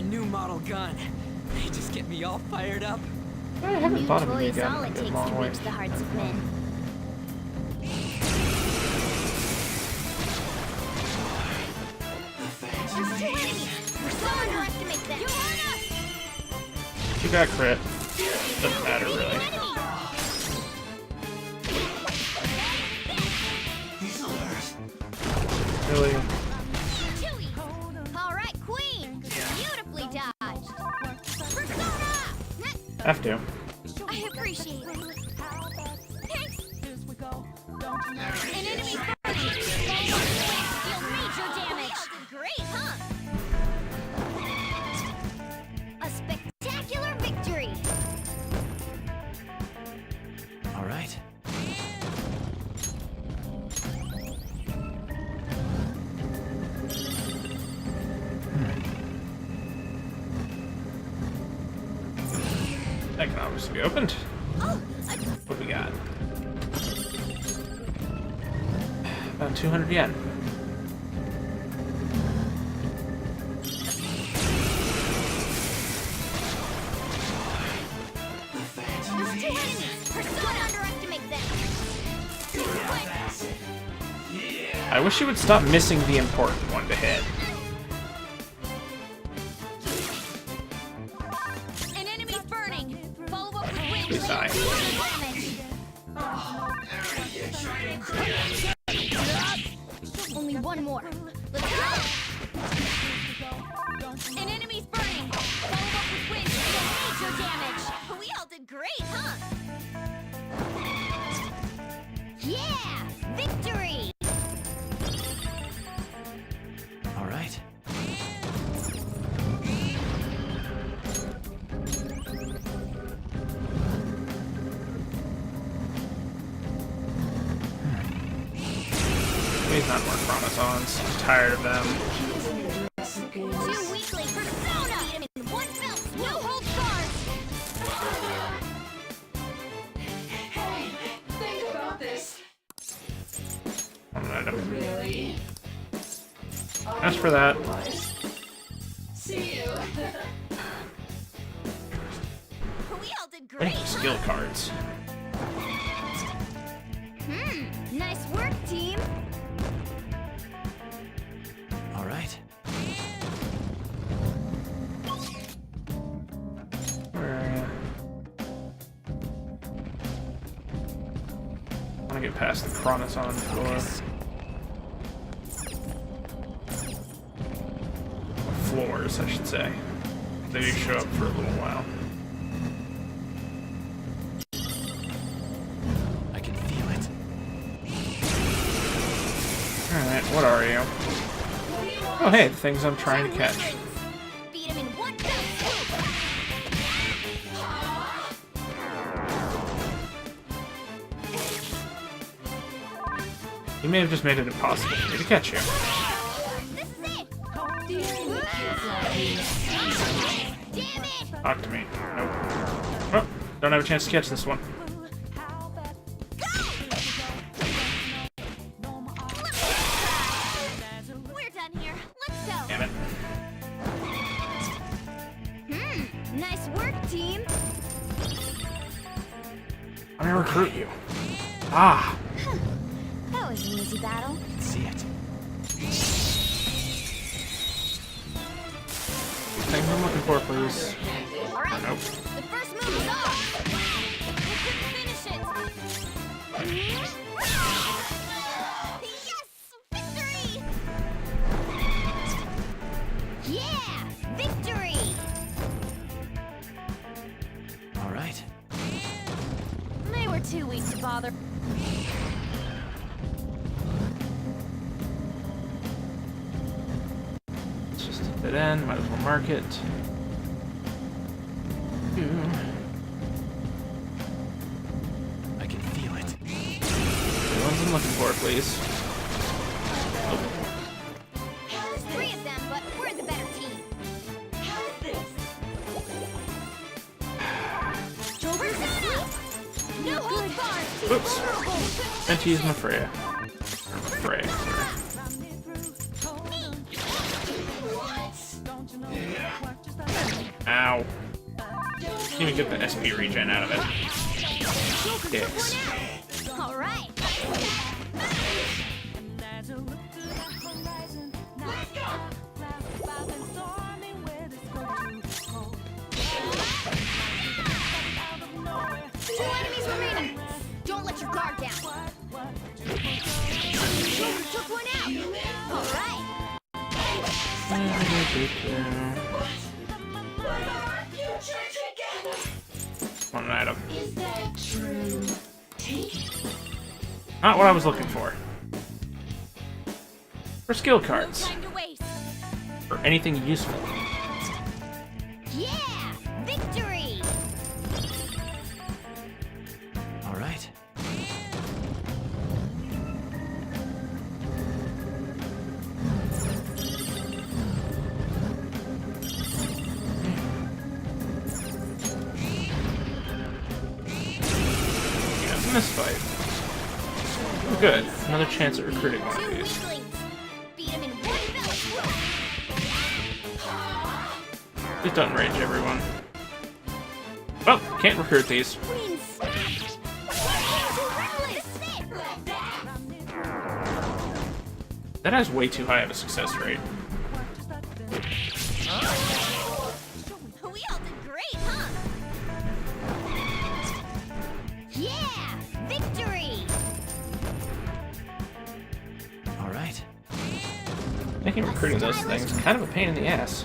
a new model gun. They just get me all fired up. I haven't New thought of a new toys gun all in it a good takes long to way. reach the hearts of men. There's 2 enemies! We're so underestimate them! You want us! You got crit. Doesn't matter really. Really? Alright, Queen! Beautifully dodged! Persona! Have to. I appreciate it. Thanks! An enemy spotted! Deal major damage! Great, huh? A spectacular victory! All right. That can obviously be opened. What do we got? About 200 yen. There's 2 enemies! Don't underestimate them! I wish you would stop missing the important one to hit. An enemy's burning! Follow up with wind! Please die. Only one more. Let's go! An enemy's burning! Follow up with wind! Deal major damage! We all did great, huh? Yeah! Victory! All right. Please not more chronotons. I'm tired of them. 2 weakling persona! Beat him in one fell swoop! No holds barred! Think about this. One item. Really? As for that, See you. We all did great, there's skill cards. Nice work, team! All right. Where are you? I want to get past the chronoton floor. Floors, I should say. They do show up for a little while. I can feel it. Alright, what are you? Oh hey, the things I'm trying to catch. Beat him in one fell swoop! You may have just made it impossible for me to catch you. This is it! Damn it! Talk to me. Nope. Oh, don't have a chance to catch this one. We're done here. Let's go! Damn it. Nice work, team! I'm gonna recruit you. Ah! That was an easy battle. See it. Things I'm looking for, please. Alright, Nope. the first move is off! We couldn't finish it! Yes! Victory! Yeah! Victory! All right. They were too weak to bother. It's just a dead end, might as well mark it. I can feel it. The ones I'm looking for, please. There's 3 of them, but we're the better team. Persona! No holds barred! Oops. Meant to use my Freya. Freya, sorry. Ow. Didn't even get the SP regen out of it. Dicks. All right. Two enemies remaining. Don't let your guard down. Joker took one out. All right. One item. Not what I was looking for. For skill cards. For anything useful. Yeah! Victory! All right. In this fight. Oh, good. Another chance at recruiting one of these. Beat him in one fell swoop. Please don't rage, everyone. Well, can't recruit these. Queen snap! That has way too high of a success rate. We all did great, huh? Yeah! Victory! All right. Making recruiting those things is kind of a pain in the ass.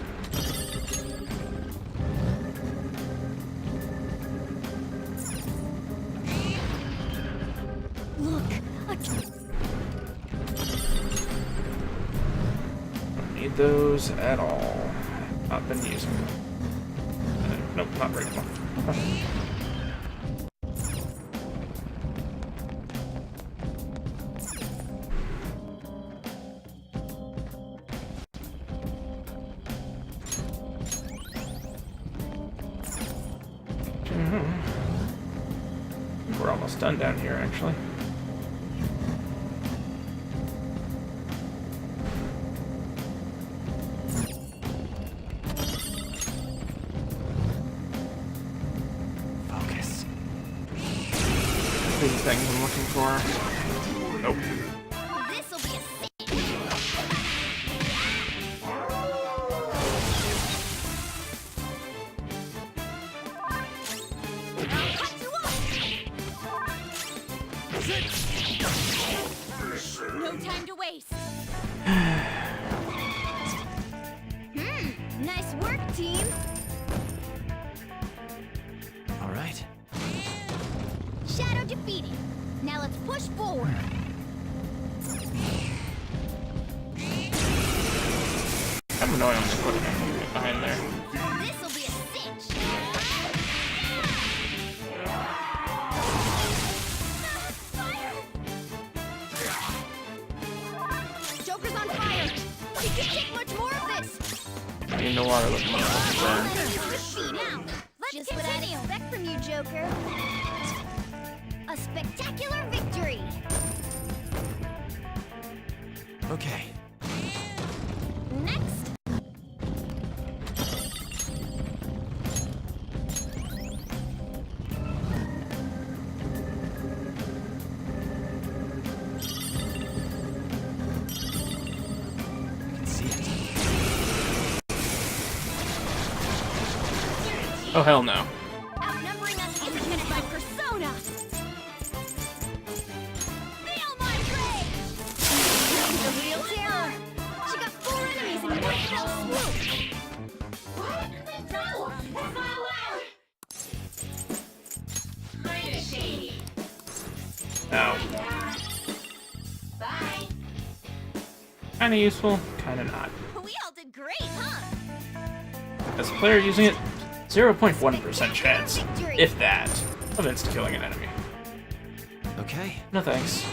Look, Don't need those at all. Not been using them. Nope, not breakable. We're almost done down here, actually. Focus. These things I'm looking for. Nope. this'll be a cinch. Cut you off. No time to waste. Nice work, team. All right. Shadow defeated. Now let's push forward. I'm annoying when they put it behind there. This'll be a cinch. Joker's on fire. You can't take much more of this. I need no water looking at Now, that. let's just what I'd expect from you, Joker. A spectacular victory. Okay. Next. I can see it. Oh, hell no. Outnumbering us isn't my persona. Feel my rage! The real terror. She got 4 enemies in one fell swoop. What? No! That's not allowed! Kinda shady. Ow. Bye. Kinda useful, kinda not. We all did great, huh? As a player using it, 0.1% chance, if that, of insta-killing an enemy. Okay. No thanks.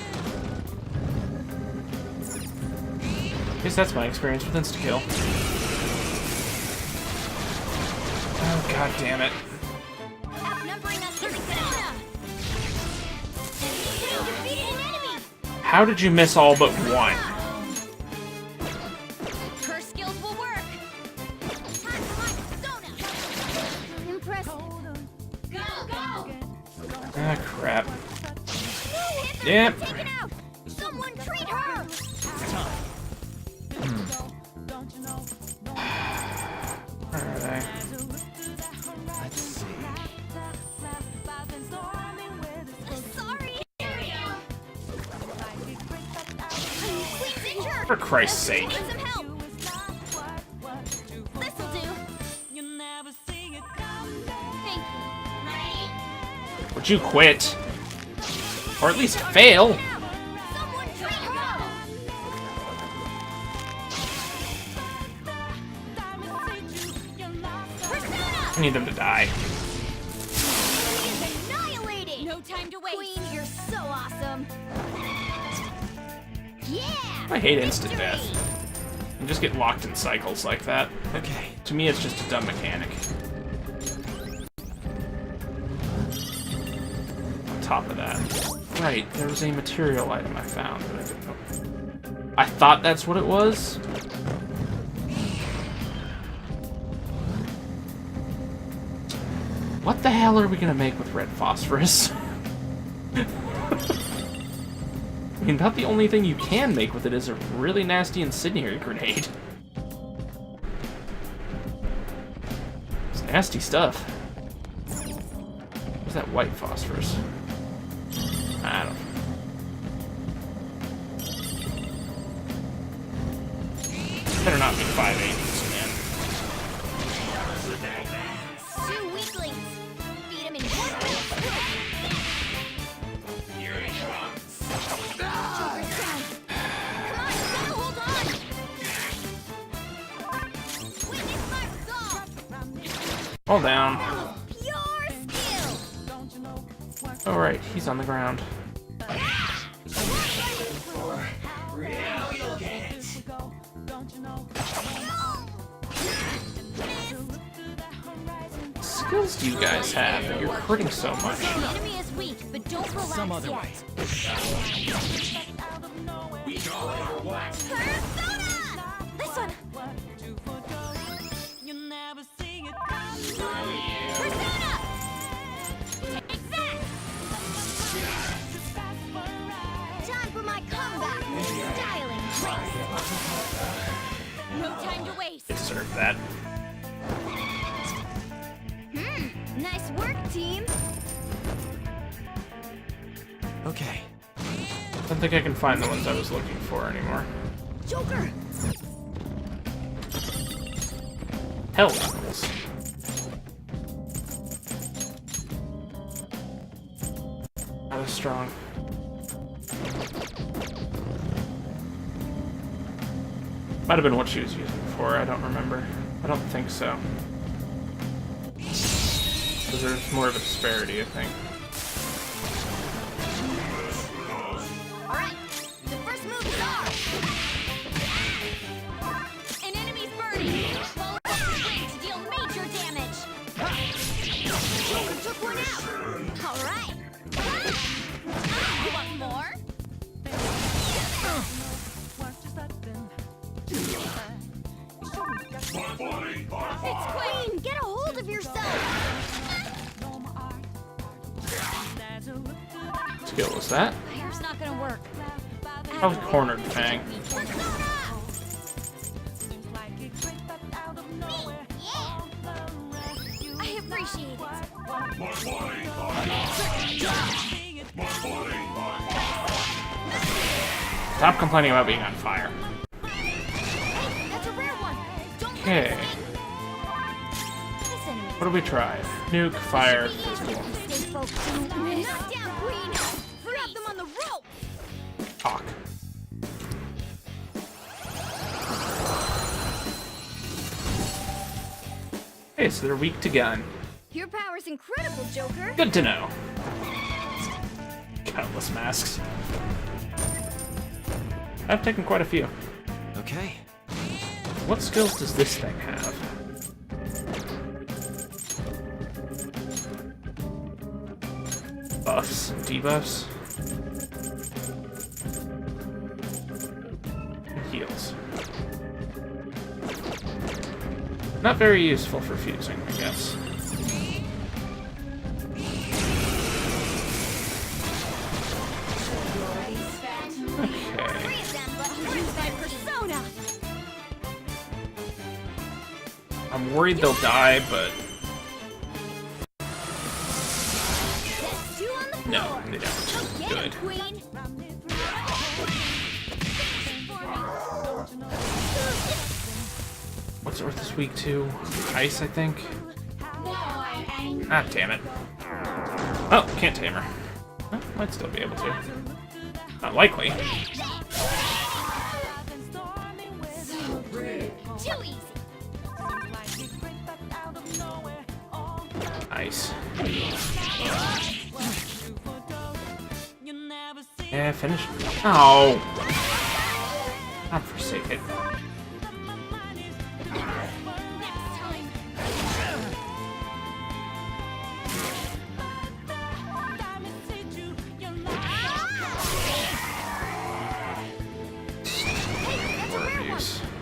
At least that's my experience with insta-kill. Oh, god damn it. Outnumbering us isn't persona. You defeated an enemy. How did you miss all but one? Her skills will work. Time for my persona. Yep. Taken out! Someone treat her! Where are they? Let's see. Sorry! Queen's injured! For Christ's sake. Need some help! This'll do! Thank you. Would you quit? Or at least fail? Someone treat her! I need them to die. He is annihilated! No time to waste! Queen, you're so awesome! Yeah! I hate instant death. You just get locked in cycles like that. Okay. To me, it's just a dumb mechanic. On top of that. Right, there was a material item I found that I didn't know. I thought that's what it was. What the hell are we gonna make with red phosphorus? I mean, about the only thing you can make with it is a really nasty incendiary grenade. It's nasty stuff. What's that white phosphorus? I don't know. Better not be 580s, man. Two weaklings! Feed him in one minute! Joker's down! Come on, gotta hold on! Witness my resolve! All down. Pure skill! Oh, right, he's on the ground. Skills do you guys have that you're hurting so much? The enemy is weak, but don't relax Some other yet. way. Persona! This one! Persona! Take that! Time for my comeback! Styling tricks! No time to waste! Deserve that. Nice work, team! Okay. I don't think I can find the ones I was looking for anymore. Joker! Hell knuckles. Not as strong. Might have been what she was using before, I don't remember. I don't think so. Because there's more of a disparity, I think. Alright, the first move is ours! An enemy's burning! Follow up the ring to deal major damage! Joker took one out! Alright! You want more? It's Queen! Get a hold of yourself! Skill was that? Fire's not gonna work. I was cornered, Fang. I appreciate it. Stop complaining about being on fire. That's a rare one. Don't Okay. What do we try? Nuke, fire, physical. stay focused. Knock down, Queen. Drop them on the rope. Talk. Okay, so they're weak to gun. Your power's incredible, Joker. Good to know. Countless masks. I've taken quite a few. Okay. What skills does this thing have? Buffs, debuffs, and heals. Not very useful for fusing, I guess. worried they'll die, but no, they don't. Good. What's Earth this week too? Ice, I think. Ah, damn it. Oh, can't tame her. Well, might still be able to. Not likely. Nice. Yeah, finished. Oh! God forsake it.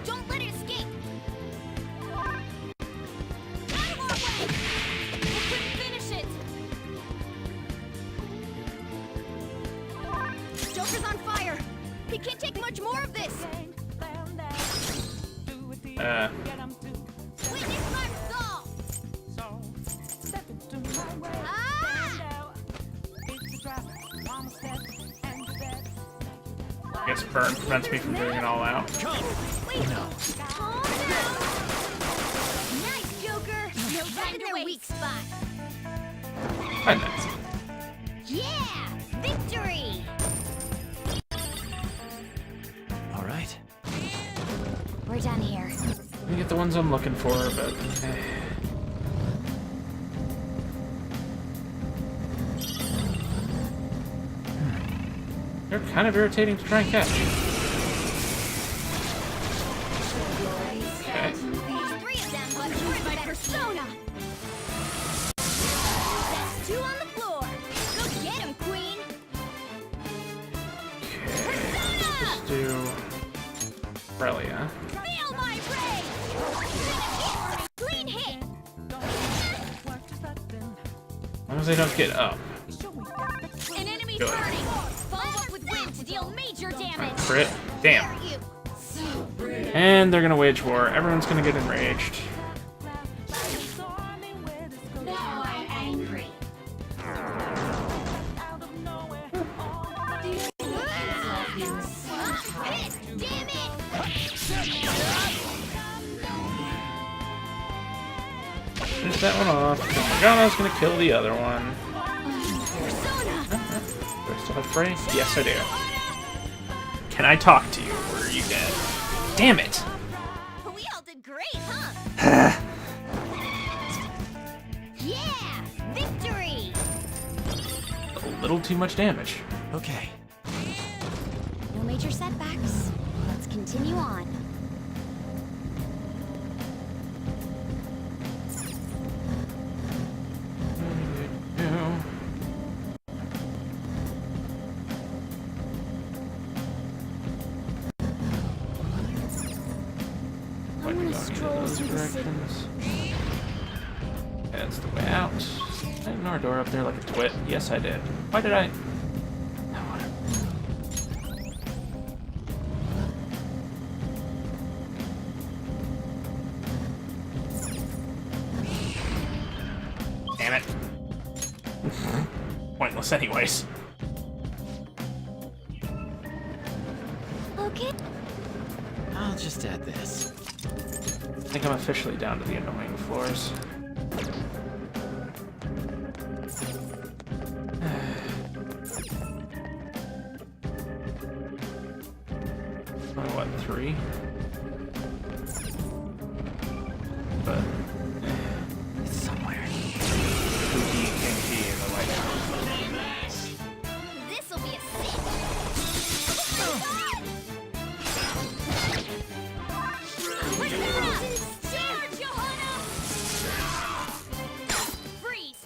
Don't let it escape. Finish it. Joker's on fire. He can't take much more of this. Witness my resolve. I guess burn prevents me from doing it all out. No. Nice, Joker. No, right in their weak spot. Quite nice. Yeah, victory. All right. We're done here. I get the ones I'm looking for, but they're kind of irritating to try and catch. Okay. Three of them, but you're my persona. That's two on the floor. Go get him, Queen. Okay. Let's do Aurelia. Feel my ray. Clean hit. As long as they don't get up. An enemy Good. burning. Follow up with wind to deal major damage. Crit. Damn. And they're gonna wage war. Everyone's gonna get enraged. Now I'm angry. Damn it! Finish that one off. Morgana's gonna kill the other one. Do I still have Frey? Yes, I do. Can I talk to you, or are you dead? Damn it! We all did great, huh? Yeah! Victory! A little too much damage. Okay. No major setbacks. Let's continue on. I want to stroll through the city. That's the way out. I ignored a door up there like a twit. Yes, I did. Why did I? No, whatever. Damn it. Pointless anyways. Okay. I'll just add this. I think I'm officially down to the annoying floors. What, 3? But It's somewhere. Pookie can't be in the White House. This'll be a sit. Freeze.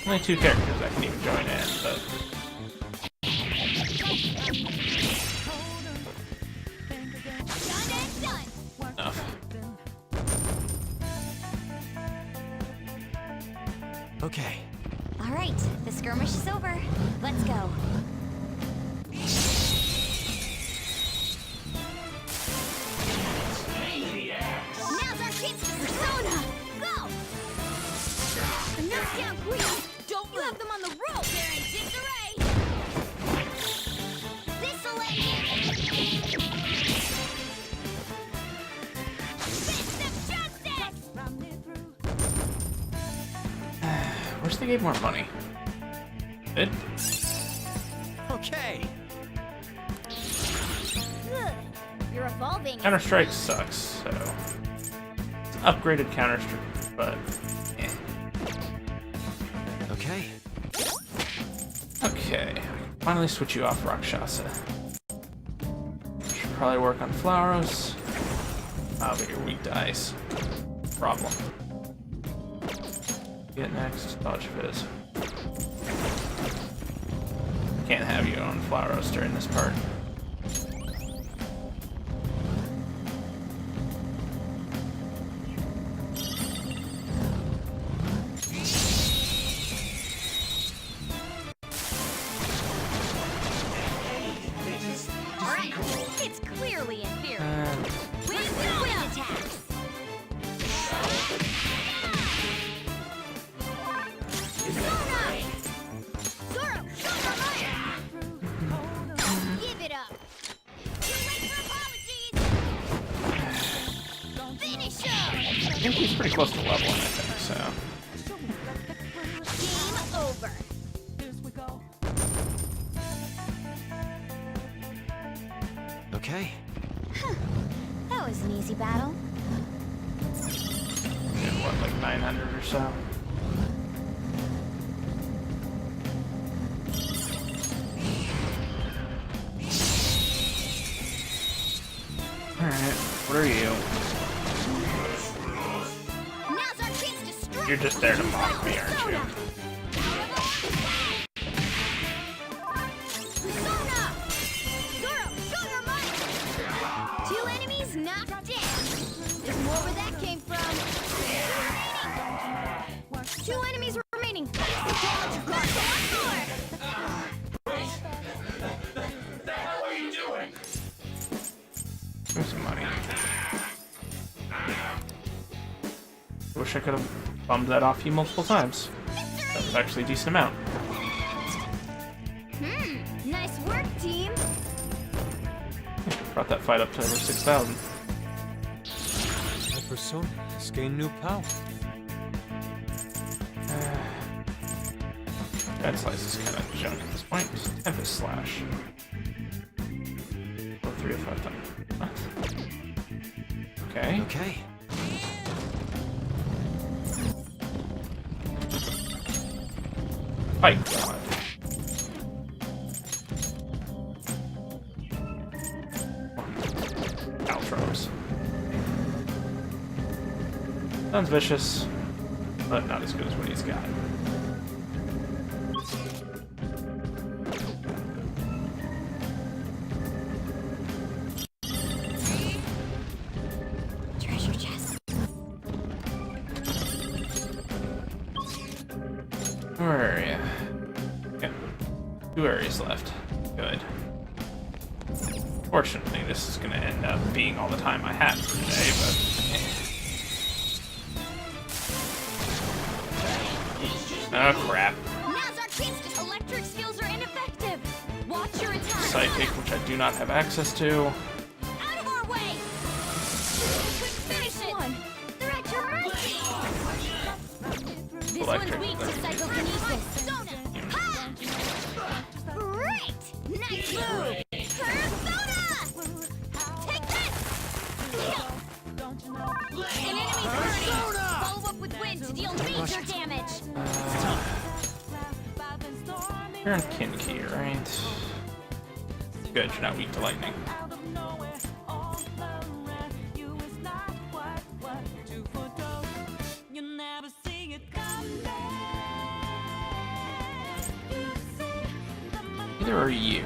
Only 2 characters I can even join in, but enough. Okay. All right, the skirmish is over. Let's go. Now's our chance to I gave more money. Good. Okay. Good. You're evolving. Counter-Strike sucks, so... It's an upgraded Counter-Strike, but... eh. Okay. Okay. Finally switch you off Rakshasa. Should probably work on Flauros. Ah, but you're weak to ice. Problem. Get next. Dodge Fizz. Can't have you on Flauros during this part. Alright, it's clearly inferior. Wind attacks. Zoro, show your might. Give it up. Too late for apologies. Finish him. I think he's pretty close to leveling, I think, so... Game over. Okay. That was an easy battle. Did what, like 900 or so? Alright, what are you? Now's our chance to strike. You're just there to mock me, aren't you? Persona! Zoro, show your might! 2 enemies knocked down. There's more where that came from. 2 enemies remaining. Challenge across the floor. Here's some money. Wish I could have bummed that off you multiple times. That was actually a decent amount. Nice work, team. Brought that fight up to over 6,000. My persona has gained new power. Red Slice is kind of junk at this point. Tempest Slash. Oh, 3 or 5 times. Huh. Okay. Okay. Fight God. Outros. Sounds vicious, but not as good as what he's got. Treasure chest. Where are you? Okay. 2 areas left. Good. Fortunately, this is going to end up being all the time I have for today, but... Oh, crap. Now's our chance to... Electric skills are ineffective. Watch your attack. Psychic, which I do not have access to. Out of our way. Couldn't finish it. They're at your mercy. This Electric. one's weak to psychokinesis. Persona. Ha! Great. Nice move. Persona. Take this. An enemy's burning. Follow up with wind to deal major damage. You're on Kinki, right? Good, you're not weak to lightning. Neither are you.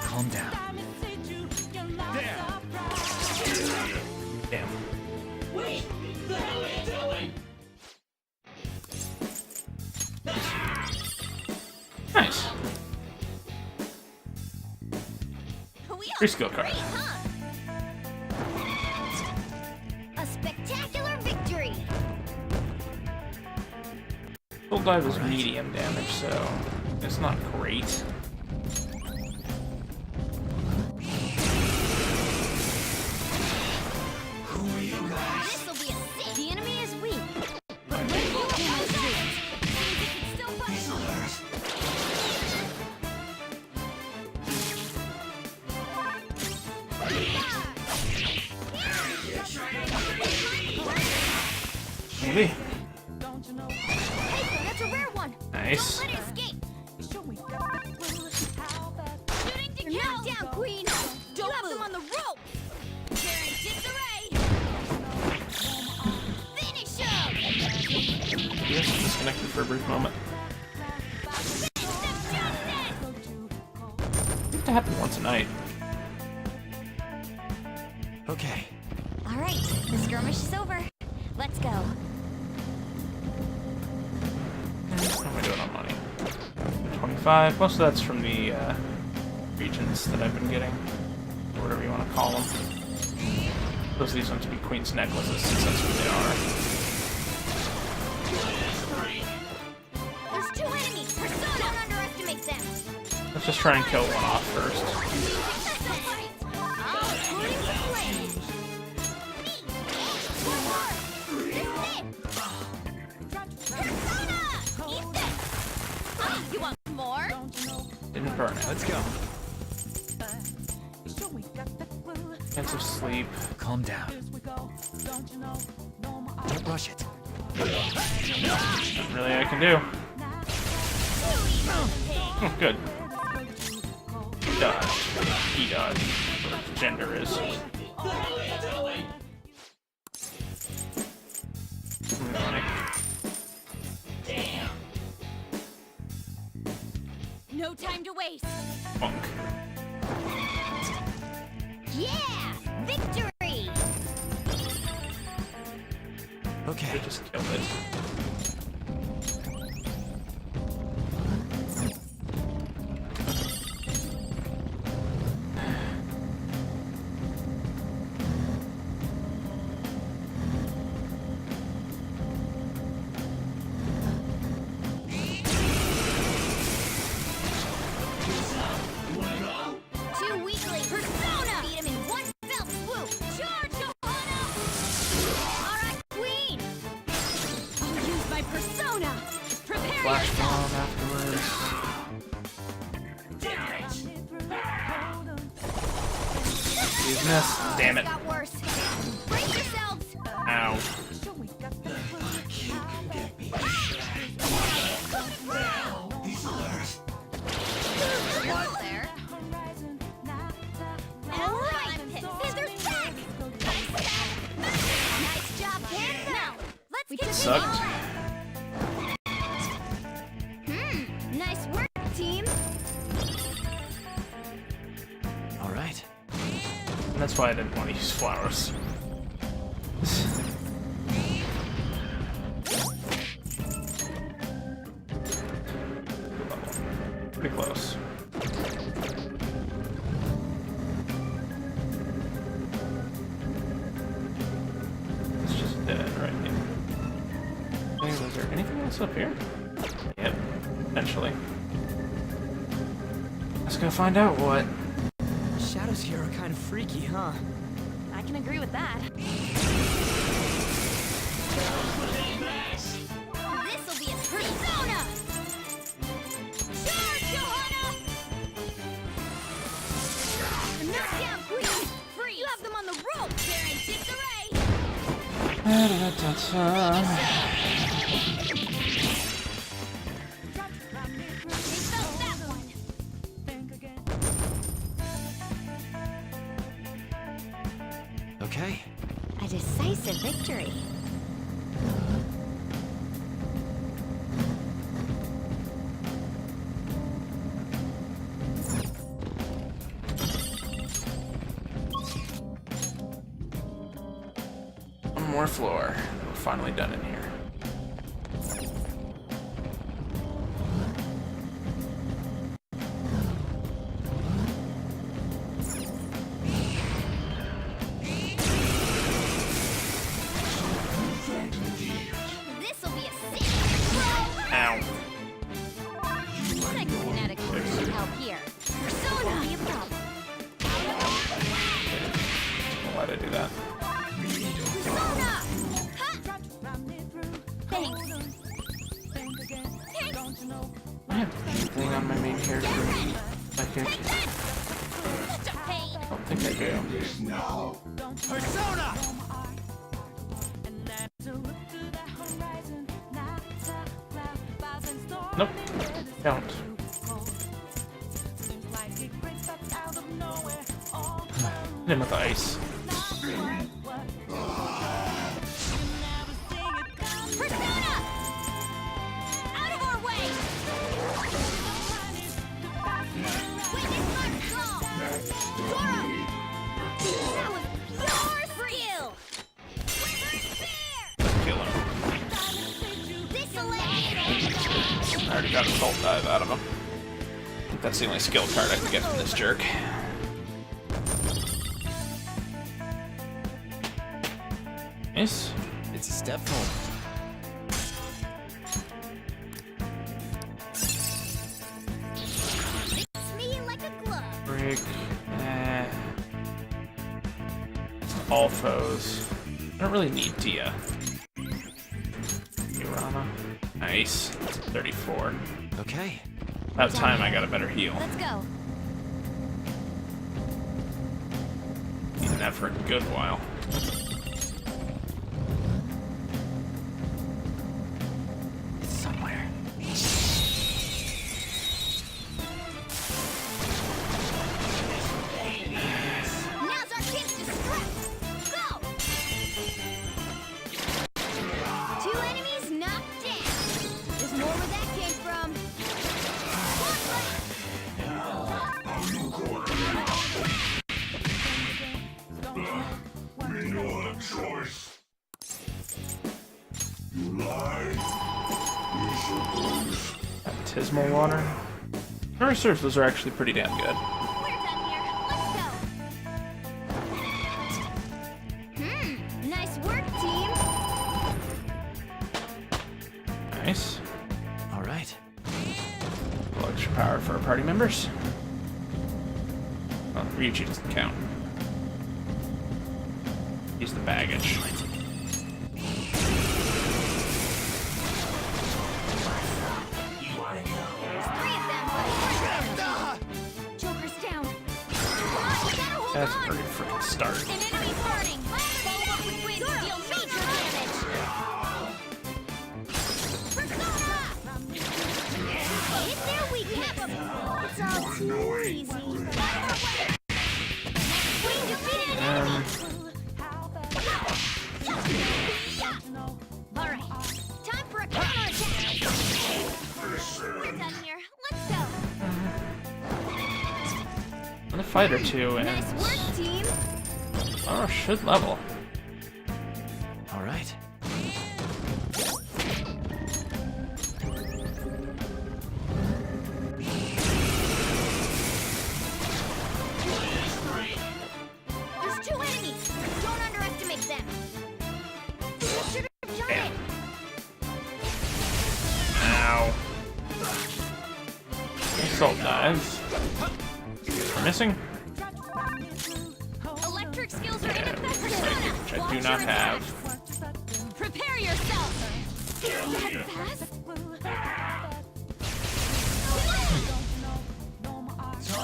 Calm down. Damn. Nice. Free skill card. A spectacular victory. Full dive is medium damage, so it's not great. Who are you? Hey, that's a rare one. Nice. Don't let it escape. Shooting to kill. Knocked down, Queen. Don't have them on the rope. They're in disarray. Finish him. Yes, disconnected for a brief moment. It to happen once a night. Okay. All right, the skirmish is over. Let's go. What am I doing on money? 25. Most of that's from the regions that I've been getting, or whatever you want to call them. Those of these ones to be Queen's necklaces, since that's what they are. There's 2 enemies. Persona. Don't underestimate them. Let's just try and kill one off first. You want more? Didn't burn it. Let's go. Chance of sleep. Calm down. Don't rush it. Nothing really I can do. Oh, good. He dodged. He dodged. Whatever his gender is. Money. No time to waste. Funk. Yeah! Victory! Okay. Just kill it. Flash bomb afterwards. He's missed. Damn it. Got worse. Brace yourselves. Ow. There. All right, Scissors back. Nice job, Panther. Let's get Sucked. Nice work, team. All right. And that's why I didn't want to use flowers. Pretty close. It's just dead right here. Okay, was there anything else up here? Yep, eventually. Let's go find out what. Shadows here are kind of freaky, huh? I can agree with that. This'll be a persona. Charge, Johanna! Knockdown, Queen. Freeze. You have them on the rope. They're in disarray. Okay. A decisive victory. One more floor. We're finally done in here. This'll be a sick. Ow. Psychokinetic should help here. Persona. Be a problem. Why'd I do that? Persona. Ha! Thanks. I have anything on my main character. I think. I don't think I do. Persona! Nope. Don't. Hit him with the ice. Persona! Out of our way! Witness my call! Zoro! That was your skill! Kill him. I already got a salt dive out of him. I think that's the only skill card I can get from this jerk. Nice. It's a step forward. Fits me like a glove. Break. All foes. I don't really need Dia. Urana. Nice. 34. Okay. About time I got a better heal. Let's go. Needed that for a good while. It's somewhere. Now's our chance to strike. Go! 2 enemies knocked down. There's more where that came from. Baptismal water. Memory serves, those are actually pretty damn good. We're done here. Let's go. Nice work, team. Nice. All right. A little extra power for our party members. Oh, Ryuji doesn't count. He's the baggage. Joker's down. Come on, we gotta hold That's a on. pretty freaking start. An enemy's burning. Follow up with wind to deal major damage. Persona! Hit their weakness. It's all too easy. We defeated an enemy. All right, time for a counterattack. We're done here. Let's go. And a fight or two, and Nice work, team. oh, should level. All right. There's 2 enemies. Don't underestimate them. You should have done it. Ow. Assault dives. We're missing. Electric skills are Yeah, ineffective. which I do not have. Prepare yourself. That fast?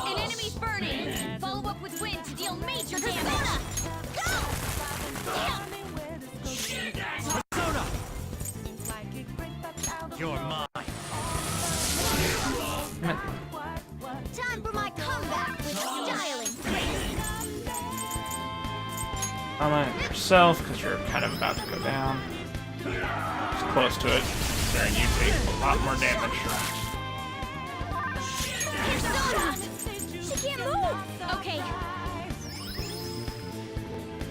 An enemy's burning. Follow up with wind to deal major damage. Go! Persona! You're mine. Time for my comeback with style and grace. Comment yourself, because you're kind of about to go down. It's close to it, considering you take a lot more damage. Persona! She can't move! Okay.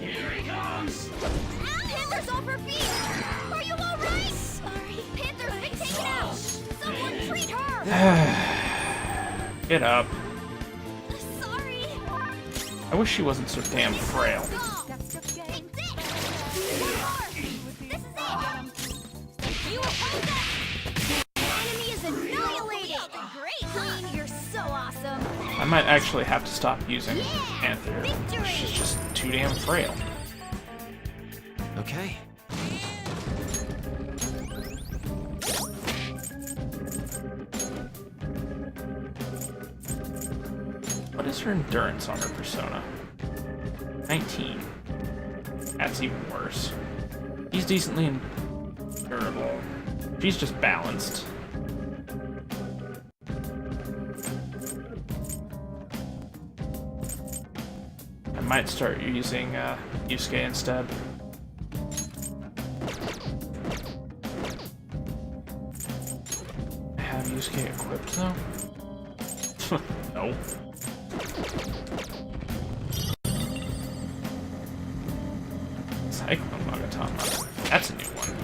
Here he comes! Panther's off her feet! Are you alright? Sorry. Panther's been taken out! Someone treat her! Get up. Sorry. I wish she wasn't so damn frail. Take this! One more! This is it! You oppose us! The enemy is annihilated! Great, Queen! You're so awesome! I might actually have to stop using Panther. Victory! She's just too damn frail. Okay. What is her endurance on her persona? 19. That's even worse. He's decently endurable. She's just balanced. might start using Yusuke instead. Have Yusuke equipped though? No. Cyclone Magatama. That's a new one.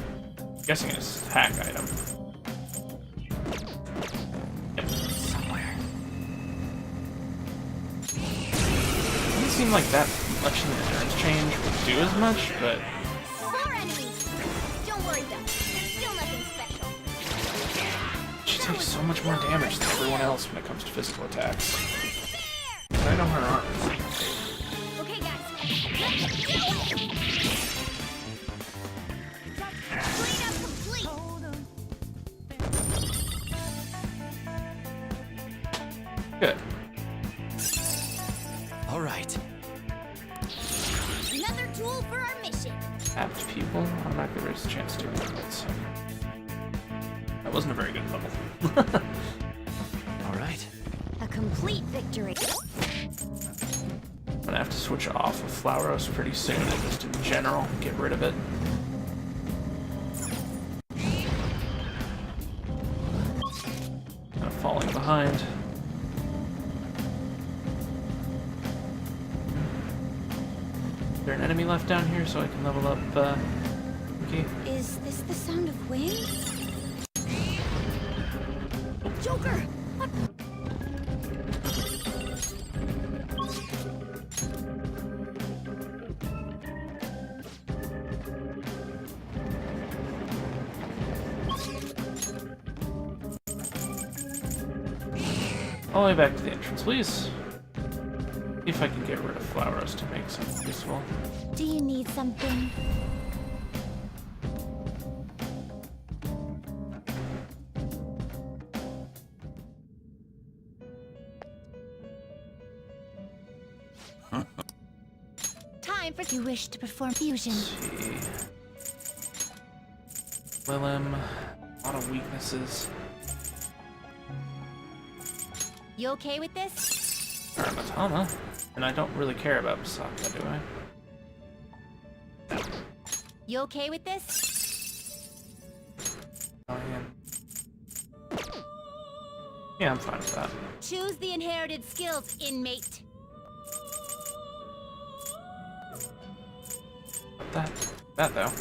I'm guessing it's a hack item. Yep, somewhere. Doesn't seem like that much in the endurance change would do as much, but More enemies! Don't worry though, there's still nothing special. she takes so much more damage than everyone else when it comes to physical attacks. I know her arms. Okay guys, let's do it! Clean up complete! Good. All right. Another tool for our mission! Apt people? Automatically raise the chance to do it. So. That wasn't a very good level. All right. A complete victory. I'm gonna have to switch off of Flowros pretty soon and just in general get rid of it. Kind of falling behind. Is there an enemy left down here so I can level up okay. Is this the sound of wind? Joker! All the way back to the entrance, please. See if I can get rid of Flowers to make something useful. Do you need something? Time for you wish to perform fusion. Let's see. Willem, a lot of weaknesses. You okay with this? Aramatama, and I don't really care about Misaka, do I? You okay with this? Oh, yeah. Yeah, I'm fine with that. Choose the inherited skills, inmate. That though.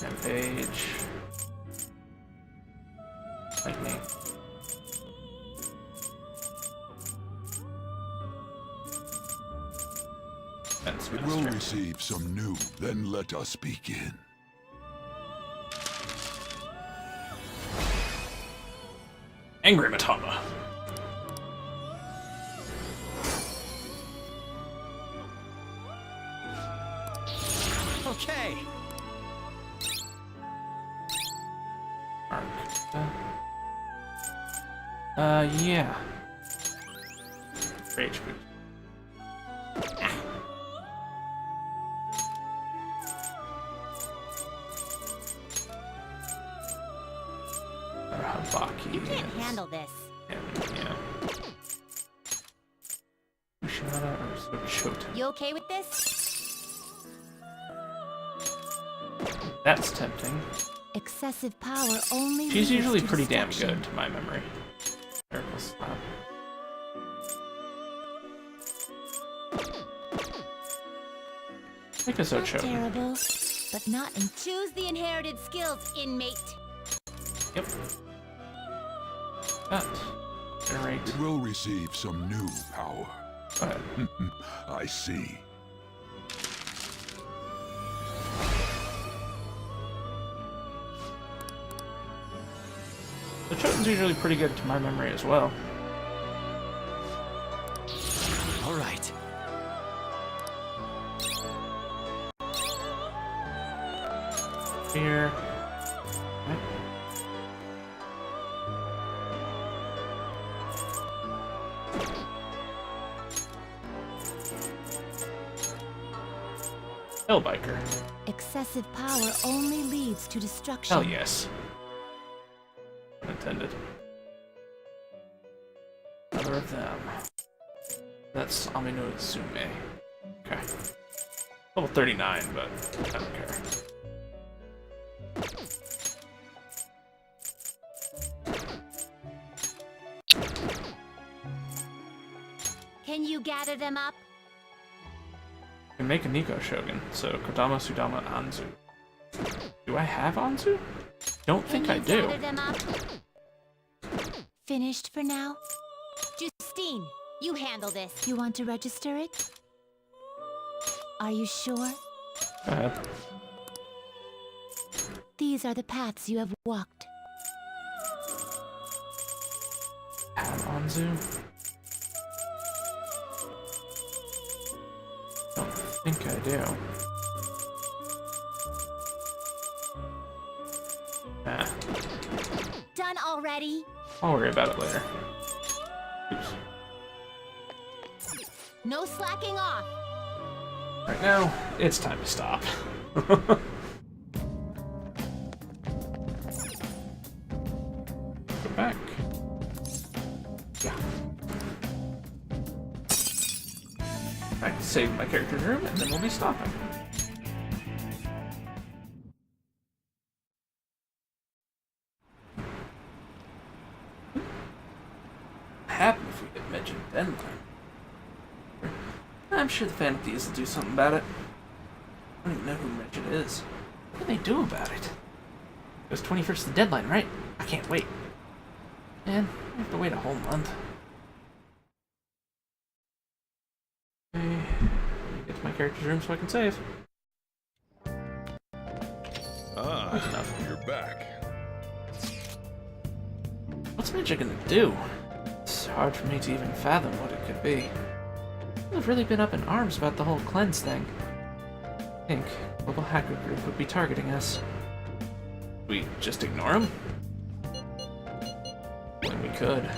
Rampage. Lightning. It will receive some new, then let us begin. Angry Matama. Okay. Yeah. Rage boost. Habaki. You can't handle this. Yeah. Ushada or Chota. You okay with this? That's tempting. Excessive power only. She's leads usually to pretty damn destruction. good to my memory. Miracle Slap. I guess I'll Not choke. terrible, but not in. Choose the inherited skills, inmate. Yep. That. Generate. It will receive some new power. Go ahead. I see. The Choten's usually pretty good to my memory as well. All right. Here. Right. Hellbiker. Excessive power only leads to destruction. Hell yes. Intended. Another of them. That's Amino Tsume. Okay. Level 39, but I don't care. Can you gather them up? I can make a Nico Shogun, so Kodama, Sudama, Anzu. Do I have Anzu? Don't think I do. Gather them up? Finished for now? Justine, you handle this. You want to register it? Are you sure? Go ahead. These are the paths you have walked. Have Anzu? Don't think I do. Nah. Done already? I'll worry about it later. Oops. No slacking off. Right now, it's time to stop. Go back. Yeah. Alright, save my character's room, and then we'll be stopping. Happen if we get mentioned deadline. I'm sure the Phantom Thieves will do something about it. I don't even know who Regid is. What can they do about it? It was 21st is the deadline, right? I can't wait. Man, I have to wait a whole month. Okay, let me get to my character's room so I can save. Ah, you're back. What's Magic gonna do? It's hard for me to even fathom what it could be. I've really been up in arms about the whole cleanse thing. I think Global Hacker Group would be targeting us. We just ignore them? When we could.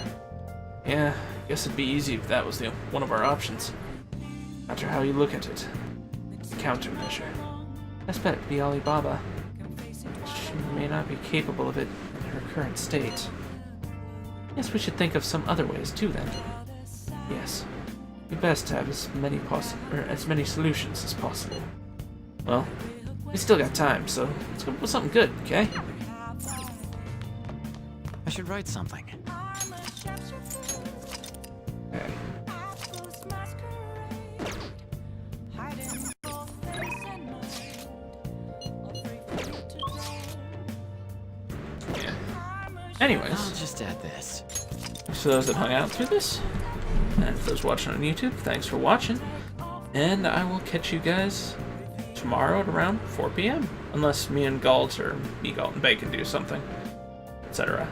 Yeah, I guess it'd be easy if that was one of our options. No matter how you look at it. Countermeasure. I bet it'd be Alibaba. She may not be capable of it in her current state. Guess we should think of some other ways too then. Yes. We best have as many solutions as possible. Well, we still got time, so let's go with something good, okay? I should write something. Okay. Yeah. Anyways. I'll just add this. For those that hung out through this, and for those watching on YouTube, thanks for watching. And I will catch you guys tomorrow at around 4 p.m. Unless me and Galt or me, Galt, and Bacon do something, etc.